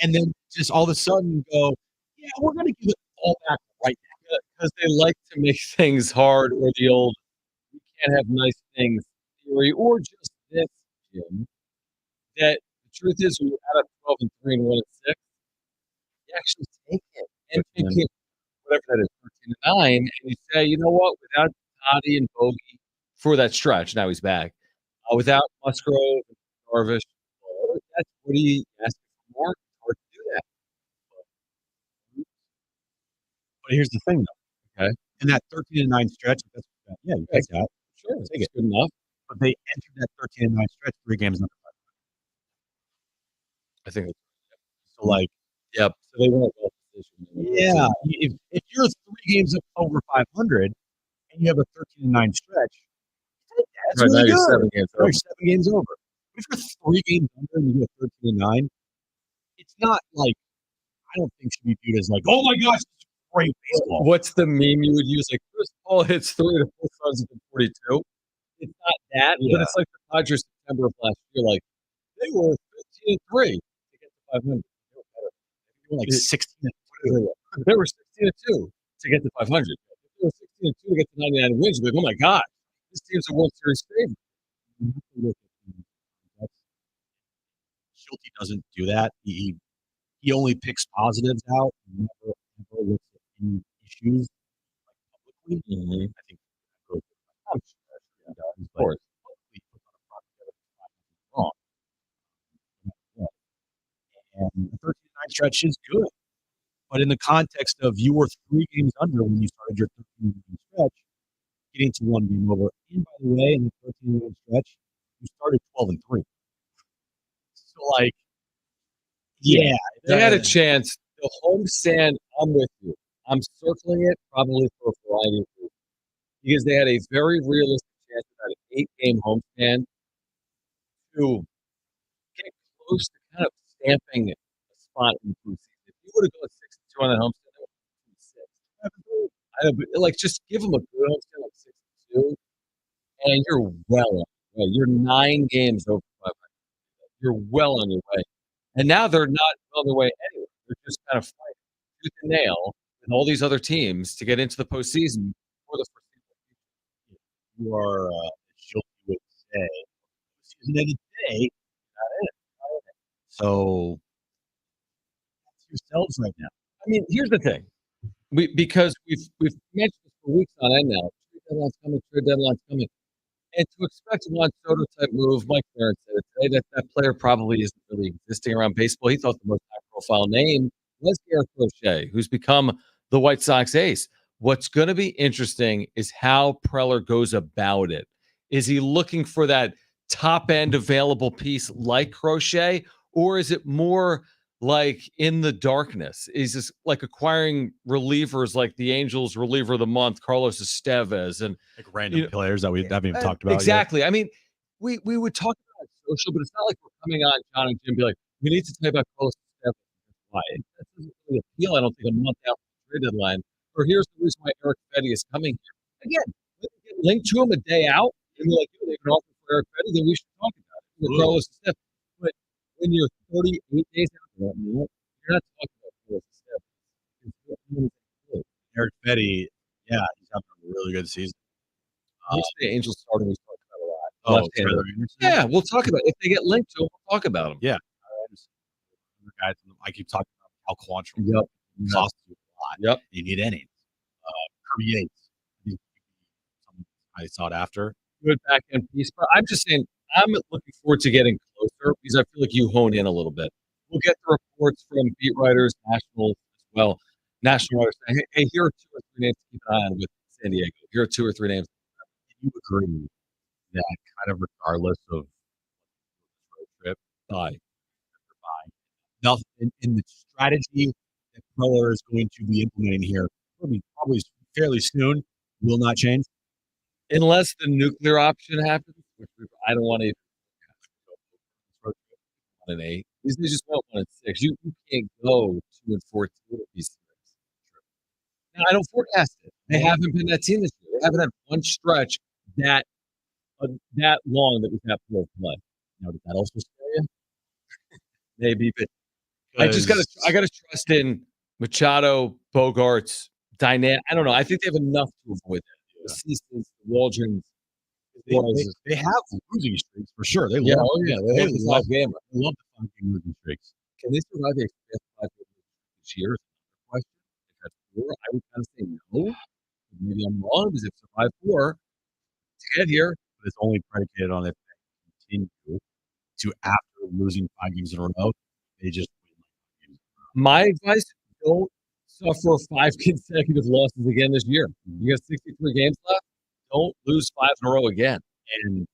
and then just all of a sudden go, yeah, we're going to give it all back right now? Because they like to make things hard, or the old "we can't have nice things" theory, or just this, Jim. That the truth is, when you add up 12-3 and 1-6, you actually take it and pick it, whatever that is, 13-9, and you say, you know what, without Toddy and Bogey for that stretch, now he's back. Without Musgrove and Darvish, that's what he asked for more. It's hard to do that. But here's the thing, though. Okay. In that 13-9 stretch, yeah, you take that. Sure, take it. Good enough. But they entered that 13-9 stretch 3 games under 500. I think So, like, yep. So they weren't well positioned. Yeah, if you're 3 games up over 500 and you have a 13-9 stretch, that's right, really now good. you're 7 games over. You're 7 games over. If you're 3 games under and you go 13-9, it's not like, I don't think should be viewed as like, oh my gosh, this is great baseball. What's the meme you would use? Like, Chris Paul hits 3 to 4 runs in 42. It's not that, but it's like the Padres September of last year. Like, they were 15-3 to get to 500. They were better. They were like 16. They were 16-2 to get to 500. They were 16-2 to get to 99 wins. You're like, oh my God, this team's a World Series favorite. Schulte doesn't do that. He only picks positives out. He never looks at any issues like publicly. I think I'm sure he does, of course. Wrong. And the 13-9 stretch is good. But in the context of you were 3 games under when you started your 13-game stretch, getting to 1 game over. And by the way, in the 13-game stretch, you started 12-3. So, like, yeah. They had a chance. The homestand, I'm with you. I'm circling it probably for a variety of reasons. Because they had a very realistic chance at an 8-game homestand to get close to kind of stamping a spot in the postseason. If you would have gone 6-2 on that homestand, that would have been 6. I know, but like, just give them a good homestand like 6-2, and you're well on your way. You're 9 games over 500. You're well on your way. And now they're not on their way anywhere. They're just kind of fighting tooth and nail with all these other teams to get into the postseason for the foreseeable future. You are, Schulte would say, season of the day, not in it. So, that's yourselves right now. I mean, here's the thing. Because we've mentioned this for weeks on end now. Trade deadline's coming. And to expect a Juan Soto type move, Mike Barron said it today, that player probably isn't really existing around baseball. He thought the most high-profile name was Garrett Crochet, who's become the White Sox ace. What's going to be interesting is how Preller goes about it. Is he looking for that top-end available piece like Crochet, or is it more like in the darkness? Is this like acquiring relievers like the Angels reliever of the month, Carlos Estevez, and like random players that we haven't even talked about exactly. yet. I mean, we would talk about it social, but it's not like we're coming on Jon and Jim and be like, we need to talk about Carlos Estevez. Why? That doesn't really appeal, I don't think, a month after the trade deadline. Or here's the reason why Eric Fetty is coming here. Again, when we get linked to him a day out, and we're like, they can offer for Eric Fetty, then we should talk about it. With Carlos Estevez. But when you're 38 days out of that, you're not talking about Carlos Estevez. Eric Fetty, yeah, he's having a really good season. Who's the Angels starter we talked about a lot? Oh, Left-hander. Tyler Anderson? Yeah, we'll talk about it. If they get linked to him, we'll talk about him. Yeah. Other guys, I keep talking about Cal Quantrill. Yep. Costs you a lot. Yep. You need innings. Kirby Yates. I sought after. Good back end piece. But I'm just saying, I'm looking forward to getting closer because I feel like you hone in a little bit. We'll get the reports from beat writers, national as well. National writers saying, hey, here are 2 or 3 names to keep an eye on with San Diego. Here are 2 or 3 names. You agree that kind of regardless of road trip, nothing in the strategy that Preller is going to be implementing here, probably fairly soon, will not change. Unless the nuclear option happens, which I don't want to. 1-8. These just went 1-6. You can't go 2-14 with these teams. Now, I don't forecast it. They haven't been that team this year. They haven't had one stretch that long that was that full of play. Now, did that also scare you? Maybe, but I gotta trust in Machado, Bogarts, dynamic. I don't know. I think they have enough to avoid that. The Ceases, the Waldrons. They have losing streaks for sure. They Yeah, love, oh yeah, they love the love 5-gamer. they love the 5-game losing streaks. Can they survive a 5-game this year? Question. If that's 4, I would kind of say no. Maybe I'm wrong because they've survived 4 to get here. But it's only predicated on if they continue to, after losing 5 games in a row, they just win 5 games in a row. My advice: don't suffer 5 consecutive losses again this year. You got 63 games left. Don't lose 5 in a row again. And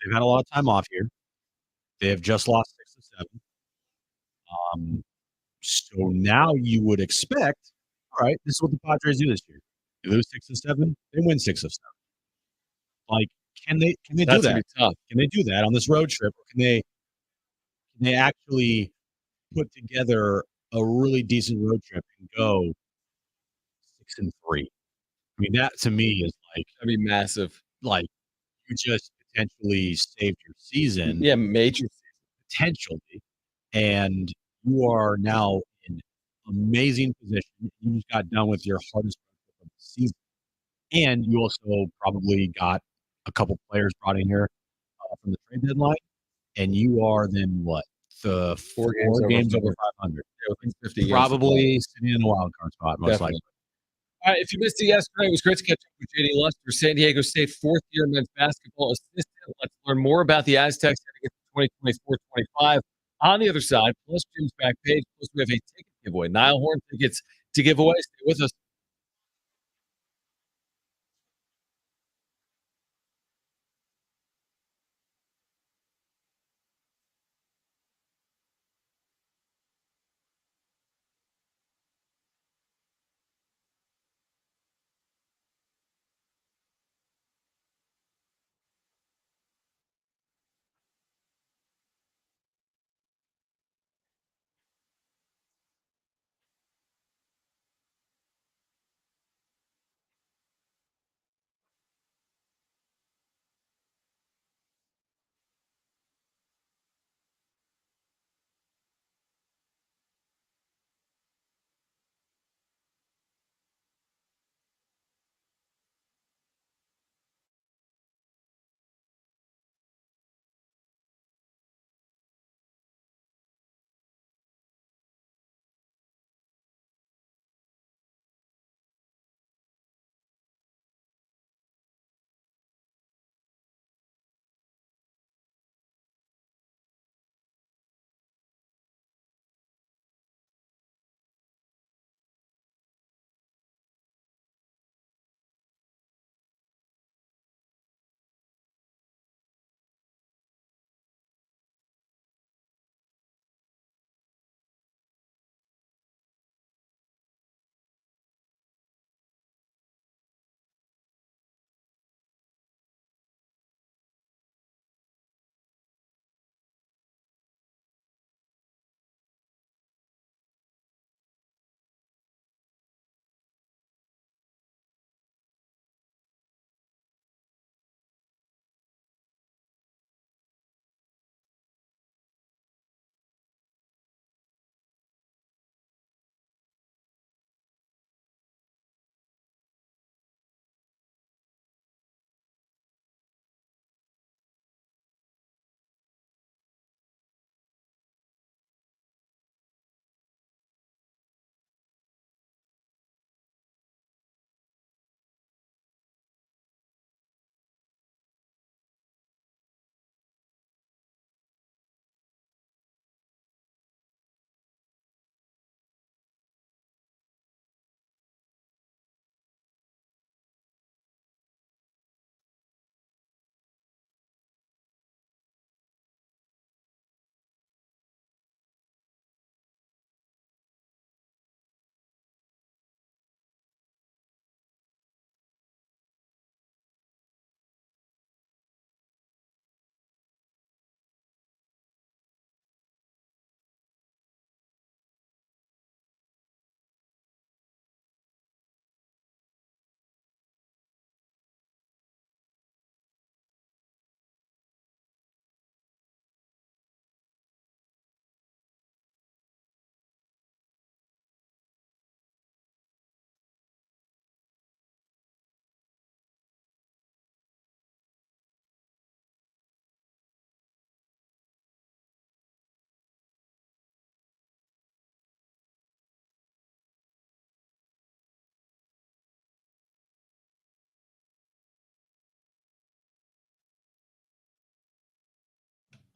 they've had a lot of time off here. They have just lost 6 of 7. So now you would expect, all right, this is what the Padres do this year. They lose 6 of 7, they win 6 of 7. Like, can they do That's that? gonna be tough. Can they do that on this road trip? Or can they actually put together a really decent road trip and go 6-3? I mean, that to me is like, That'd be massive. like you just potentially saved your season. Yeah, major Potentially, and you are now in amazing position. You just got done with your hardest of the season, and you also probably got a couple players brought in here from the trade deadline, and you are then what? The 4 games over 500. Yeah, within 50 games. Probably sitting in a wild card spot, most Definitely. likely. All right, if you missed it yesterday, it was great to catch up with JD Luster, San Diego State fourth-year men's basketball assistant. Let's learn more about the Aztecs heading into 2024-25. On the other side, plus Jim's back page, plus we have a ticket giveaway. Niall Horn tickets to give away. Stay with us.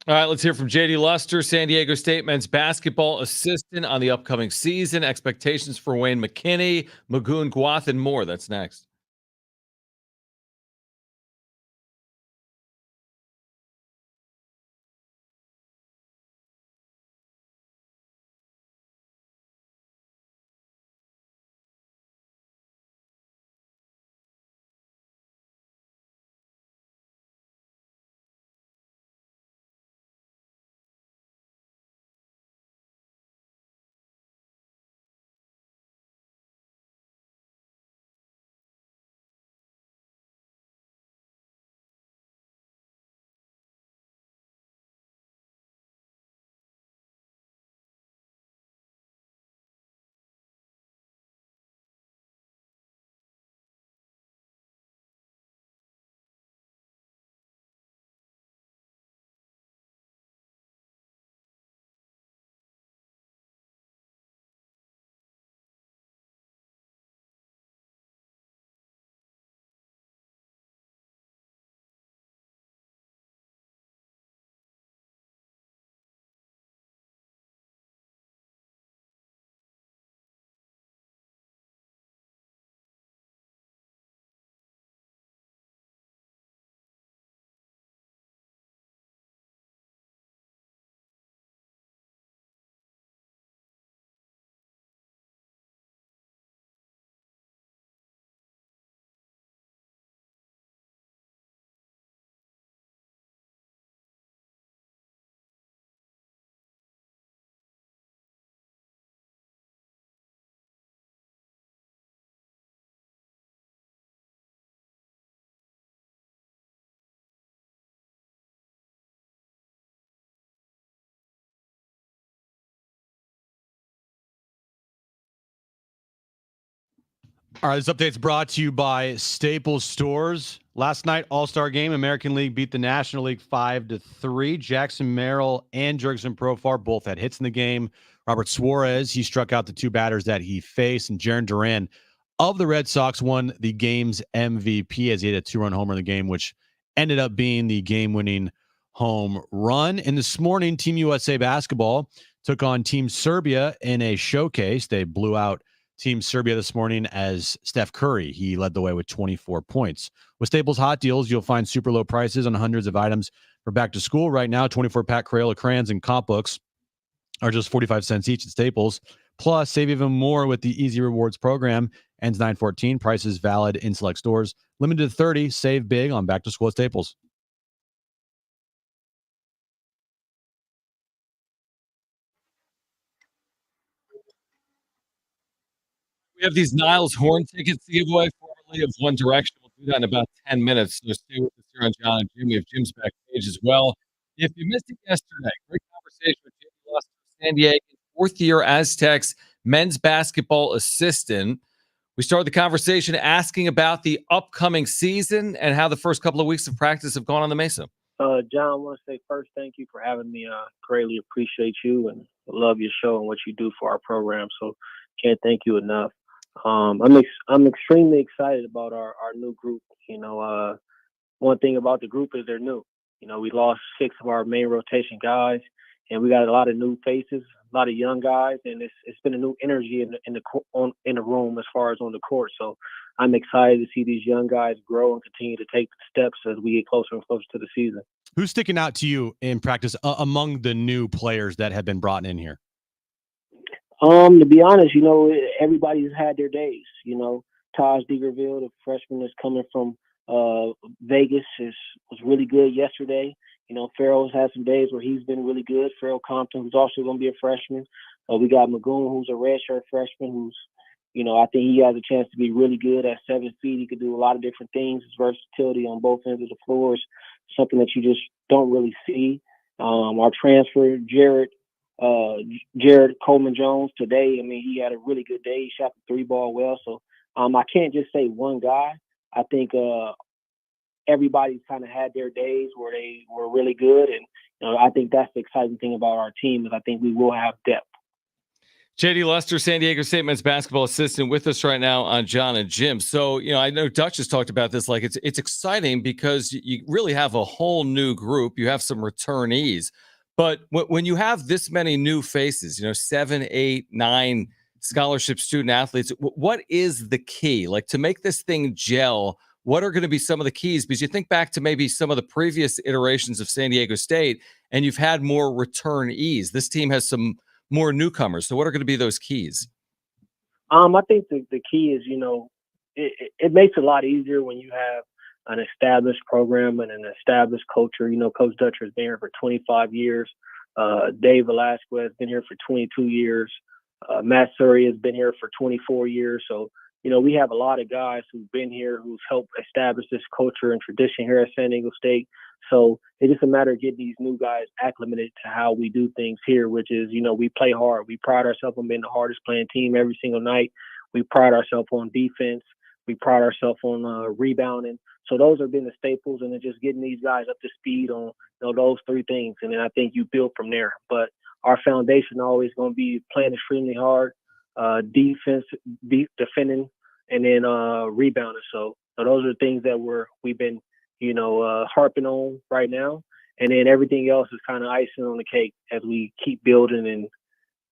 All right, let's hear from JD Luster, San Diego State men's basketball assistant on the upcoming season, expectations for Wayne McKinney, Magoon Gwath, and more. That's next. All right, this update's brought to you by Staples Stores. Last night, All-Star game, American League beat the National League 5-3. Jackson Merrill and Jurgensen Profar both had hits in the game. Robert Suarez, he struck out the two batters that he faced. And Jarren Duran of the Red Sox won the game's MVP as he hit a two-run homer in the game, which ended up being the game-winning home run. And this morning, Team USA Basketball took on Team Serbia in a showcase. They blew out Team Serbia this morning as Steph Curry. He led the way with 24 points. With Staples Hot Deals, you'll find super low prices on hundreds of items for back to school. Right now, 24-pack Crayola crayons and comp books are just 45 cents each at Staples. Plus, save even more with the Easy Rewards program. Ends 9/14. Prices valid in select stores. Limited to 30. Save big on back to school at Staples. We have these Niles Horn tickets to give away, formerly of One Direction. We'll do that in about 10 minutes. So stay with us here on Jon and Jim. We have Jim's backstage as well. If you missed it yesterday, great conversation with Jim Luster, San Diego, fourth-year Aztecs men's basketball assistant. We started the conversation asking about the upcoming season and how the first couple of weeks of practice have gone on the Mesa. John, I want to say first, thank you for having me. Greatly appreciate you and love your show and what you do for our program. So can't thank you enough. I'm extremely excited about our new group. One thing about the group is they're new. We lost 6 of our main rotation guys, and we got a lot of new faces, a lot of young guys, and it's been a new energy in the room as far as on the court. So I'm excited to see these young guys grow and continue to take steps as we get closer and closer to the season. Who's sticking out to you in practice among the new players that have been brought in here? To be honest, everybody's had their days. Taj Degerville, the freshman that's coming from Vegas, was really good yesterday. Farrell's had some days where he's been really good. Farrell Compton, who's also going to be a freshman. We got Magoon, who's a redshirt freshman, who's, I think he has a chance to be really good at 7 feet. He could do a lot of different things. His versatility on both ends of the floor is something that you just don't really see. Our transfer, Jared Coleman Jones today, he had a really good day. He shot the 3-ball well. So I can't just say one guy. I think everybody's kind of had their days where they were really good. And I think that's the exciting thing about our team is I think we will have depth. JD Lester, San Diego State men's basketball assistant, with us right now on Jon and Jim. So, I know Dutch has talked about this. Like, it's exciting because you really have a whole new group. You have some returnees, but when you have this many new faces, 7, 8, 9 scholarship student athletes, what is the key? Like, to make this thing gel, what are going to be some of the keys? Because you think back to maybe some of the previous iterations of San Diego State, and you've had more returnees. This team has some more newcomers. So what are going to be those keys? I think the key is, it makes it a lot easier when you have an established program and an established culture. Coach Dutcher has been here for 25 years. Dave Velasquez has been here for 22 years. Matt Surrey has been here for 24 years. So, we have a lot of guys who've been here, who've helped establish this culture and tradition here at San Diego State. So it's just a matter of getting these new guys acclimated to how we do things here, which is, we play hard. We pride ourselves on being the hardest playing team every single night. We pride ourselves on defense. We pride ourselves on rebounding. So those have been the staples, and then just getting these guys up to speed on those three things. And then I think you build from there. But our foundation always going to be playing extremely hard, defense, defending, and then rebounding. So those are the things that we've been harping on right now. And then everything else is kind of icing on the cake as we keep building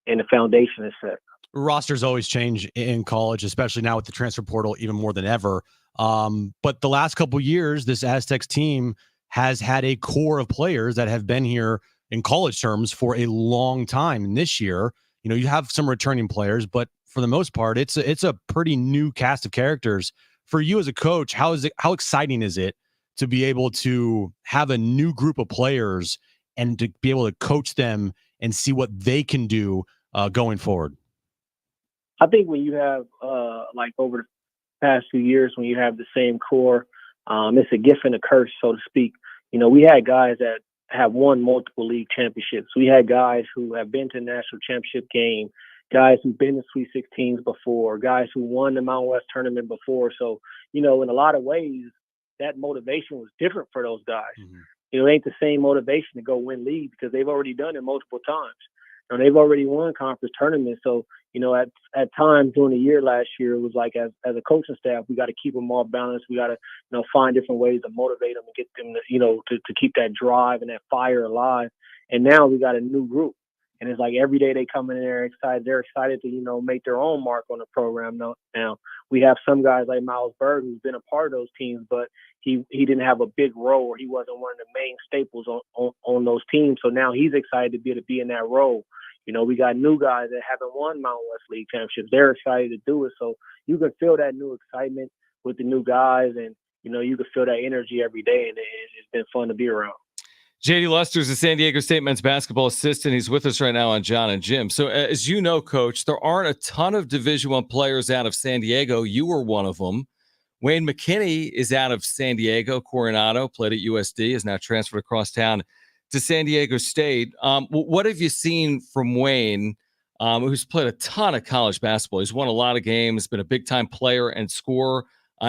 and the foundation is set. Rosters always change in college, especially now with the transfer portal even more than ever. But the last couple of years, this Aztecs team has had a core of players that have been here in college terms for a long time. And this year, you have some returning players, but for the most part, it's a pretty new cast of characters. For you as a coach, how exciting is it to be able to have a new group of players and to be able to coach them and see what they can do going forward? I think when you have, like over the past few years, when you have the same core, it's a gift and a curse, so to speak. We had guys that have won multiple league championships. We had guys who have been to the national championship game, guys who've been to Sweet 16s before, guys who won the Mountain West tournament before. So, in a lot of ways, that motivation was different for those guys. Mm-hmm. It ain't the same motivation to go win league because they've already done it multiple times. They've already won conference tournaments. So, at times during the year last year, it was like as a coaching staff, we got to keep them all balanced. We got to, find different ways to motivate them and get them to keep that drive and that fire alive. And now we got a new group. And it's like every day they come in there excited. They're excited to, make their own mark on the program. Now we have some guys like Miles Bird who's been a part of those teams, but he didn't have a big role, or he wasn't one of the main staples on those teams. So now he's excited to be able to be in that role. We got new guys that haven't won Mountain West League championships. They're excited to do it. So you can feel that new excitement with the new guys, and, you can feel that energy every day, and it's been fun to be around. JD Lester is a San Diego State men's basketball assistant. He's with us right now on Jon and Jim. So as you know, Coach, there aren't a ton of Division I players out of San Diego. You were one of them. Wayne McKinney is out of San Diego. Coronado, played at USD, is now transferred across town to San Diego State. What have you seen from Wayne, who's played a ton of college basketball? He's won a lot of games, been a big-time player and scorer.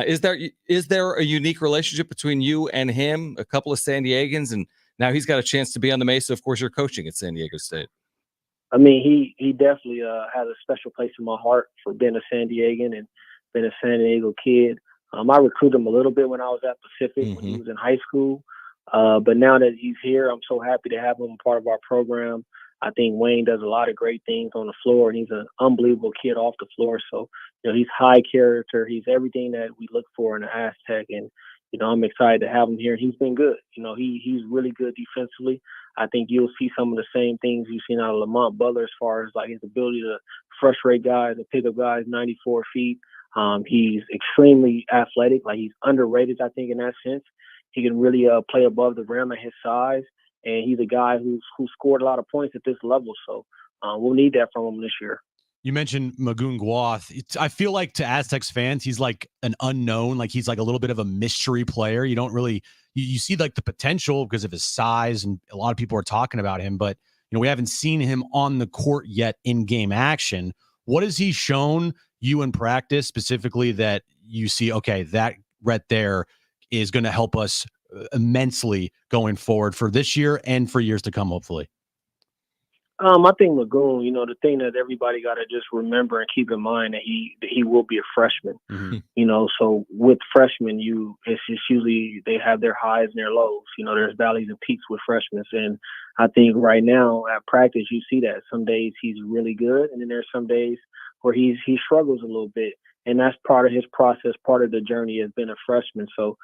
Is there a unique relationship between you and him, a couple of San Diegans, and now he's got a chance to be on the Mesa? Of course, you're coaching at San Diego State. I mean, he definitely has a special place in my heart for being a San Diegan and being a San Diego kid. I recruited him a little bit when I was at Pacific, when he was in high school. But now that he's here, I'm so happy to have him part of our program. I think Wayne does a lot of great things on the floor, and he's an unbelievable kid off the floor. So, he's high character. He's everything that we look for in an Aztec. And, I'm excited to have him here. He's been good. He's really good defensively. I think you'll see some of the same things you've seen out of Lamont Butler as far as like his ability to frustrate guys and pick up guys 94 feet. He's extremely athletic. Like, he's underrated, I think, in that sense. He can really play above the rim at his size, and he's a guy who scored a lot of points at this level. So we'll need that from him this year. You mentioned Magoon Guath. I feel like to Aztecs fans, he's like an unknown. Like, he's like a little bit of a mystery player. You don't really you see like the potential because of his size, and a lot of people are talking about him, but we haven't seen him on the court yet in game action. What has he shown you in practice specifically that you see, okay, that right there is going to help us immensely going forward for this year and for years to come, hopefully? I think Lagoon, the thing that everybody got to just remember and keep in mind that he will be a freshman. Mm-hmm. So with freshmen, it's just usually they have their highs and their lows. There's valleys and peaks with freshmen. And I think right now at practice, you see that some days he's really good. And then there's some days where he struggles a little bit. And that's part of his process. Part of the journey has been a freshman. So,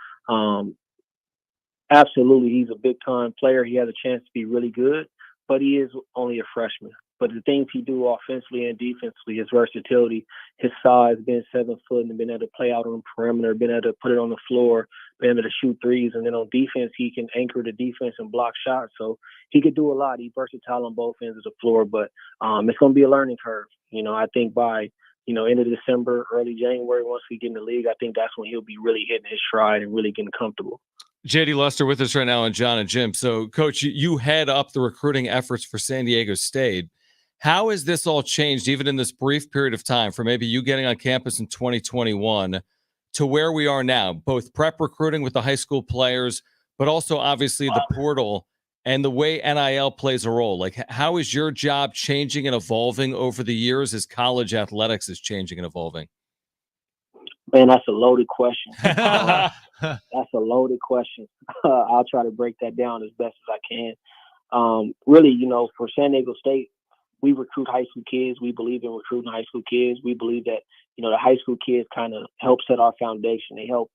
absolutely, he's a big time player. He has a chance to be really good, but he is only a freshman. But the things he do offensively and defensively, his versatility, his size, being 7 foot and being able to play out on the perimeter, being able to put it on the floor, being able to shoot threes, and then on defense, he can anchor the defense and block shots. So he could do a lot. He's versatile on both ends of the floor, but it's going to be a learning curve. I think by end of December, early January, once we get in the league, I think that's when he'll be really hitting his stride and really getting comfortable. JD Luster with us right now on Jon and Jim. So, Coach, you head up the recruiting efforts for San Diego State. How has this all changed, even in this brief period of time, from maybe you getting on campus in 2021 to where we are now, both prep recruiting with the high school players, but also obviously the portal and the way NIL plays a role? Like, how is your job changing and evolving over the years as college athletics is changing and evolving? Man, that's a loaded question. That's a loaded question. I'll try to break that down as best as I can. Really, for San Diego State, we recruit high school kids. We believe in recruiting high school kids. We believe that, the high school kids kind of help set our foundation. They help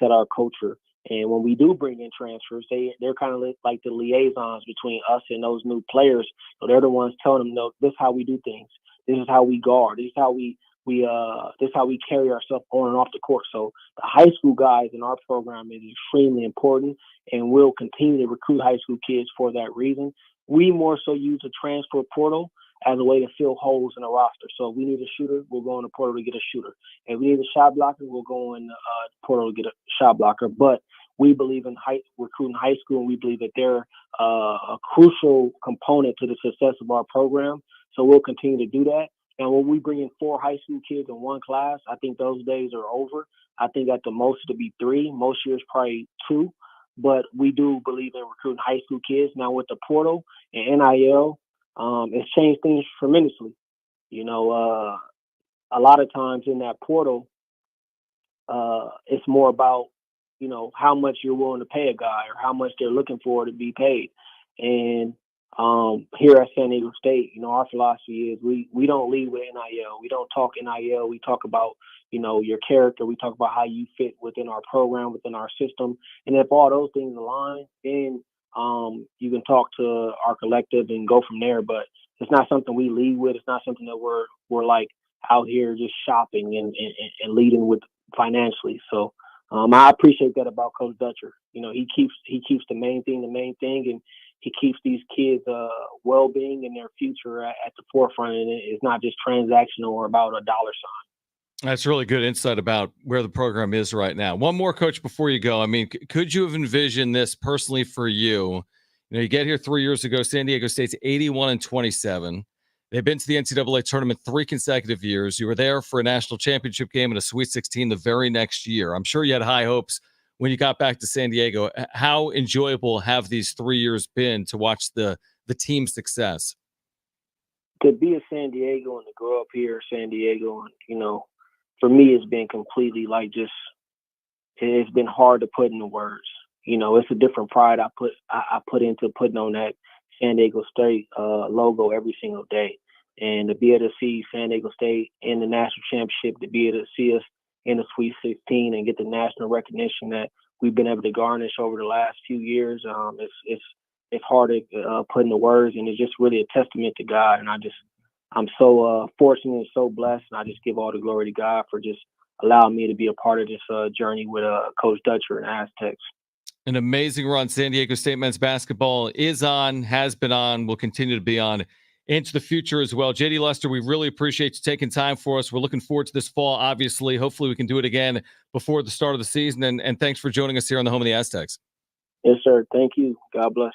set our culture. And when we do bring in transfers, they're kind of like the liaisons between us and those new players. So they're the ones telling them, no, this is how we do things. This is how we guard. This is how we carry ourselves on and off the court. So the high school guys in our program is extremely important, and we'll continue to recruit high school kids for that reason. We more so use the transfer portal as a way to fill holes in a roster. So if we need a shooter, we'll go in the portal to get a shooter. If we need a shot blocker, we'll go in the portal to get a shot blocker. But we believe in recruiting high school, and we believe that they're a crucial component to the success of our program. So we'll continue to do that. And when we bring in 4 high school kids in one class, I think those days are over. I think at the most it'll be 3. Most years probably 2. But we do believe in recruiting high school kids. Now with the portal and NIL, it's changed things tremendously. A lot of times in that portal, it's more about, how much you're willing to pay a guy or how much they're looking for to be paid. And here at San Diego State, our philosophy is we don't lead with NIL. We don't talk NIL. We talk about, your character. We talk about how you fit within our program, within our system. And if all those things align, then you can talk to our collective and go from there. But it's not something we lead with. It's not something that we're like out here just shopping and leading with financially. So I appreciate that about Coach Dutcher. He keeps the main thing, and he keeps these kids' well-being and their future at the forefront, and it's not just transactional or about a dollar sign. That's really good insight about where the program is right now. One more, Coach, before you go. I mean, could you have envisioned this personally for you? You get here 3 years ago, San Diego State's 81-27. They've been to the NCAA tournament 3 consecutive years. You were there for a national championship game and a Sweet 16 the very next year. I'm sure you had high hopes when you got back to San Diego. How enjoyable have these 3 years been to watch the team's success? To be a San Diego and to grow up here in San Diego, and, for me, it's been completely it's been hard to put into words. It's a different pride I put into putting on that San Diego State logo every single day. And to be able to see San Diego State in the national championship, to be able to see us in the Sweet 16 and get the national recognition that we've been able to garnish over the last few years, it's hard to put into words, and it's just really a testament to God. And I'm so fortunate and so blessed, and I just give all the glory to God for just allowing me to be a part of this journey with Coach Dutcher and Aztecs. An amazing run. San Diego State men's basketball is on, has been on, will continue to be on into the future as well. JD Luster, we really appreciate you taking time for us. We're looking forward to this fall, obviously. Hopefully we can do it again before the start of the season, and thanks for joining us here on the home of the Aztecs. Yes, sir. Thank you. God bless.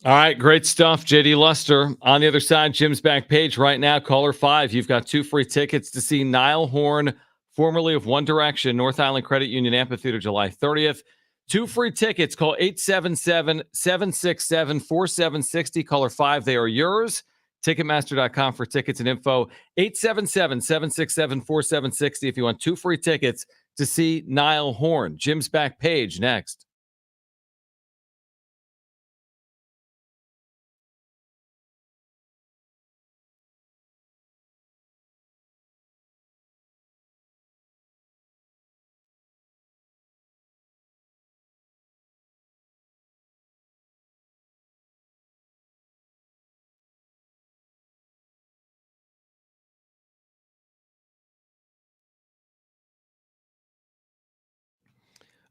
All right, great stuff, JD Luster. On the other side, Jim's back page right now, caller 5. You've got 2 free tickets to see Niall Horn, formerly of One Direction, North Island Credit Union Amphitheater, July 30th. 2 free tickets. Call 877-767-4760. Caller 5, they are yours. Ticketmaster.com for tickets and info. 877-767-4760 if you want 2 free tickets to see Niall Horn. Jim's back page next.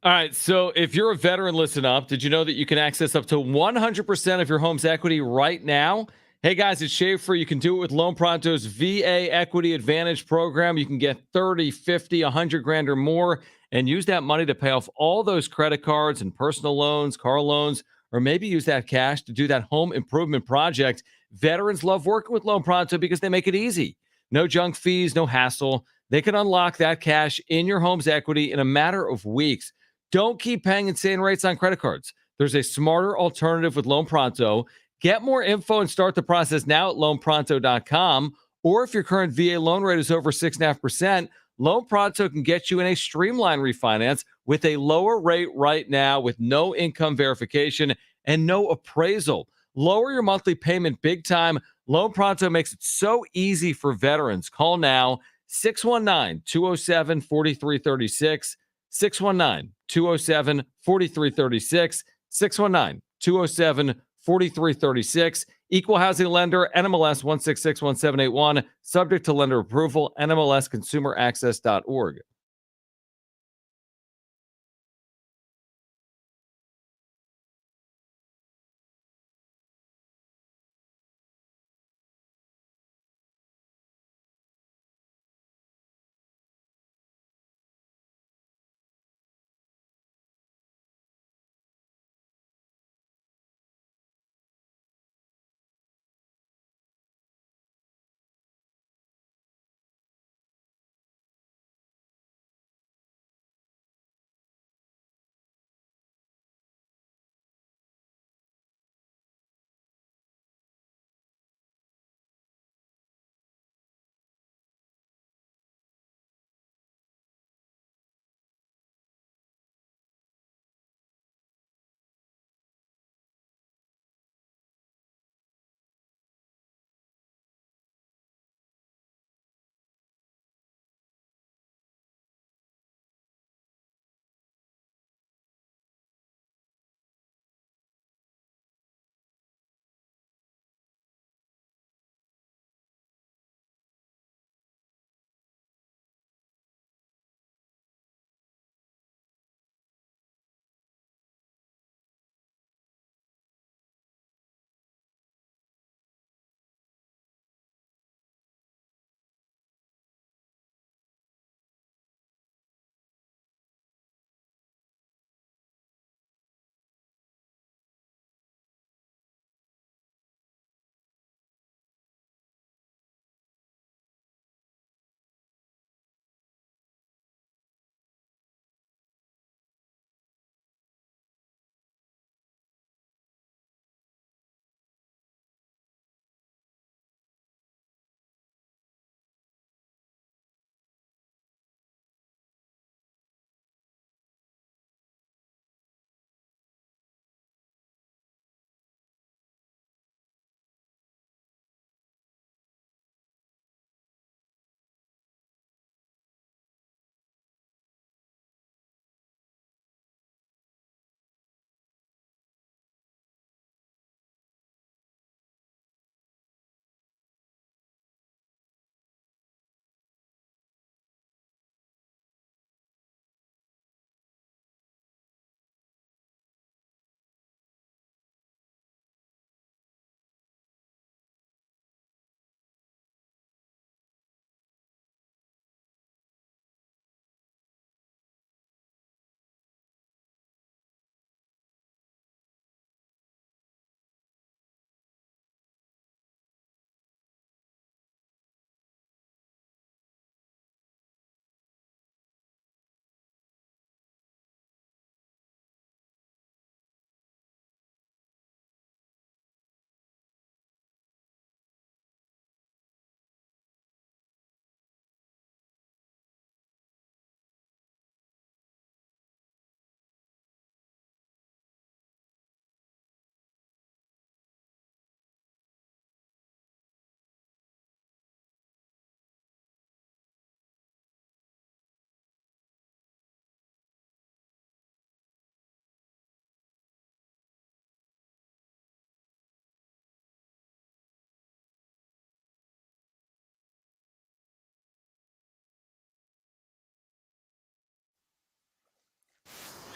All right, so if you're a veteran, listen up. Did you know that you can access up to 100% of your home's equity right now? Hey guys, it's Schaefer. You can do it with Loan Pronto's VA Equity Advantage program. You can get 30, 50, 100 grand or more and use that money to pay off all those credit cards and personal loans, car loans, or maybe use that cash to do that home improvement project. Veterans love working with Loan Pronto because they make it easy. No junk fees, no hassle. They can unlock that cash in your home's equity in a matter of weeks. Don't keep paying insane rates on credit cards. There's a smarter alternative with Loan Pronto. Get more info and start the process now at loanpronto.com. Or if your current VA loan rate is over 6.5%, Loan Pronto can get you in a streamlined refinance with a lower rate right now with no income verification and no appraisal. Lower your monthly payment big time. Loan Pronto makes it so easy for veterans. Call now, 619-207-4336. 619-207-4336, 619-207-4336. Equal housing lender, NMLS 1661781, subject to lender approval, NMLSconsumeraccess.org.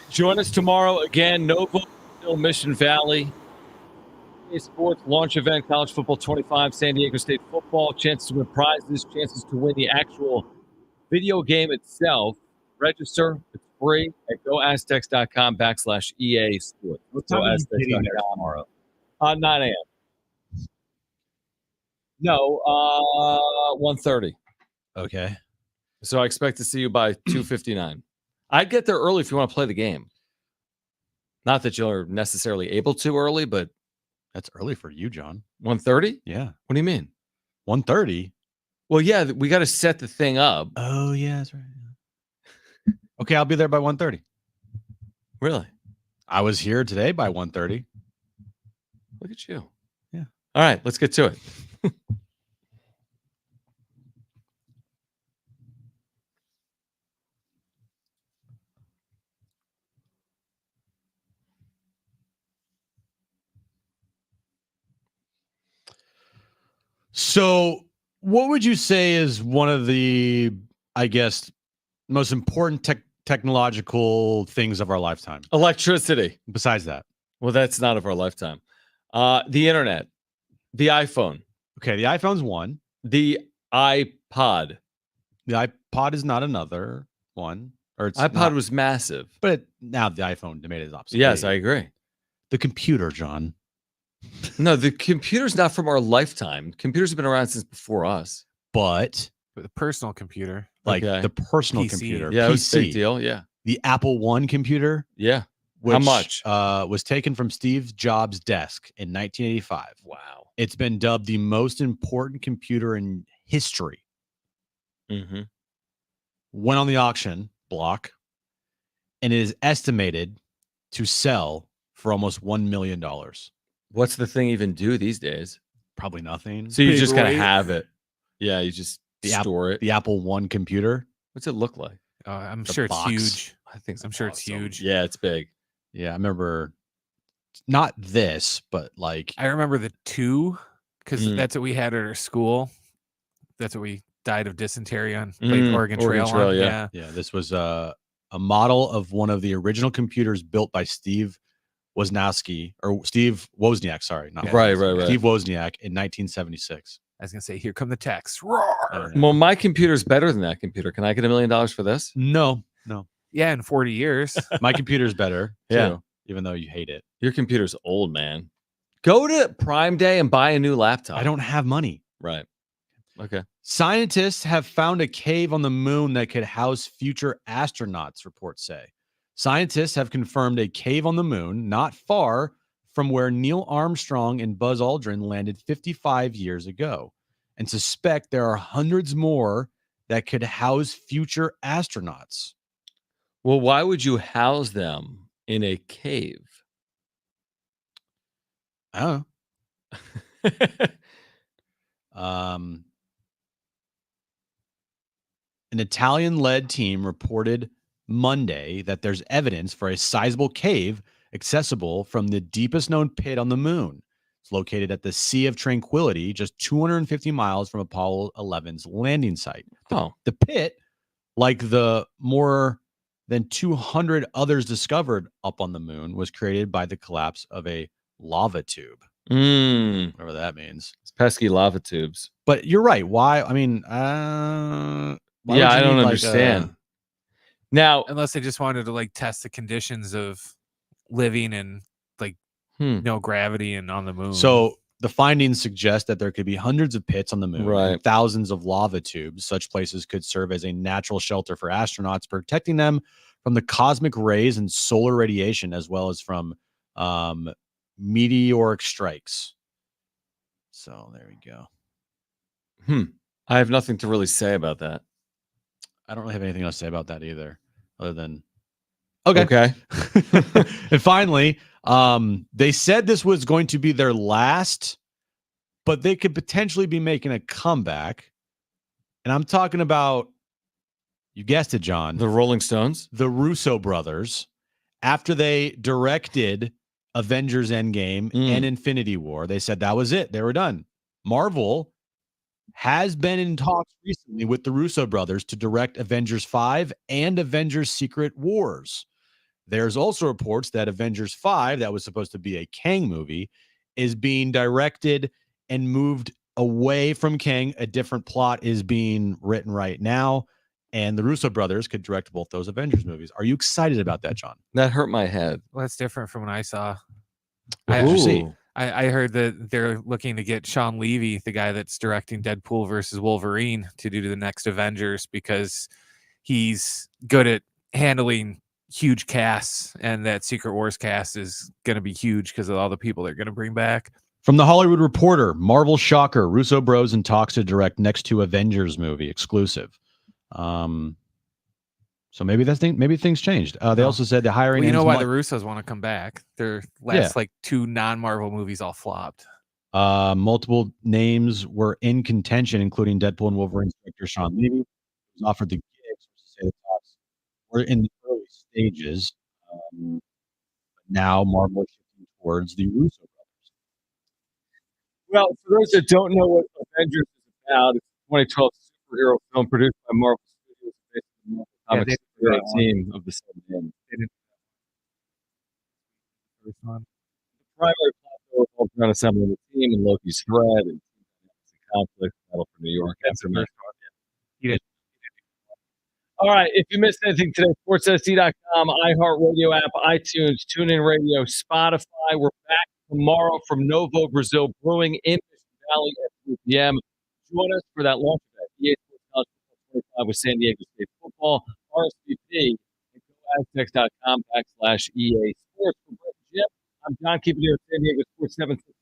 Join us tomorrow again. Nova, Mission Valley. Sports launch event, college football 25, San Diego State football. Chances to win prizes, chances to win the actual video game itself. Register. It's free at goaztecs.com/EA Sports. What time are you getting there goaztecs.com. tomorrow? 9 a.m. No, 1:30. Okay. So I expect to see you by 2:59. I'd get there early if you want to play the game. Not that you're necessarily able to early, but That's early for you, John. 1:30? Yeah. What do you mean? 1:30? Well, yeah, we got to set the thing up. Oh, yeah, that's right. Okay, I'll be there by 1:30. Really? I was here today by 1:30. Look at you. Yeah. All right, let's get to it. So, what would you say is one of the, I guess, most important technological things of our lifetime? Electricity. Besides that. Well, that's not of our lifetime. The internet, the iPhone. Okay, the iPhone's one. The iPod. The iPod is not another one. Or it's iPod not, was massive. but now the iPhone made it obsolete. Yes, I agree. The computer, John. No, the computer's not from our lifetime. Computers have been around since before us. But The personal computer. like Okay. the personal PC. computer, Yeah, it was a PC, big deal. Yeah. the Apple I computer, Yeah. which, How much? was taken from Steve Jobs' desk in 1985. Wow. It's been dubbed the most important computer in history. Mm-hmm. Went on the auction block, and it is estimated to sell for almost $1 million. What's the thing even do these days? Probably nothing. So you just kind of Paperweight. have it. Yeah, you just store it. The Apple I computer. What's it look like? I'm The sure it's box. huge. I think I'm sure it's huge. Yeah, it's big. Yeah, I remember not this, but like I remember the 2 because Mm. that's what we had at our school. That's what we died of dysentery on. Mm, Played Oregon Oregon Trail, Trail, on. yeah. yeah, this was a model of one of the original computers built by Steve Wozniak, sorry, not Yeah. Right. Steve Wozniak in 1976. I was gonna say, here come the texts. Roar! Well, my computer's better than that computer. Can I get $1 million for this? No. Yeah, in 40 years. My computer's better, Yeah. too, even though you hate it. Your computer's old, man. Go to Prime Day and buy a new laptop. I don't have money. Right. Okay. Scientists have found a cave on the moon that could house future astronauts, reports say. Scientists have confirmed a cave on the moon not far from where Neil Armstrong and Buzz Aldrin landed 55 years ago, and suspect there are hundreds more that could house future astronauts. Well, why would you house them in a cave? Oh. An Italian-led team reported Monday that there's evidence for a sizable cave accessible from the deepest known pit on the moon. It's located at the Sea of Tranquility, just 250 miles from Apollo 11's landing site. The pit, like the more than 200 others discovered up on the moon, was created by the collapse of a lava tube. Whatever that means. It's pesky lava tubes. But you're right. Why? I mean, why would I you don't need, like, understand. Now, Unless they just wanted to like test the conditions of living in like no gravity and on the moon. So the findings suggest that there could be hundreds of pits on the moon, Right. and thousands of lava tubes. Such places could serve as a natural shelter for astronauts, protecting them from the cosmic rays and solar radiation, as well as from meteoric strikes. So there we go. I have nothing to really say about that. I don't really have anything else to say about that either, other than okay. Okay. And finally, they said this was going to be their last, but they could potentially be making a comeback. And I'm talking about, you guessed it, John, The Rolling Stones? the Russo brothers. After they directed Avengers Endgame and Infinity War, they said that was it. They were done. Marvel has been in talks recently with the Russo brothers to direct Avengers 5 and Avengers Secret Wars. There's also reports that Avengers 5, that was supposed to be a Kang movie, is being directed and moved away from Kang. A different plot is being written right now, and the Russo brothers could direct both those Avengers movies. Are you excited about that, John? That hurt my head. Well, that's different from what I saw. What did you see? I heard that they're looking to get Sean Levy, the guy that's directing Deadpool versus Wolverine, to do the next Avengers because he's good at handling huge casts, and that Secret Wars cast is going to be huge because of all the people they're going to bring back. From the Hollywood Reporter, Marvel shocker, Russo bros in talks to direct next to Avengers movie exclusive. So maybe things changed. They also said the hiring. Well, you know why the Russos want to come back? Their last Yeah. like 2 non-Marvel movies all flopped. Multiple names were in contention, including Deadpool and Wolverine director Sean Levy, who was offered the gigs. To say the talks were in the early stages. Now Marvel is shifting towards the Russo brothers. Well, for those that don't know what Avengers is about, it's a 2012 superhero film produced by Marvel Studios based on the Marvel Comics superhero team of the same name. The primary plot revolves around assembling a team and Loki's threat and conflict, battle for New York. That's the first one. Yeah. All right. If you missed anything today, sportssd.com, iHeartRadio app, iTunes, TuneIn Radio, Spotify. We're back tomorrow from Novo Brazil Brewing in Mission Valley at 3 p.m. Join us for that launch event. EA Sports College Football 25 with San Diego State Football, RSVP, and GoAztecs.com/EA Sports. For Jim, I'm John, keeping you at San Diego Sports 760